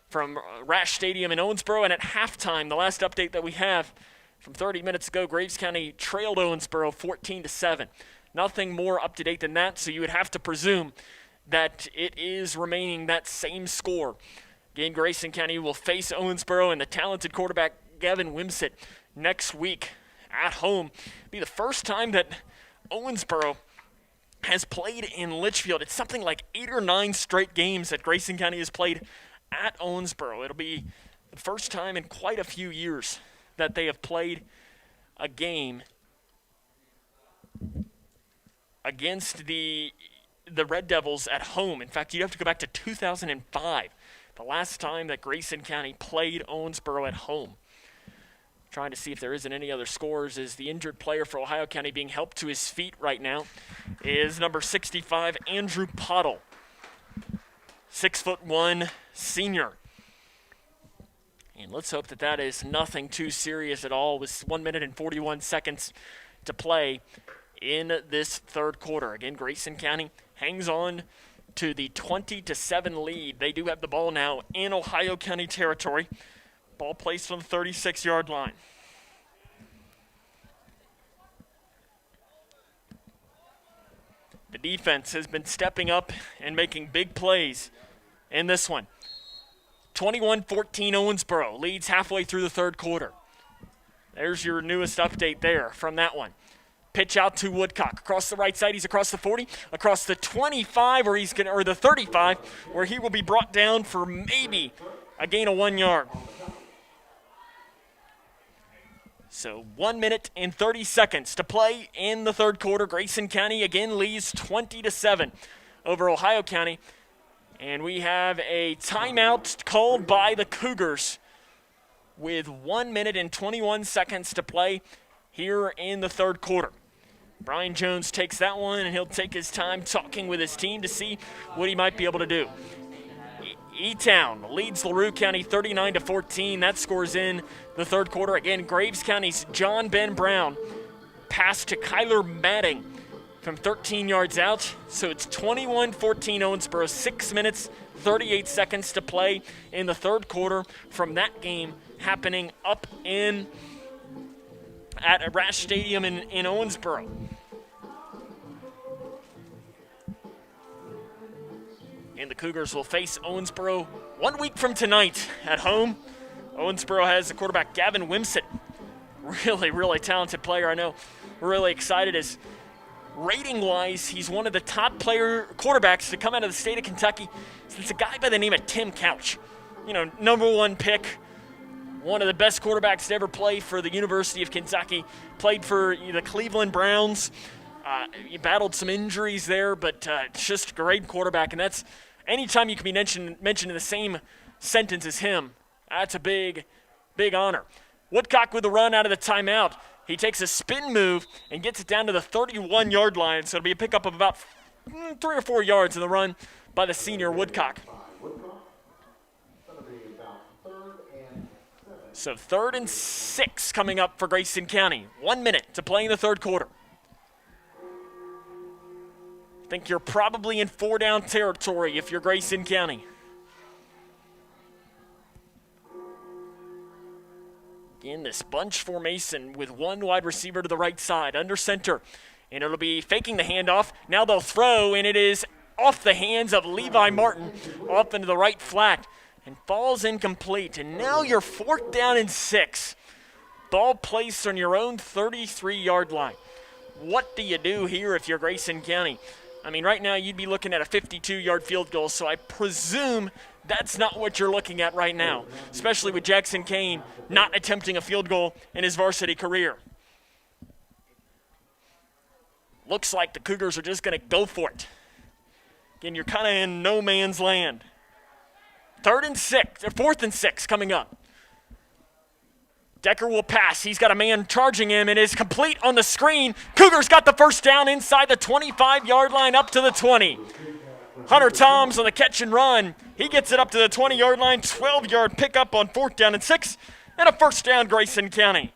from Rash Stadium in Owensboro. And at halftime, the last update that we have from 30 minutes ago, Graves County trailed Owensboro 14-7. Nothing more up to date than that, so you would have to presume that it is remaining that same score. Again, Grayson County will face Owensboro and the talented quarterback Gavin Wimsett next week at home. It'll be the first time that Owensboro has played in Litchfield. It's something like 8 or 9 straight games that Grayson County has played at Owensboro. It'll be the first time in quite a few years that they have played a game against the Red Devils at home. In fact, you'd have to go back to 2005, the last time that Grayson County played Owensboro at home. Trying to see if there isn't any other scores. Is the injured player for Ohio County being helped to his feet right now is number 65, Andrew Pottle. 6'1" senior. And let's hope that that is nothing too serious at all with 1 minute and 41 seconds to play in this 3rd quarter. Again, Grayson County hangs on to the 20-7 lead. They do have the ball now in Ohio County territory. Ball placed on the 36-yard line. The defense has been stepping up and making big plays in this one. 21-14 Owensboro leads halfway through the third quarter. There's your newest update there from that one. Pitch out to Woodcock. Across the right side, he's across the 40, across the 25, or the 35, where he will be brought down for maybe a gain of 1 yard. So 1 minute and 30 seconds to play in the third quarter. Grayson County again leads 20-7 over Ohio County. And we have a timeout called by the Cougars with 1 minute and 21 seconds to play here in the third quarter. Brian Jones takes that one, and he'll take his time talking with his team to see what he might be able to do. E-Town leads LaRue County 39-14. That scores in the third quarter. Again, Graves County's John Ben Brown pass to Kyler Madding from 13 yards out. So it's 21-14 Owensboro. 6 minutes, 38 seconds to play in the third quarter from that game happening up at Rash Stadium in Owensboro. And the Cougars will face Owensboro 1 week from tonight at home. Owensboro has the quarterback Gavin Wimsett. Really, really talented player. I know we're really excited as rating-wise, he's one of the top quarterbacks to come out of the state of Kentucky. It's a guy by the name of Tim Couch. Number 1 pick, one of the best quarterbacks to ever play for the University of Kentucky. Played for the Cleveland Browns. He battled some injuries there, but just a great quarterback. And that's anytime you can be mentioned in the same sentence as him, that's a big, big honor. Woodcock with the run out of the timeout. He takes a spin move and gets it down to the 31-yard line, so it'll be a pickup of about 3 or 4 yards in the run by the senior Woodcock. So 3rd and 6 coming up for Grayson County. 1 minute to play in the third quarter. I think you're probably in 4-down territory if you're Grayson County. In this bunch formation with one wide receiver to the right side, under center. And it'll be faking the handoff. Now they'll throw, and it is off the hands of Levi Martin, off into the right flat, and falls incomplete. And now you're 4th down and 6. Ball placed on your own 33-yard line. What do you do here if you're Grayson County? I mean, right now you'd be looking at a 52-yard field goal, so I presume that's not what you're looking at right now, especially with Jackson Kane not attempting a field goal in his varsity career. Looks like the Cougars are just going to go for it. Again, you're kind of in no man's land. 4th and 6 coming up. Decker will pass. He's got a man charging him. It is complete on the screen. Cougars got the first down inside the 25-yard line up to the 20. Hunter Toms on the catch and run. He gets it up to the 20-yard line. 12-yard pickup on 4th down and 6. And a first down, Grayson County.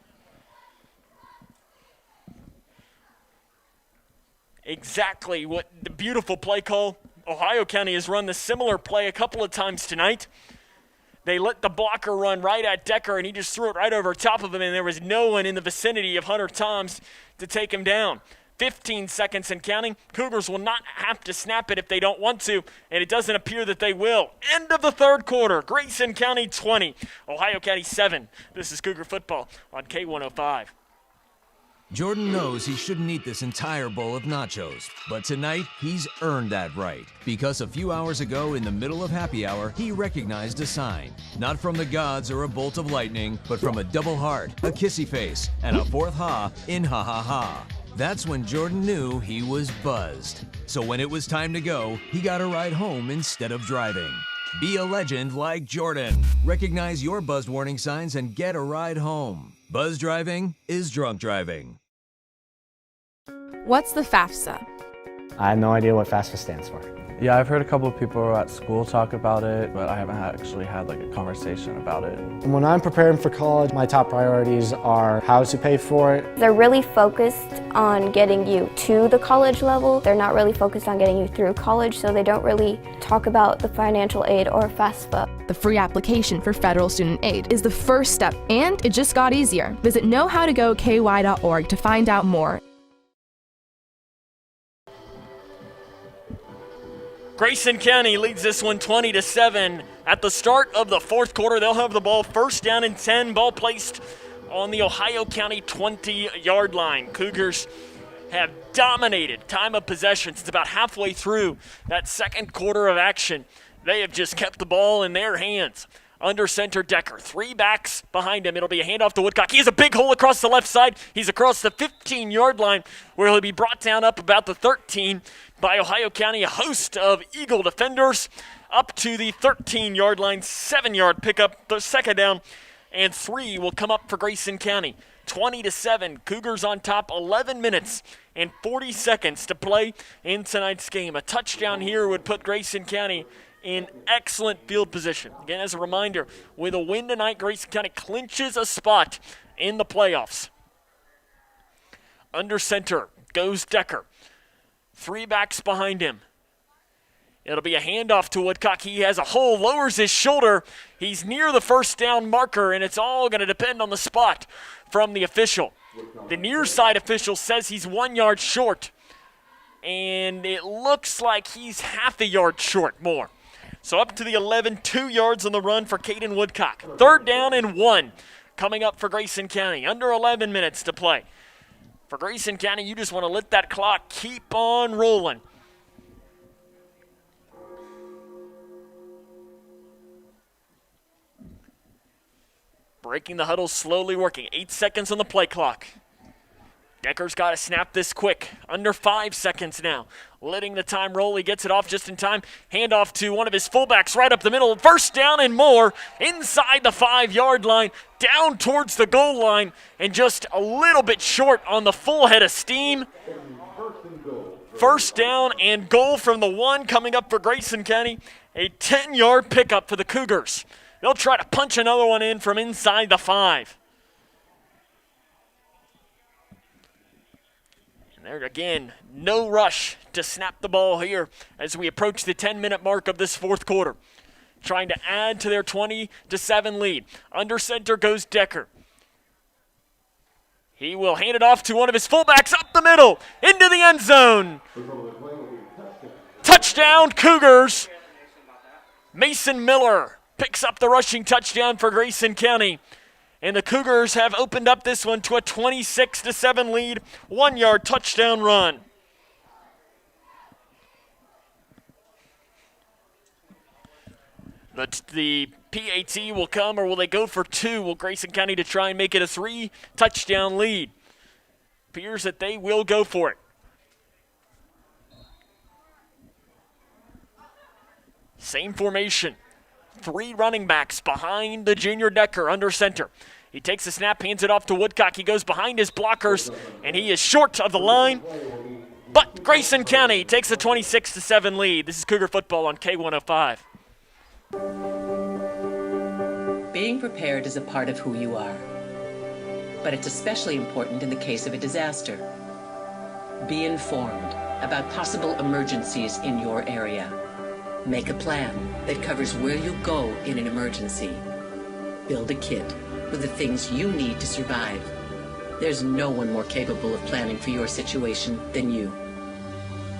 Exactly what the beautiful play call. Ohio County has run the similar play a couple of times tonight. They let the blocker run right at Decker, and he just threw it right over top of him, and there was no one in the vicinity of Hunter Toms to take him down. 15 seconds and counting. Cougars will not have to snap it if they don't want to, and it doesn't appear that they will. End of the third quarter. Grayson County 20, Ohio County 7. This is Cougar football on K105. Jordan knows he shouldn't eat this entire bowl of nachos, but tonight he's earned that right. Because a few hours ago in the middle of happy hour, he recognized a sign. Not from the gods or a bolt of lightning, but from a double heart, a kissy face, and a 4th ha in ha ha ha. That's when Jordan knew he was buzzed. So when it was time to go, he got a ride home instead of driving. Be a legend like Jordan. Recognize your buzzed warning signs and get a ride home. Buzz driving is drunk driving. What's the Fafsa? I have no idea what Fafsa stands for. Yeah, I've heard a couple of people at school talk about it, but I haven't actually had a conversation about it. When I'm preparing for college, my top priorities are how to pay for it. They're really focused on getting you to the college level. They're not really focused on getting you through college, so they don't really talk about the financial aid or FAFSA. The free application for federal student aid is the first step, and it just got easier. Visit knowhowtogoky.org to find out more. Grayson County leads this one 20-7. At the start of the fourth quarter, they'll have the ball first down and 10. Ball placed on the Ohio County 20-yard line. Cougars have dominated time of possession since about halfway through that second quarter of action. They have just kept the ball in their hands. Under center, Decker. 3 backs behind him. It'll be a handoff to Woodcock. He has a big hole across the left side. He's across the 15-yard line where he'll be brought down up about the 13 by Ohio County. A host of Eagle defenders up to the 13-yard line. 7-yard pickup. The second down and 3 will come up for Grayson County. 20-7. Cougars on top. 11 minutes and 40 seconds to play in tonight's game. A touchdown here would put Grayson County in excellent field position. Again, as a reminder, with a win tonight, Grayson County clinches a spot in the playoffs. Under center goes Decker. 3 backs behind him. It'll be a handoff to Woodcock. He has a hole, lowers his shoulder. He's near the first down marker, and it's all going to depend on the spot from the official. The near side official says he's 1 yard short, and it looks like he's half a yard short more. So up to the 11, 2 yards on the run for Caden Woodcock. 3rd down and 1 coming up for Grayson County. Under 11 minutes to play. For Grayson County, you just want to let that clock keep on rolling. Breaking the huddle, slowly working. 8 seconds on the play clock. Decker's got to snap this quick. Under 5 seconds now. Letting the time roll. He gets it off just in time. Handoff to one of his fullbacks right up the middle. First down and more. Inside the 5-yard line. Down towards the goal line. And just a little bit short on the full head of steam. First down and goal from the 1 coming up for Grayson County. A 10-yard pickup for the Cougars. They'll try to punch another one in from inside the 5. There again, no rush to snap the ball here as we approach the 10-minute mark of this fourth quarter. Trying to add to their 20-7 lead. Under center goes Decker. He will hand it off to one of his fullbacks up the middle, into the end zone. Touchdown, Cougars. Mason Miller picks up the rushing touchdown for Grayson County. And the Cougars have opened up this one to a 26-7 lead, 1-yard touchdown run. The PAT will come, or will they go for 2? Will Grayson County to try and make it a 3-touchdown lead? Appears that they will go for it. Same formation. 3 running backs behind the junior Decker under center. He takes the snap, hands it off to Woodcock. He goes behind his blockers, and he is short of the line. But Grayson County takes a 26-7 lead. This is Cougar football on K105. Being prepared is a part of who you are. But it's especially important in the case of a disaster. Be informed about possible emergencies in your area. Make a plan that covers where you'll go in an emergency. Build a kit with the things you need to survive. There's no one more capable of planning for your situation than you.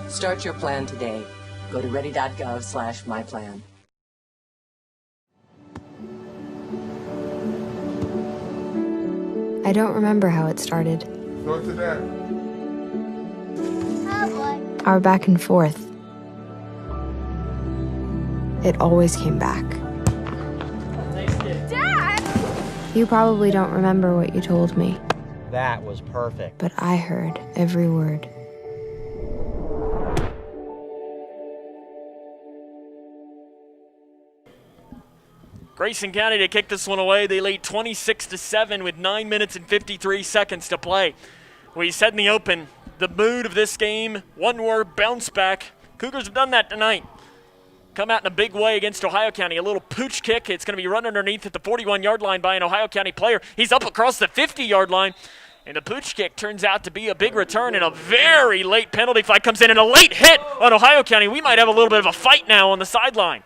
Start your plan today. Go to ready.gov/myplan. I don't remember how it started. Go to that. Our back and forth. It always came back. Dad! You probably don't remember what you told me, That was perfect. but I heard every word. Grayson County to kick this one away. They lead 26-7 with 9 minutes and 53 seconds to play. We said in the open, the mood of this game, one word, bounce back. Cougars have done that tonight. Come out in a big way against Ohio County. A little pooch kick. It's going to be run underneath at the 41-yard line by an Ohio County player. He's up across the 50-yard line. And the pooch kick turns out to be a big return, and a very late penalty flag comes in, and a late hit on Ohio County. We might have a little bit of a fight now on the sideline.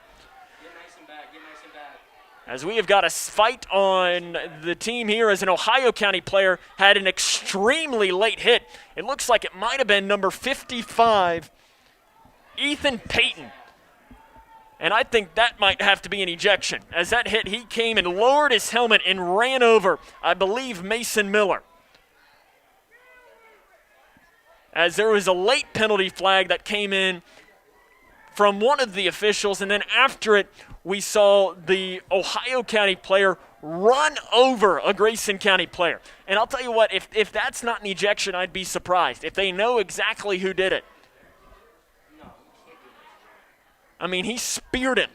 As we have got a fight on the team here as an Ohio County player had an extremely late hit. It looks like it might have been number 55, Ethan Payton. And I think that might have to be an ejection. As that hit, he came and lowered his helmet and ran over, I believe, Mason Miller. As there was a late penalty flag that came in from one of the officials, and then after it, we saw the Ohio County player run over a Grayson County player. And I'll tell you what, if that's not an ejection, I'd be surprised. If they know exactly who did it. I mean, he speared him.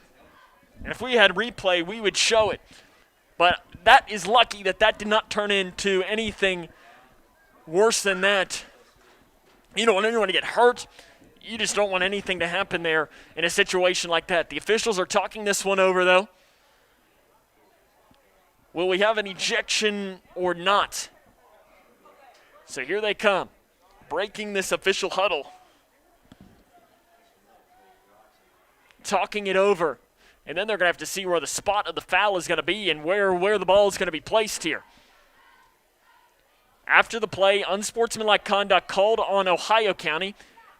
And if we had replay, we would show it. But that is lucky that did not turn into anything worse than that. You don't want anyone to get hurt. You just don't want anything to happen there in a situation like that. The officials are talking this one over, though. Will we have an ejection or not? So here they come, breaking this official huddle. Talking it over. And then they're going to have to see where the spot of the foul is going to be and where the ball is going to be placed here. After the play, unsportsmanlike conduct called on Ohio County.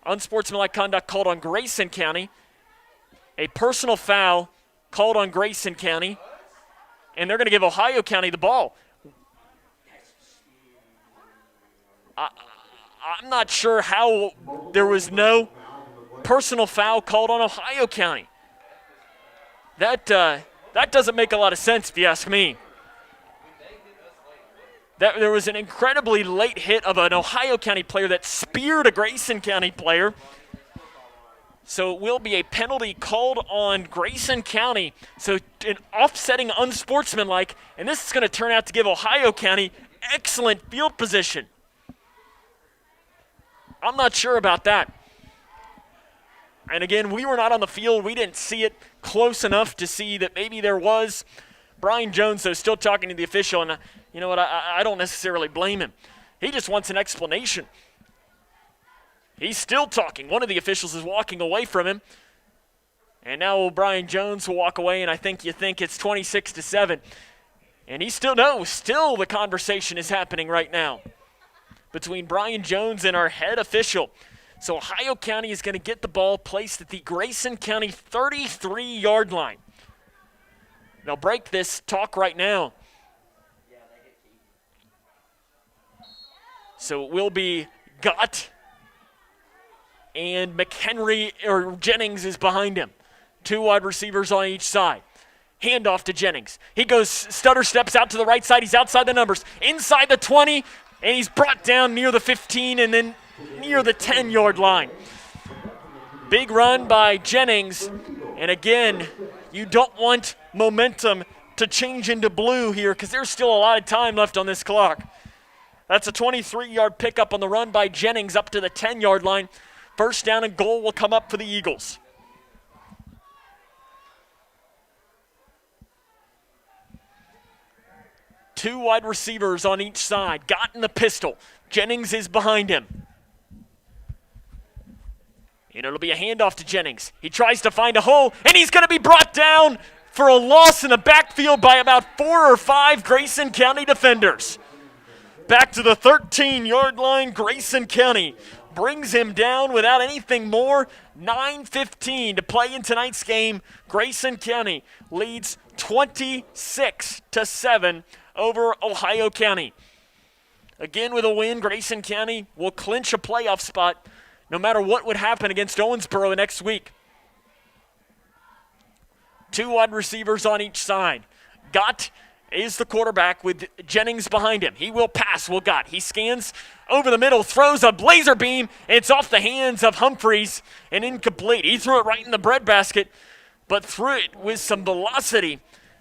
Unsportsmanlike conduct called on Grayson County. A personal foul called on Grayson County. And they're going to give Ohio County the ball. I'm not sure how there was no personal foul called on Ohio County. That doesn't make a lot of sense, if you ask me. That there was an incredibly late hit of an Ohio County player that speared a Grayson County player. So it will be a penalty called on Grayson County. So an offsetting unsportsmanlike, and this is going to turn out to give Ohio County excellent field position. I'm not sure about that. And again, we were not on the field. We didn't see it close enough to see that maybe there was. Brian Jones, though, still talking to the official, and you know what, I don't necessarily blame him. He just wants an explanation. He's still talking. One of the officials is walking away from him. And now Brian Jones will walk away, and I think it's 26-7. And he still knows. Still the conversation is happening right now between Brian Jones and our head official. So Ohio County is going to get the ball placed at the Grayson County 33-yard line. They'll break this talk right now. So it will be Gott, and McHenry, or Jennings is behind him. Two wide receivers on each side. Handoff to Jennings. He goes, stutter steps out to the right side. He's outside the numbers. Inside the 20, and he's brought down near the 15 and then near the 10-yard line. Big run by Jennings. And again, you don't want momentum to change into blue here because there's still a lot of time left on this clock. That's a 23-yard pickup on the run by Jennings up to the 10-yard line. First down and goal will come up for the Eagles. Two wide receivers on each side. Gott in the pistol. Jennings is behind him. And it'll be a handoff to Jennings. He tries to find a hole, and he's going to be brought down for a loss in the backfield by about 4 or 5 Grayson County defenders. Back to the 13-yard line, Grayson County brings him down without anything more. 9:15 to play in tonight's game. Grayson County leads 26-7 over Ohio County. Again, with a win, Grayson County will clinch a playoff spot no matter what would happen against Owensboro next week. Two wide receivers on each side. Gott is the quarterback with Jennings behind him. He will pass, Gott. He scans over the middle, throws a laser beam, and it's off the hands of Humphreys and incomplete. He threw it right in the breadbasket, but threw it with some velocity,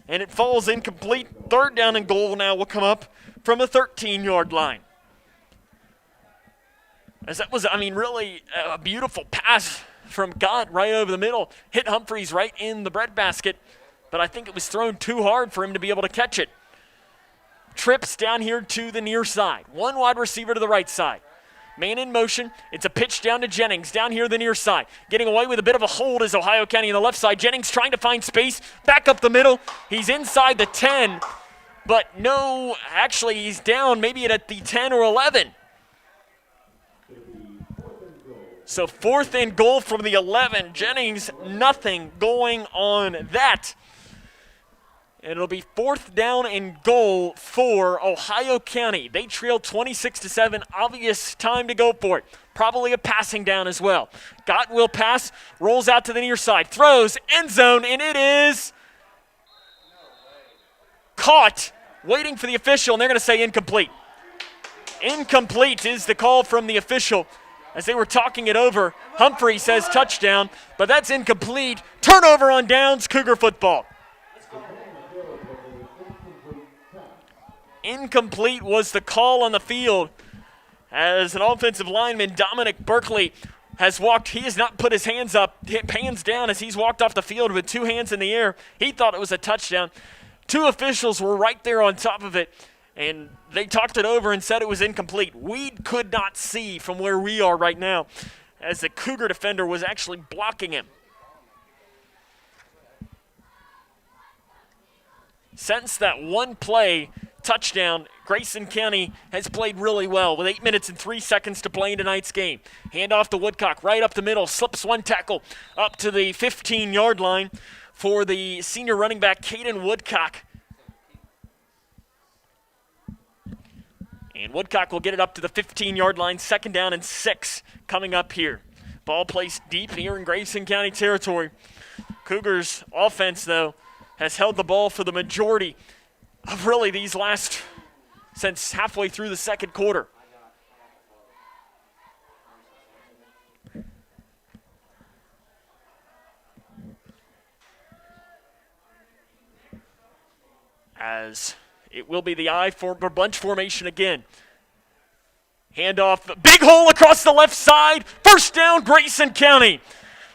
and it falls incomplete. Third down and goal now will come up from the 13-yard line. As that was, really a beautiful pass from Gott right over the middle. Hit Humphreys right in the breadbasket, but I think it was thrown too hard for him to be able to catch it. Trips down here to the near side. One wide receiver to the right side. Man in motion. It's a pitch down to Jennings down here the near side. Getting away with a bit of a hold is Ohio County on the left side. Jennings trying to find space. Back up the middle. He's inside the 10, but no, actually he's down maybe at the 10 or 11. So 4th and goal from the 11. Jennings, nothing going on that. It'll be 4th down and goal for Ohio County. They trail 26-7. Obvious time to go for it. Probably a passing down as well. Gott will pass, rolls out to the near side, throws, end zone, and it is caught. Waiting for the official, and they're going to say incomplete. Incomplete is the call from the official. As they were talking it over, Humphrey says touchdown, but that's incomplete. Turnover on downs, Cougar football. Incomplete was the call on the field as an offensive lineman, Dominic Berkeley, has walked. He has not put his hands up, hands down as he's walked off the field with 2 hands in the air. He thought it was a touchdown. 2 officials were right there on top of it, and they talked it over and said it was incomplete. We could not see from where we are right now as the Cougar defender was actually blocking him. Since that one play touchdown, Grayson County has played really well with 8 minutes and 3 seconds to play in tonight's game. Hand off to Woodcock, right up the middle, slips one tackle up to the 15-yard line for the senior running back, Caden Woodcock. And Woodcock will get it up to the 15-yard line, 2nd down and 6 coming up here. Ball placed deep here in Grayson County territory. Cougars offense, though, has held the ball for the majority of really these last, since halfway through the 2nd quarter. As it will be the I for bunch formation again. Handoff, big hole across the left side. 1st down, Grayson County.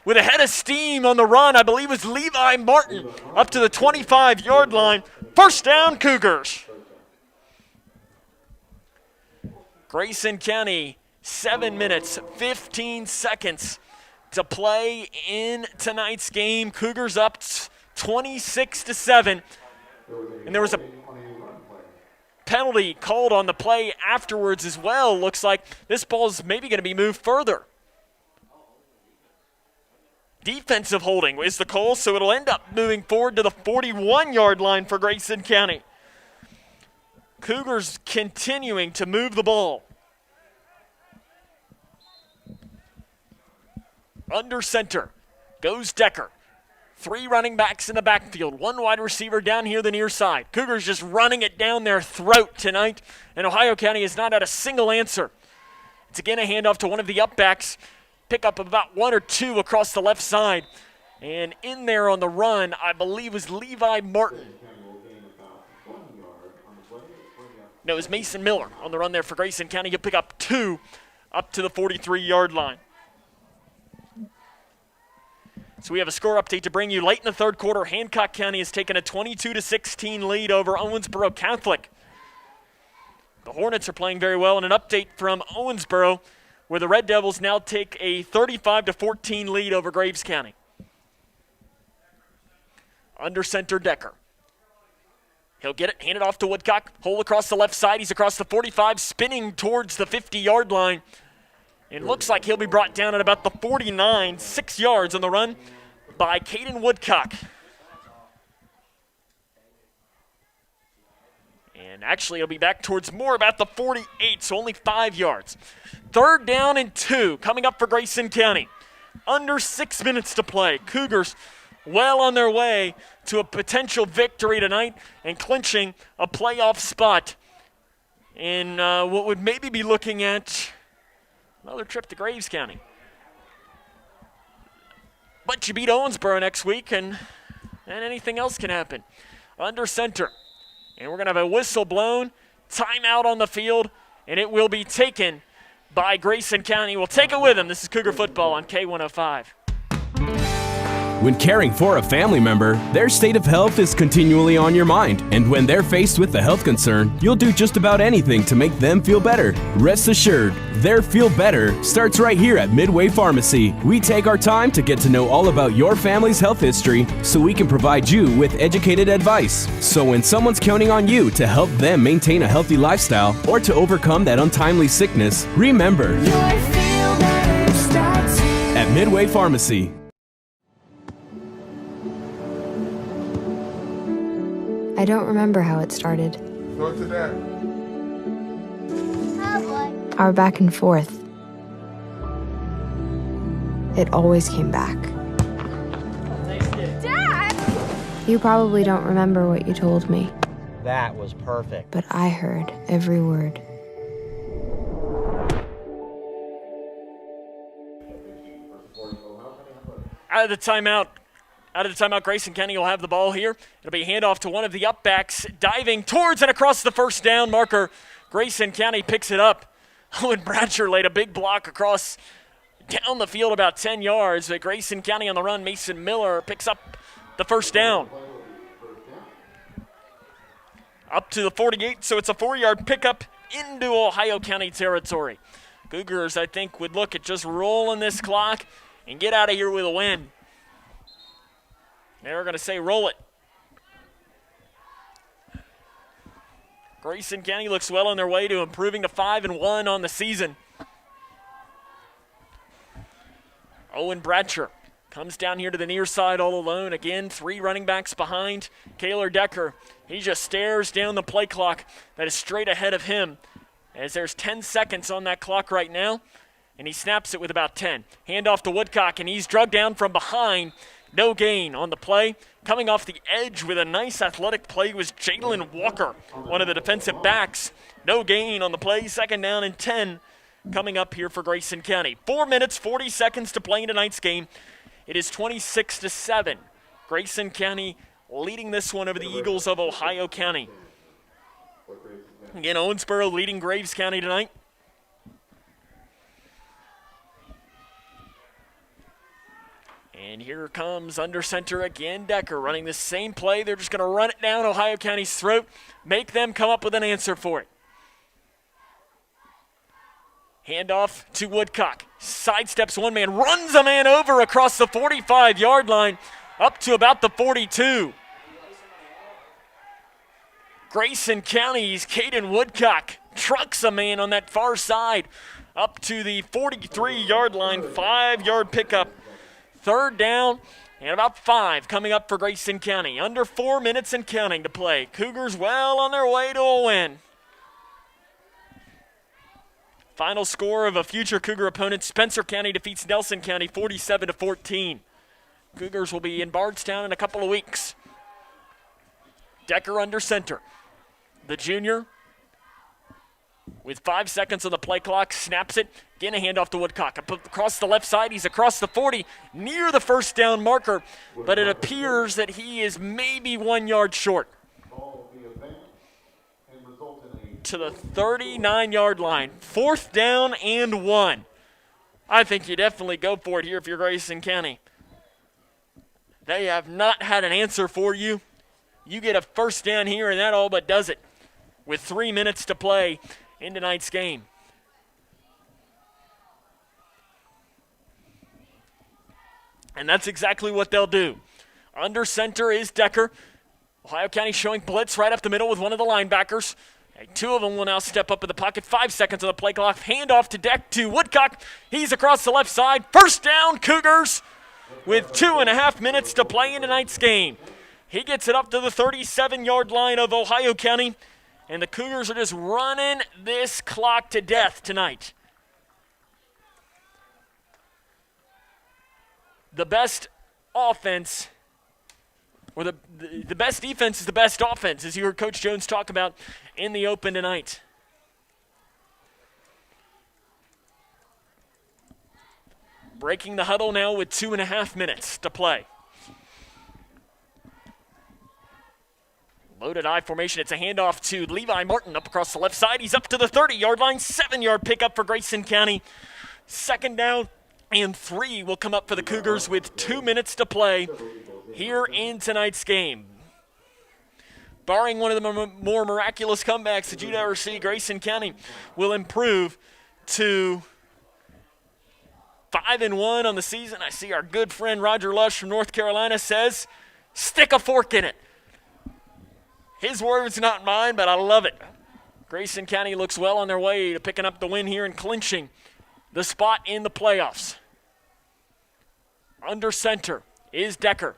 With a head of steam on the run, I believe it was Levi Martin up to the 25-yard line. 1st down, Cougars. Grayson County, 7 minutes, 15 seconds to play in tonight's game. Cougars up 26-7. And there was a penalty called on the play afterwards as well. Looks like this ball is maybe going to be moved further. Defensive holding is the call, so it'll end up moving forward to the 41-yard line for Grayson County. Cougars continuing to move the ball. Under center goes Decker. 3 running backs in the backfield, 1 wide receiver down here the near side. Cougars just running it down their throat tonight, and Ohio County has not had a single answer. It's again a handoff to one of the upbacks. Pick up about 1 or 2 across the left side. And in there on the run, I believe, was Levi Martin. No, it was Mason Miller on the run there for Grayson County. He'll pick up 2 up to the 43-yard line. So we have a score update to bring you. Late in the 3rd quarter, Hancock County has taken a 22-16 lead over Owensboro Catholic. The Hornets are playing very well, and an update from Owensboro, where the Red Devils now take a 35-14 lead over Graves County. Under center, Decker. He'll get it, hand it off to Woodcock. Hole across the left side. He's across the 45, spinning towards the 50-yard line. It looks like he'll be brought down at about the 49, 6 yards on the run by Caden Woodcock. And actually, he'll be back towards more about the 48, so only 5 yards. 3rd down and 2 coming up for Grayson County. Under 6 minutes to play. Cougars well on their way to a potential victory tonight and clinching a playoff spot in what would maybe be looking at another trip to Graves County. But you beat Owensboro next week, and anything else can happen. Under center. And we're going to have a whistle blown, timeout on the field, and it will be taken by Grayson County. We'll take it with them. This is Cougar football on K105. When caring for a family member, their state of health is continually on your mind. And when they're faced with a health concern, you'll do just about anything to make them feel better. Rest assured, their feel better starts right here at Midway Pharmacy. We take our time to get to know all about your family's health history so we can provide you with educated advice. So when someone's counting on you to help them maintain a healthy lifestyle or to overcome that untimely sickness, remember, your feel better starts Midway Pharmacy. I don't remember how it started. Go to that. Our back and forth. It always came back. Dad! You probably don't remember what you told me, That was perfect. but I heard every word. Out of the timeout, Grayson County will have the ball here. It'll be a handoff to one of the up-backs, diving towards and across the first down marker. Grayson County picks it up. Owen Bratcher laid a big block across down the field about 10 yards, but Grayson County on the run. Mason Miller picks up the first down. Up to the 48, so it's a 4-yard pickup into Ohio County territory. Cougars, I think, would look at just rolling this clock and get out of here with a win. They're going to say roll it. Grayson County looks well on their way to improving to 5-1 on the season. Owen Bratcher comes down here to the near side all alone. Again, 3 running backs behind Kaylor Decker. He just stares down the play clock that is straight ahead of him, as there's 10 seconds on that clock right now, and he snaps it with about 10. Handoff to Woodcock, and he's drugged down from behind. No gain on the play. Coming off the edge with a nice athletic play was Jalen Walker, one of the defensive backs. No gain on the play. 2nd down and 10 coming up here for Grayson County. 4 minutes, 40 seconds to play in tonight's game. It is 26-7. Grayson County leading this one over the Eagles of Ohio County. Again, Owensboro leading Graves County tonight. And here comes under center again, Decker running the same play. They're just going to run it down Ohio County's throat, make them come up with an answer for it. Handoff to Woodcock. Sidesteps one man, runs a man over across the 45-yard line up to about the 42. Grayson County's Caden Woodcock trucks a man on that far side up to the 43-yard line, 5-yard pickup. 3rd down and about 5 coming up for Grayson County. Under 4 minutes and counting to play. Cougars well on their way to a win. Final score of a future Cougar opponent, Spencer County defeats Nelson County 47-14. Cougars will be in Bardstown in a couple of weeks. Decker under center. The junior, with 5 seconds on the play clock, snaps it. Again, a handoff to Woodcock. Across the left side, he's across the 40, near the first down marker, but it appears that he is maybe 1 yard short. To the 39-yard line. 4th down and 1. I think you definitely go for it here if you're Grayson County. They have not had an answer for you. You get a 1st down here, and that all but does it with 3 minutes to play in tonight's game. And that's exactly what they'll do. Under center is Decker. Ohio County showing blitz right up the middle with one of the linebackers. 2 of them will now step up in the pocket. 5 seconds on the play clock. Handoff to Woodcock. He's across the left side. 1st down, Cougars, with 2.5 minutes to play in tonight's game. He gets it up to the 37-yard line of Ohio County, and the Cougars are just running this clock to death tonight. The best offense, or the best defense is the best offense, as you heard Coach Jones talk about in the open tonight. Breaking the huddle now with 2.5 minutes to play. Loaded I formation. It's a handoff to Levi Martin up across the left side. He's up to the 30-yard line. 7-yard pickup for Grayson County. 2nd down and 3 will come up for the Cougars with 2 minutes to play here in tonight's game. Barring one of the more miraculous comebacks that you'd ever see, Grayson County will improve to 5-1 on the season. I see our good friend Roger Lush from North Carolina says, stick a fork in it. His words, not mine, but I love it. Grayson County looks well on their way to picking up the win here and clinching the spot in the playoffs. Under center is Decker.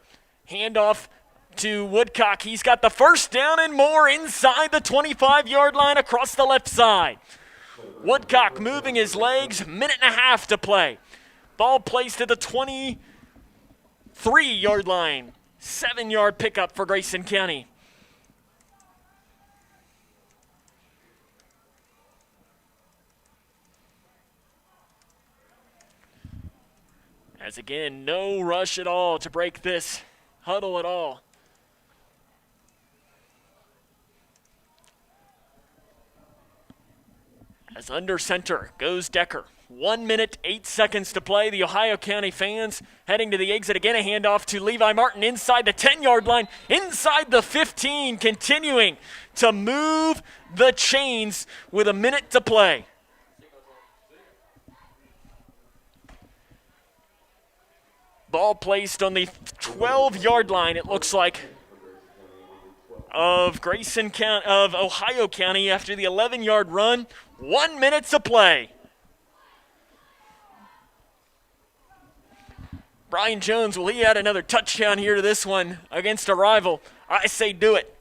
Handoff to Woodcock. He's got the first down and more inside the 25-yard line across the left side. Woodcock moving his legs, minute and a half to play. Ball placed at the 23-yard line. 7-yard pickup for Grayson County. As again, no rush at all to break this huddle at all. As under center goes Decker. 1 minute, 8 seconds to play. The Ohio County fans heading to the exit. Again, a handoff to Levi Martin inside the 10-yard line, inside the 15, continuing to move the chains with a minute to play. Ball placed on the 12-yard line, it looks like, of Grayson County, of Ohio County after the 11-yard run. 1 minute to play. Brian Jones, will he add another touchdown here to this one against a rival? I say do it.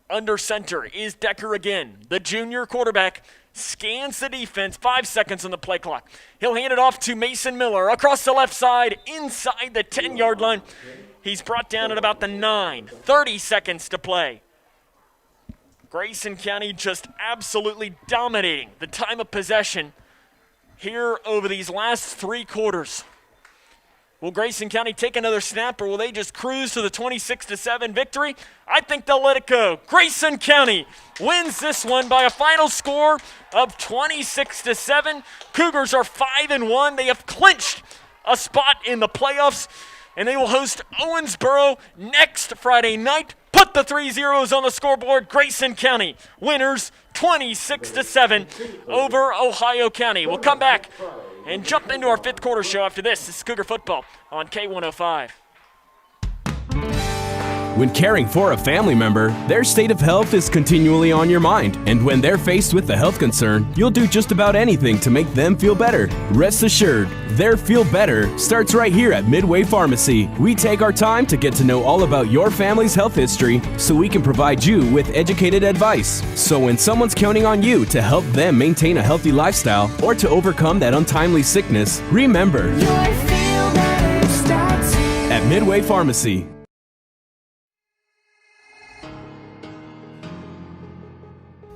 Under center is Decker again. The junior quarterback scans the defense, 5 seconds on the play clock. He'll hand it off to Mason Miller across the left side, inside the 10-yard line. He's brought down at about the 9, 30 seconds to play. Grayson County just absolutely dominating the time of possession here over these last 3 quarters. Will Grayson County take another snap, or will they just cruise to the 26-7 victory? I think they'll let it go. Grayson County wins this one by a final score of 26-7. Cougars are 5-1. They have clinched a spot in the playoffs, and they will host Owensboro next Friday night. Put the 3 zeros on the scoreboard. Grayson County winners 26-7 over Ohio County. We'll come back and jump into our 5th quarter show after this. This is Cougar Football on K105. When caring for a family member, their state of health is continually on your mind. And when they're faced with a health concern, you'll do just about anything to make them feel better. Rest assured, their feel better starts right here at Midway Pharmacy. We take our time to get to know all about your family's health history so we can provide you with educated advice. So when someone's counting on you to help them maintain a healthy lifestyle or to overcome that untimely sickness, remember, your feel better starts here at Midway Pharmacy.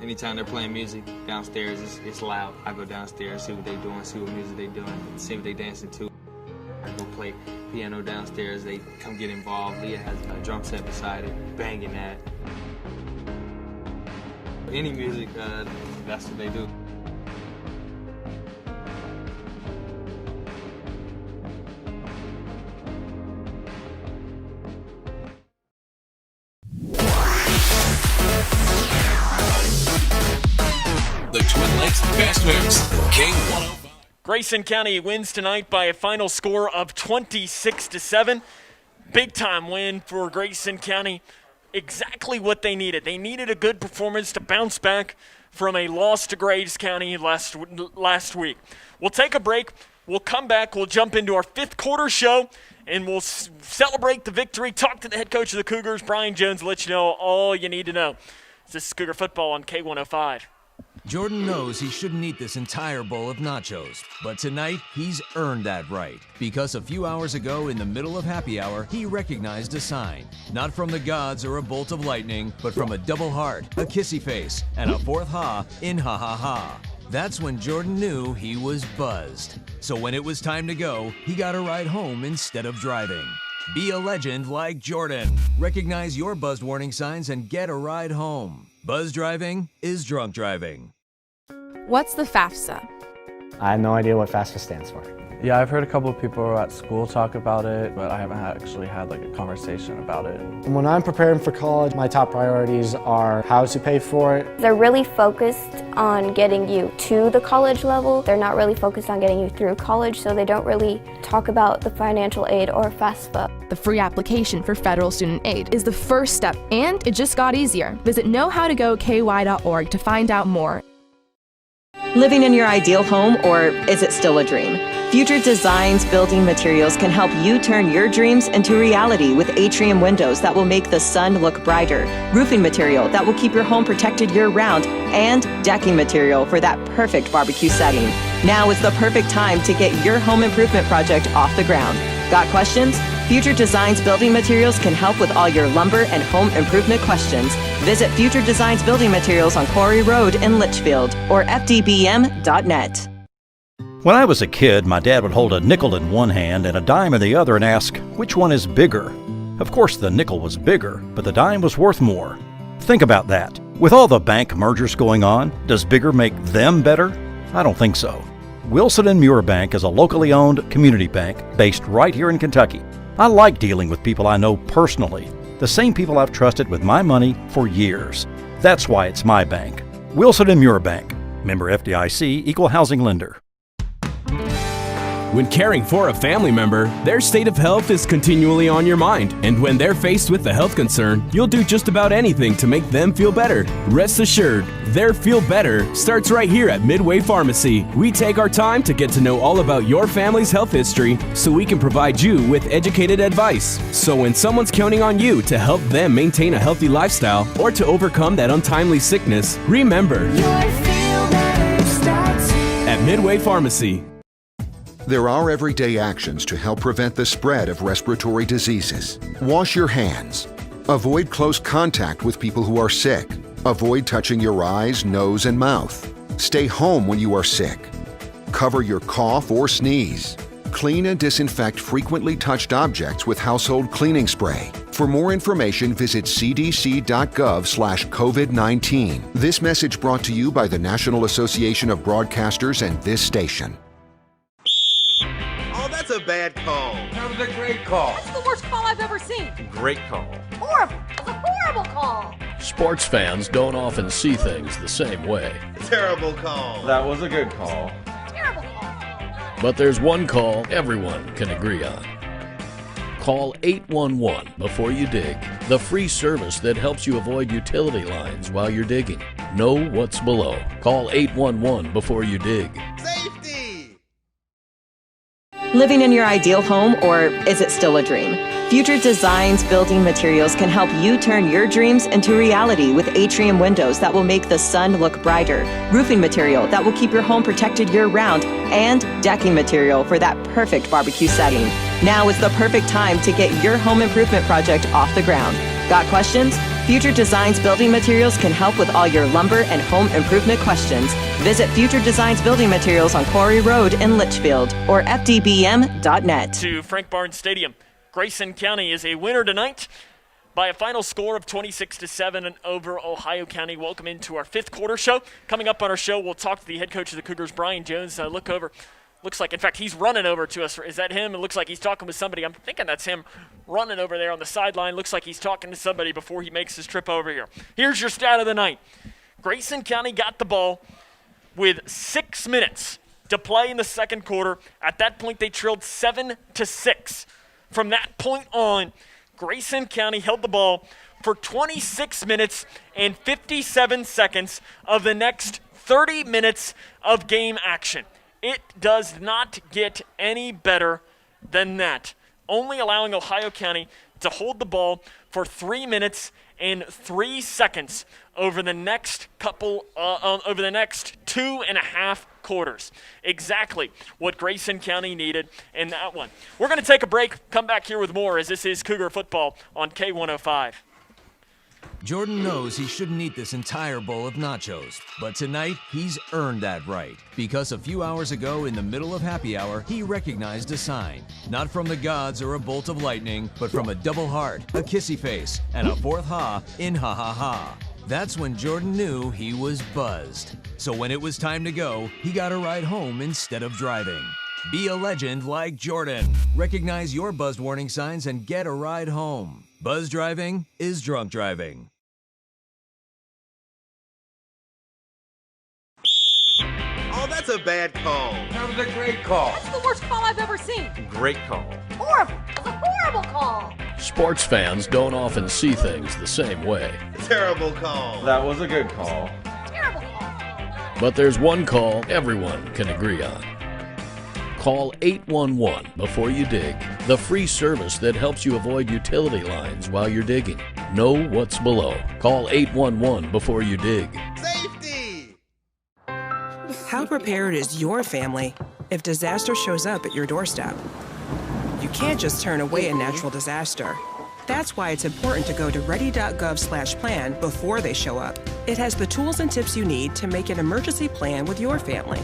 Anytime they're playing music downstairs, it's loud. I go downstairs, see what they're doing, see what music they're doing, see what they're dancing to. I go play piano downstairs, they come get involved. Leah has a drum set beside it, banging that. Any music, that's what they do. The Twin Lakes Best Mix, K105. Grayson County wins tonight by a final score of 26-7. Big time win for Grayson County. Exactly what they needed. They needed a good performance to bounce back from a loss to Graves County last week. We'll take a break. We'll come back. We'll jump into our 5th quarter show, and we'll celebrate the victory. Talk to the head coach of the Cougars, Brian Jones, let you know all you need to know. This is Cougar Football on K105. Jordan knows he shouldn't eat this entire bowl of nachos, but tonight he's earned that right because a few hours ago in the middle of happy hour, he recognized a sign. Not from the gods or a bolt of lightning, but from a double heart, a kissy face, and a 4th ha in ha ha ha. That's when Jordan knew he was buzzed. So when it was time to go, he got a ride home instead of driving. Be a legend like Jordan. Recognize your buzzed warning signs and get a ride home. Buzz driving is drunk driving. What's the Fafsa? I have no idea what Fafsa stands for. Yeah, I've heard a couple of people at school talk about it, but I haven't actually had like a conversation about it. When I'm preparing for college, my top priorities are how to pay for it. They're really focused on getting you to the college level. They're not really focused on getting you through college, so they don't really talk about the financial aid or FAFSA. The free application for federal student aid is the first step, and it just got easier. Visit knowhowtogoky.org to find out more. Living in your ideal home, or is it still a dream? Future Designs Building Materials can help you turn your dreams into reality with atrium windows that will make the sun look brighter, roofing material that will keep your home protected year-round, and decking material for that perfect barbecue setting. Now is the perfect time to get your home improvement project off the ground. Got questions? Future Designs Building Materials can help with all your lumber and home improvement questions. Visit Future Designs Building Materials on Quarry Road in Litchfield or fdbm.net. When I was a kid, my dad would hold a nickel in one hand and a dime in the other and ask, which one is bigger? Of course, the nickel was bigger, but the dime was worth more. Think about that. With all the bank mergers going on, does bigger make them better? I don't think so. Wilson & Muir Bank is a locally owned community bank based right here in Kentucky. I like dealing with people I know personally, the same people I've trusted with my money for years. That's why it's my bank. Wilson & Muir Bank. Member FDIC, Equal Housing Lender. When caring for a family member, their state of health is continually on your mind. And when they're faced with a health concern, you'll do just about anything to make them feel better. Rest assured, their feel better starts right here at Midway Pharmacy. We take our time to get to know all about your family's health history so we can provide you with educated advice. So when someone's counting on you to help them maintain a healthy lifestyle or to overcome that untimely sickness, remember, your feel better starts here at Midway Pharmacy. There are everyday actions to help prevent the spread of respiratory diseases. Wash your hands. Avoid close contact with people who are sick. Avoid touching your eyes, nose, and mouth. Stay home when you are sick. Cover your cough or sneeze. Clean and disinfect frequently touched objects with household cleaning spray. For more information, visit cdc.gov/COVID-19. This message brought to you by the National Association of Broadcasters and this station. That's a bad call. That was a great call. That's the worst call I've ever seen. Great call. Horrible. That's a horrible call. Sports fans don't often see things the same way. Terrible call. That was a good call. Terrible call. But there's one call everyone can agree on. Call 811 before you dig. The free service that helps you avoid utility lines while you're digging. Know what's below. Call 811 before you dig. Living in your ideal home, or is it still a dream? Future Designs Building Materials can help you turn your dreams into reality with atrium windows that will make the sun look brighter, roofing material that will keep your home protected year-round, and decking material for that perfect barbecue setting. Now is the perfect time to get your home improvement project off the ground. Got questions? Future Designs Building Materials can help with all your lumber and home improvement questions. Visit Future Designs Building Materials on Quarry Road in Litchfield or fdbm.net. To Frank Barnes Stadium. Grayson County is a winner tonight by a final score of 26-7 over Ohio County. Welcome into our fifth quarter show. Coming up on our show, we'll talk to the head coach of the Cougars, Brian Jones. Look over. Looks like, in fact, he's running over to us. Is that him? It looks like he's talking with somebody. I'm thinking that's him running over there on the sideline. Looks like he's talking to somebody before he makes his trip over here. Here's your stat of the night. Grayson County got the ball with 6 minutes to play in the second quarter. At that point, they trailed 7-6. From that point on, Grayson County held the ball for 26 minutes and 57 seconds of the next 30 minutes of game action. It does not get any better than that. Only allowing Ohio County to hold the ball for 3 minutes and 3 seconds over the next over the next 2.5 quarters. Exactly what Grayson County needed in that one. We're going to take a break, come back here with more as this is Cougar football on K105. Jordan knows he shouldn't eat this entire bowl of nachos, but tonight he's earned that right because a few hours ago in the middle of happy hour, he recognized a sign. Not from the gods or a bolt of lightning, but from a double heart, a kissy face, and a fourth ha in ha ha ha. That's when Jordan knew he was buzzed. So when it was time to go, he got a ride home instead of driving. Be a legend like Jordan. Recognize your buzzed warning signs and get a ride home. Buzz driving is drunk driving. Oh, that's a bad call. That was a great call. That's the worst call I've ever seen. Great call. Horrible. That's a horrible call. Sports fans don't often see things the same way. Terrible call. That was a good call. Terrible call. But there's one call everyone can agree on. Call 811 before you dig. The free service that helps you avoid utility lines while you're digging. Know what's below. Call 811 before you dig. Safety! How prepared is your family if disaster shows up at your doorstep? You can't just turn away a natural disaster. That's why it's important to go to ready.gov/plan before they show up. It has the tools and tips you need to make an emergency plan with your family.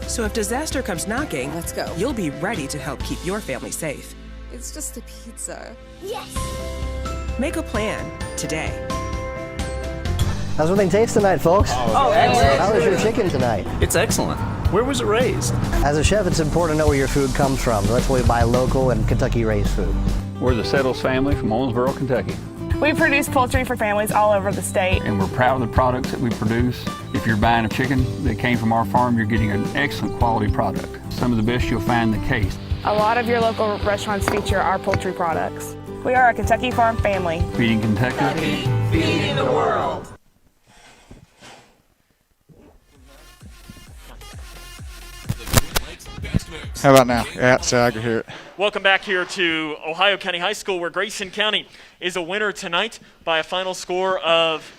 So if disaster comes knocking, let's go. You'll be ready to help keep your family safe. It's just a pizza. Yes! Make a plan today. How's everything taste tonight, folks? Oh, excellent. How was your chicken tonight? It's excellent. Where was it raised? As a chef, it's important to know where your food comes from. That's why we buy local and Kentucky-raised food. We're the Settles family from Owensboro, Kentucky. We produce poultry for families all over the state. And we're proud of the products that we produce. If you're buying a chicken that came from our farm, you're getting an excellent quality product. Some of the best you'll find in the case. A lot of your local restaurants feature our poultry products. We are a Kentucky farm family. Feeding Kentucky. Feeding the world. How about now? Yeah, so I can hear it. Welcome back here to Ohio County High School, where Grayson County is a winner tonight by a final score of,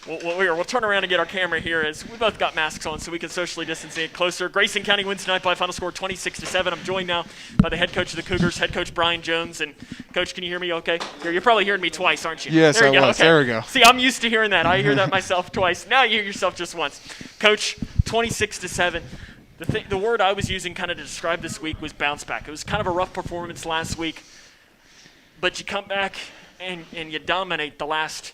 we'll turn around and get our camera here as we both got masks on so we can socially distance it closer. Grayson County wins tonight by a final score 26-7. I'm joined now by the head coach of the Cougars, head coach Brian Jones. And Coach, can you hear me okay? You're probably hearing me twice, aren't you? Yes, there I was. Okay. There we go. See, I'm used to hearing that. I hear that myself twice. Now you hear yourself just once. Coach, 26-7. The word I was using kind of to describe this week was bounce back. It was kind of a rough performance last week, but you come back and you dominate the last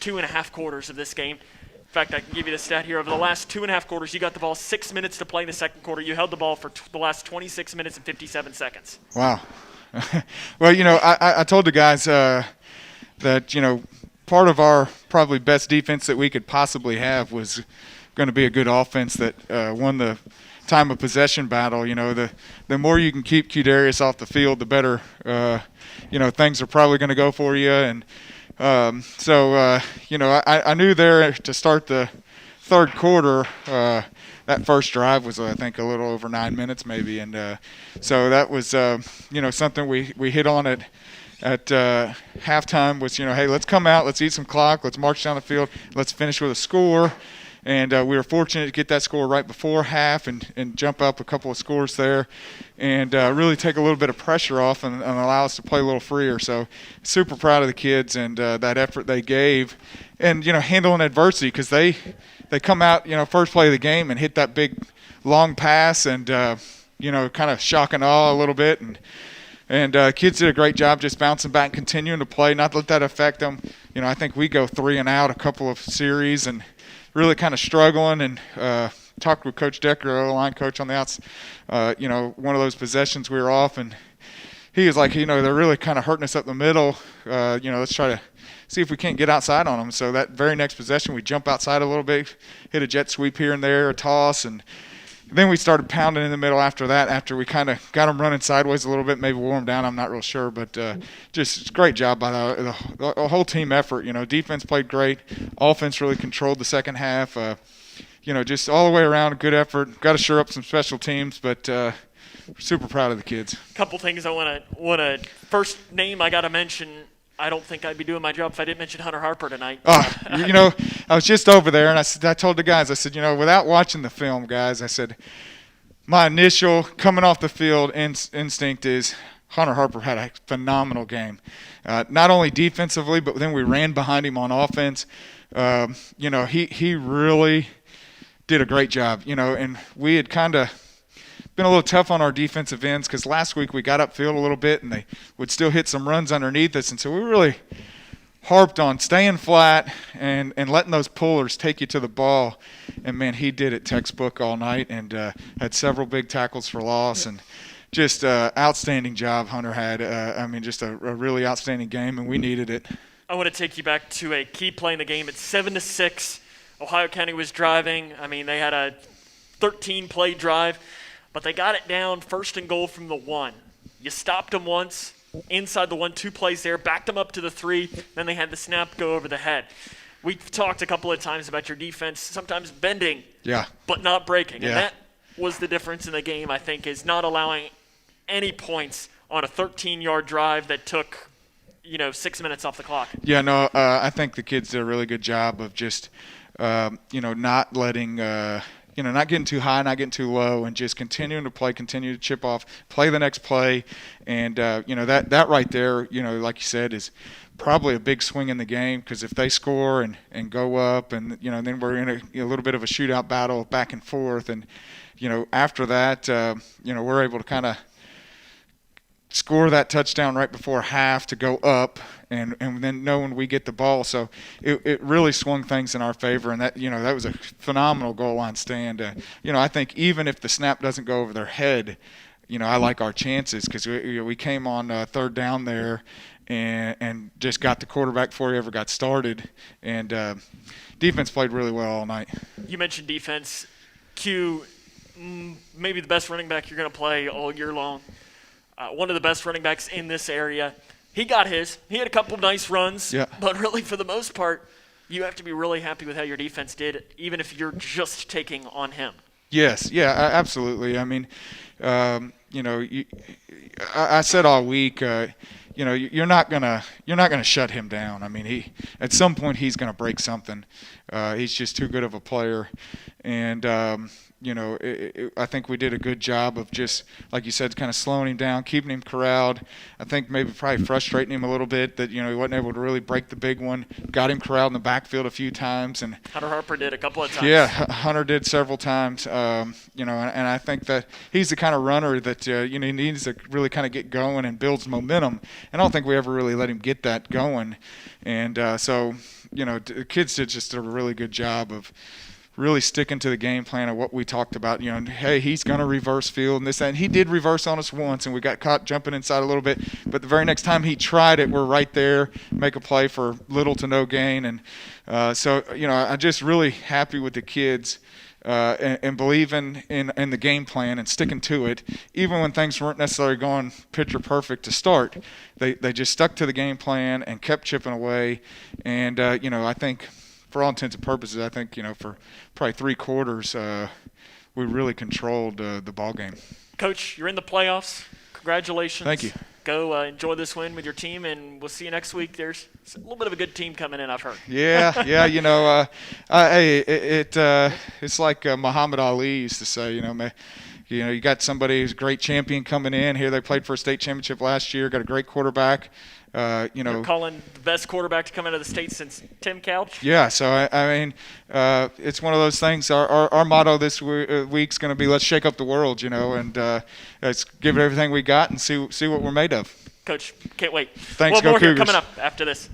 2.5 quarters of this game. In fact, I can give you the stat here. Over the last 2.5 quarters, you got the ball 6 minutes to play in the second quarter. You held the ball for the last 26 minutes and 57 seconds. Wow. Well, I told the guys that, part of our probably best defense that we could possibly have was going to be a good offense that won the time of possession battle. The more you can keep Qdarius off the field, the better things are probably going to go for you. And I knew there to start the third quarter, that first drive was, I think, a little over 9 minutes maybe. And so that was something we hit on at halftime was, hey, let's come out, let's eat some clock, let's march down the field, let's finish with a score. And we were fortunate to get that score right before half and jump up a couple of scores there and really take a little bit of pressure off and allow us to play a little freer. So super proud of the kids and that effort they gave and, handling adversity because they come out, first play of the game and hit that big long pass and, kind of shock and awe a little bit. And kids did a great job just bouncing back and continuing to play, not let that affect them. I think we go 3 and out a couple of series and really kind of struggling and talked with Coach Decker, our line coach on the outs. One of those possessions we were off, and he was like, they're really kind of hurting us up the middle. Let's try to see if we can't get outside on them. So that very next possession, we jump outside a little bit, hit a jet sweep here and there, a toss, and then we started pounding in the middle after that, after we kind of got them running sideways a little bit, maybe wore them down, I'm not real sure. But just great job by the whole team effort. Defense played great. Offense really controlled the second half. Just all the way around, good effort. Got to shore up some special teams, but super proud of the kids. A couple things I want to first name I got to mention. I don't think I'd be doing my job if I didn't mention Hunter Harper tonight. I was just over there, and I told the guys, I said, without watching the film, guys, I said, my initial coming off the field instinct is Hunter Harper had a phenomenal game. Not only defensively, but then we ran behind him on offense. He really did a great job, and we had kind of been a little tough on our defensive ends because last week we got upfield a little bit and they would still hit some runs underneath us. And so we really harped on staying flat and letting those pullers take you to the ball. And, man, he did it textbook all night and had several big tackles for loss. And just outstanding job Hunter had. Just a really outstanding game, and we needed it. I want to take you back to a key play in the game. It's 7-6. Ohio County was driving. They had a 13-play drive. But they got it down first and goal from the 1. You stopped them once, inside the 1, 2 plays there, backed them up to the 3, then they had the snap go over the head. We've talked a couple of times about your defense sometimes bending, Yeah. but not breaking. Yeah. And that was the difference in the game, I think, is not allowing any points on a 13-yard drive that took, 6 minutes off the clock. Yeah, no, I think the kids did a really good job of just, not letting, not getting too high, not getting too low, and just continuing to play, continue to chip off, play the next play. And, that right there, like you said, is probably a big swing in the game, because if they score and go up and, then we're in a little bit of a shootout battle back and forth. And, after that, we're able to kind of score that touchdown right before half to go up, and then knowing we get the ball. So it really swung things in our favor, and that that was a phenomenal goal line stand. I think even if the snap doesn't go over their head, I like our chances, because we came on third down there and just got the quarterback before he ever got started, and defense played really well all night. You mentioned defense. Q, maybe the best running back you're going to play all year long. One of the best running backs in this area. He got his. He had a couple nice runs. Yeah. But really, for the most part, you have to be really happy with how your defense did, even if you're just taking on him. Yes. Yeah, absolutely. I mean, I said all week, you're not gonna shut him down. I mean, at some point he's gonna break something. He's just too good of a player, and I think we did a good job of just, like you said, kind of slowing him down, keeping him corralled. I think maybe probably frustrating him a little bit that, he wasn't able to really break the big one. Got him corralled in the backfield a few times. And Hunter Harper did a couple of times. Yeah, Hunter did several times. And I think that he's the kind of runner that, he needs to really kind of get going and builds momentum. And I don't think we ever really let him get that going. And so, the kids did just a really good job of really sticking to the game plan of what we talked about. Hey, he's going to reverse field and this, that. And he did reverse on us once, and we got caught jumping inside a little bit. But the very next time he tried it, we're right there, make a play for little to no gain. And so, I'm just really happy with the kids and believing in the game plan and sticking to it, even when things weren't necessarily going picture perfect to start. They just stuck to the game plan and kept chipping away. And, I think, for all intents and purposes, I think, for probably 3 quarters, we really controlled the ball game. Coach, you're in the playoffs. Congratulations. Thank you. Go enjoy this win with your team, and we'll see you next week. There's a little bit of a good team coming in, I've heard. Yeah. It's like Muhammad Ali used to say, you got somebody who's a great champion coming in. Here they played for a state championship last year, got a great quarterback. You're calling the best quarterback to come out of the state since Tim Couch? Yeah, so I mean, it's one of those things. Our motto this week's going to be, let's shake up the world, and let's give it everything we got and see what we're made of. Coach, can't wait. Thanks, Well, go more here Cougars. coming up after this.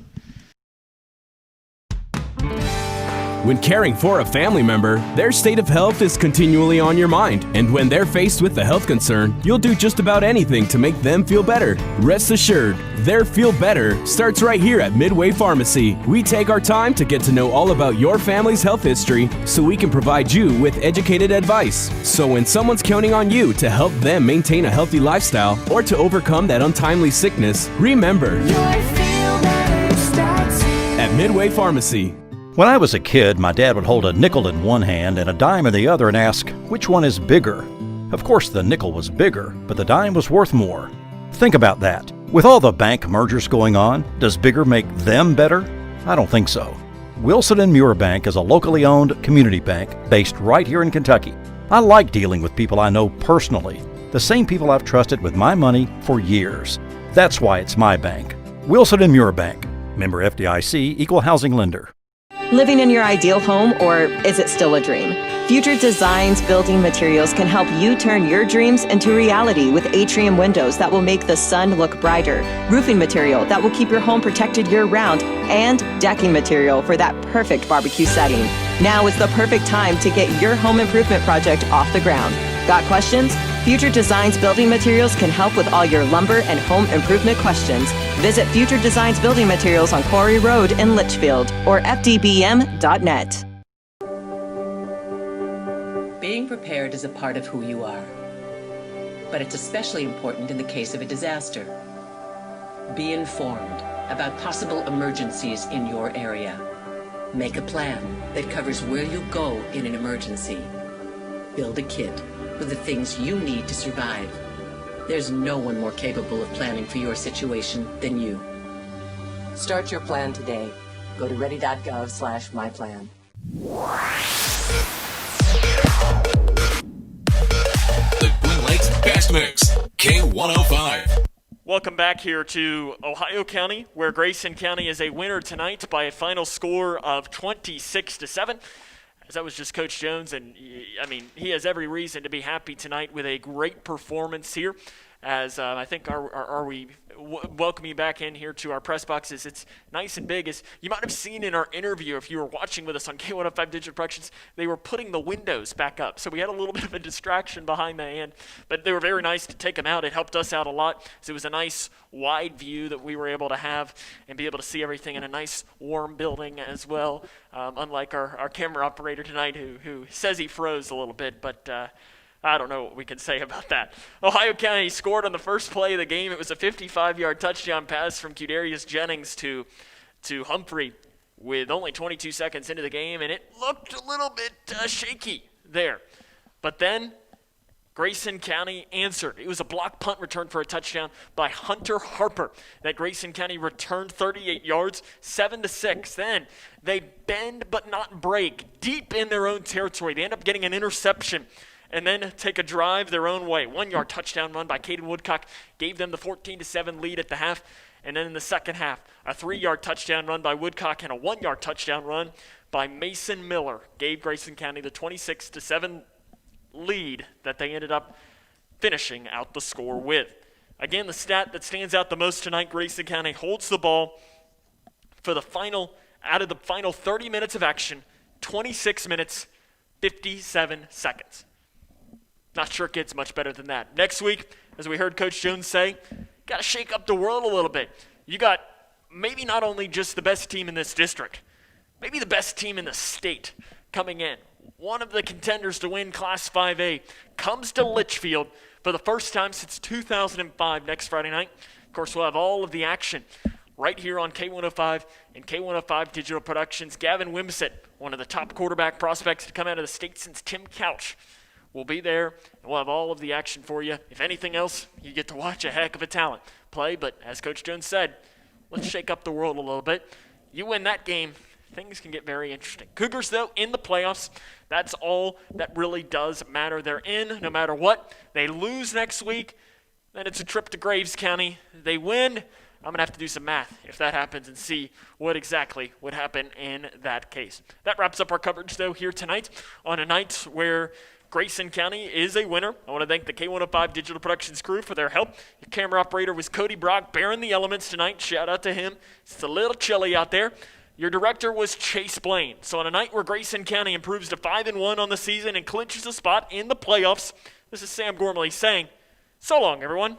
When caring for a family member, their state of health is continually on your mind. And when they're faced with a health concern, you'll do just about anything to make them feel better. Rest assured, their feel better starts right here at Midway Pharmacy. We take our time to get to know all about your family's health history so we can provide you with educated advice. So when someone's counting on you to help them maintain a healthy lifestyle or to overcome that untimely sickness, remember, at Midway Pharmacy. When I was a kid, my dad would hold a nickel in one hand and a dime in the other and ask, which one is bigger? Of course, the nickel was bigger, but the dime was worth more. Think about that. With all the bank mergers going on, does bigger make them better? I don't think so. Wilson & Muir Bank is a locally owned community bank based right here in Kentucky. I like dealing with people I know personally, the same people I've trusted with my money for years. That's why it's my bank. Wilson & Muir Bank. Member FDIC, Equal Housing Lender. Living in your ideal home, or is it still a dream? Future Designs Building Materials can help you turn your dreams into reality with atrium windows that will make the sun look brighter, roofing material that will keep your home protected year-round, and decking material for that perfect barbecue setting. Now is the perfect time to get your home improvement project off the ground. Got questions? Future Designs Building Materials can help with all your lumber and home improvement questions. Visit Future Designs Building Materials on Quarry Road in Litchfield or fdbm.net. Being prepared is a part of who you are, but it's especially important in the case of a disaster. Be informed about possible emergencies in your area. Make a plan that covers where you'll go in an emergency. Build a kit with the things you need to survive. There's no one more capable of planning for your situation than you. Start your plan today. Go to ready.gov/myplan. The Twin Lakes Best Mix, K105. Welcome back here to Ohio County, where Grayson County is a winner tonight by a final score of 26-7. As that was just Coach Jones, and I mean, he has every reason to be happy tonight with a great performance here. As I think we welcome you back in here to our press boxes. It's nice and big. As you might have seen in our interview, if you were watching with us on K105 Digital Productions, they were putting the windows back up. So we had a little bit of a distraction behind the end, but they were very nice to take them out. It helped us out a lot. So it was a nice wide view that we were able to have and be able to see everything in a nice warm building as well. Unlike our camera operator tonight who says he froze a little bit, but I don't know what we can say about that. Ohio County scored on the first play of the game. It was a 55-yard touchdown pass from Qdarius Jennings to Humphrey with only 22 seconds into the game, and it looked a little bit shaky there. But then Grayson County answered. It was a block punt return for a touchdown by Hunter Harper that Grayson County returned 38 yards, 7-6. Then they bend but not break deep in their own territory. They end up getting an interception and then take a drive their own way. 1-yard touchdown run by Caden Woodcock gave them the 14-7 lead at the half. And then in the second half, a 3-yard touchdown run by Woodcock and a 1-yard touchdown run by Mason Miller gave Grayson County the 26-7 lead that they ended up finishing out the score with. Again, the stat that stands out the most tonight, Grayson County holds the ball for the final 30 minutes of action, 26 minutes, 57 seconds. Not sure it gets much better than that. Next week, as we heard Coach Jones say, got to shake up the world a little bit. You got maybe not only just the best team in this district, maybe the best team in the state coming in. One of the contenders to win Class 5A comes to Litchfield for the first time since 2005 next Friday night. Of course, we'll have all of the action right here on K105 and K105 Digital Productions. Gavin Wimsett, one of the top quarterback prospects to come out of the state since Tim Couch, will be there, and we'll have all of the action for you. If anything else, you get to watch a heck of a talent play, but as Coach Jones said, let's shake up the world a little bit. You win that game, things can get very interesting. Cougars, though, in the playoffs, that's all that really does matter. They're in no matter what. They lose next week, then it's a trip to Graves County. They win, I'm going to have to do some math if that happens and see what exactly would happen in that case. That wraps up our coverage, though, here tonight on a night where Grayson County is a winner. I want to thank the K105 Digital Productions crew for their help. Your camera operator was Cody Brock, bearing the elements tonight. Shout out to him. It's a little chilly out there. Your director was Chase Blaine. So on a night where Grayson County improves to 5-1 on the season and clinches a spot in the playoffs, this is Sam Gormley saying, so long, everyone.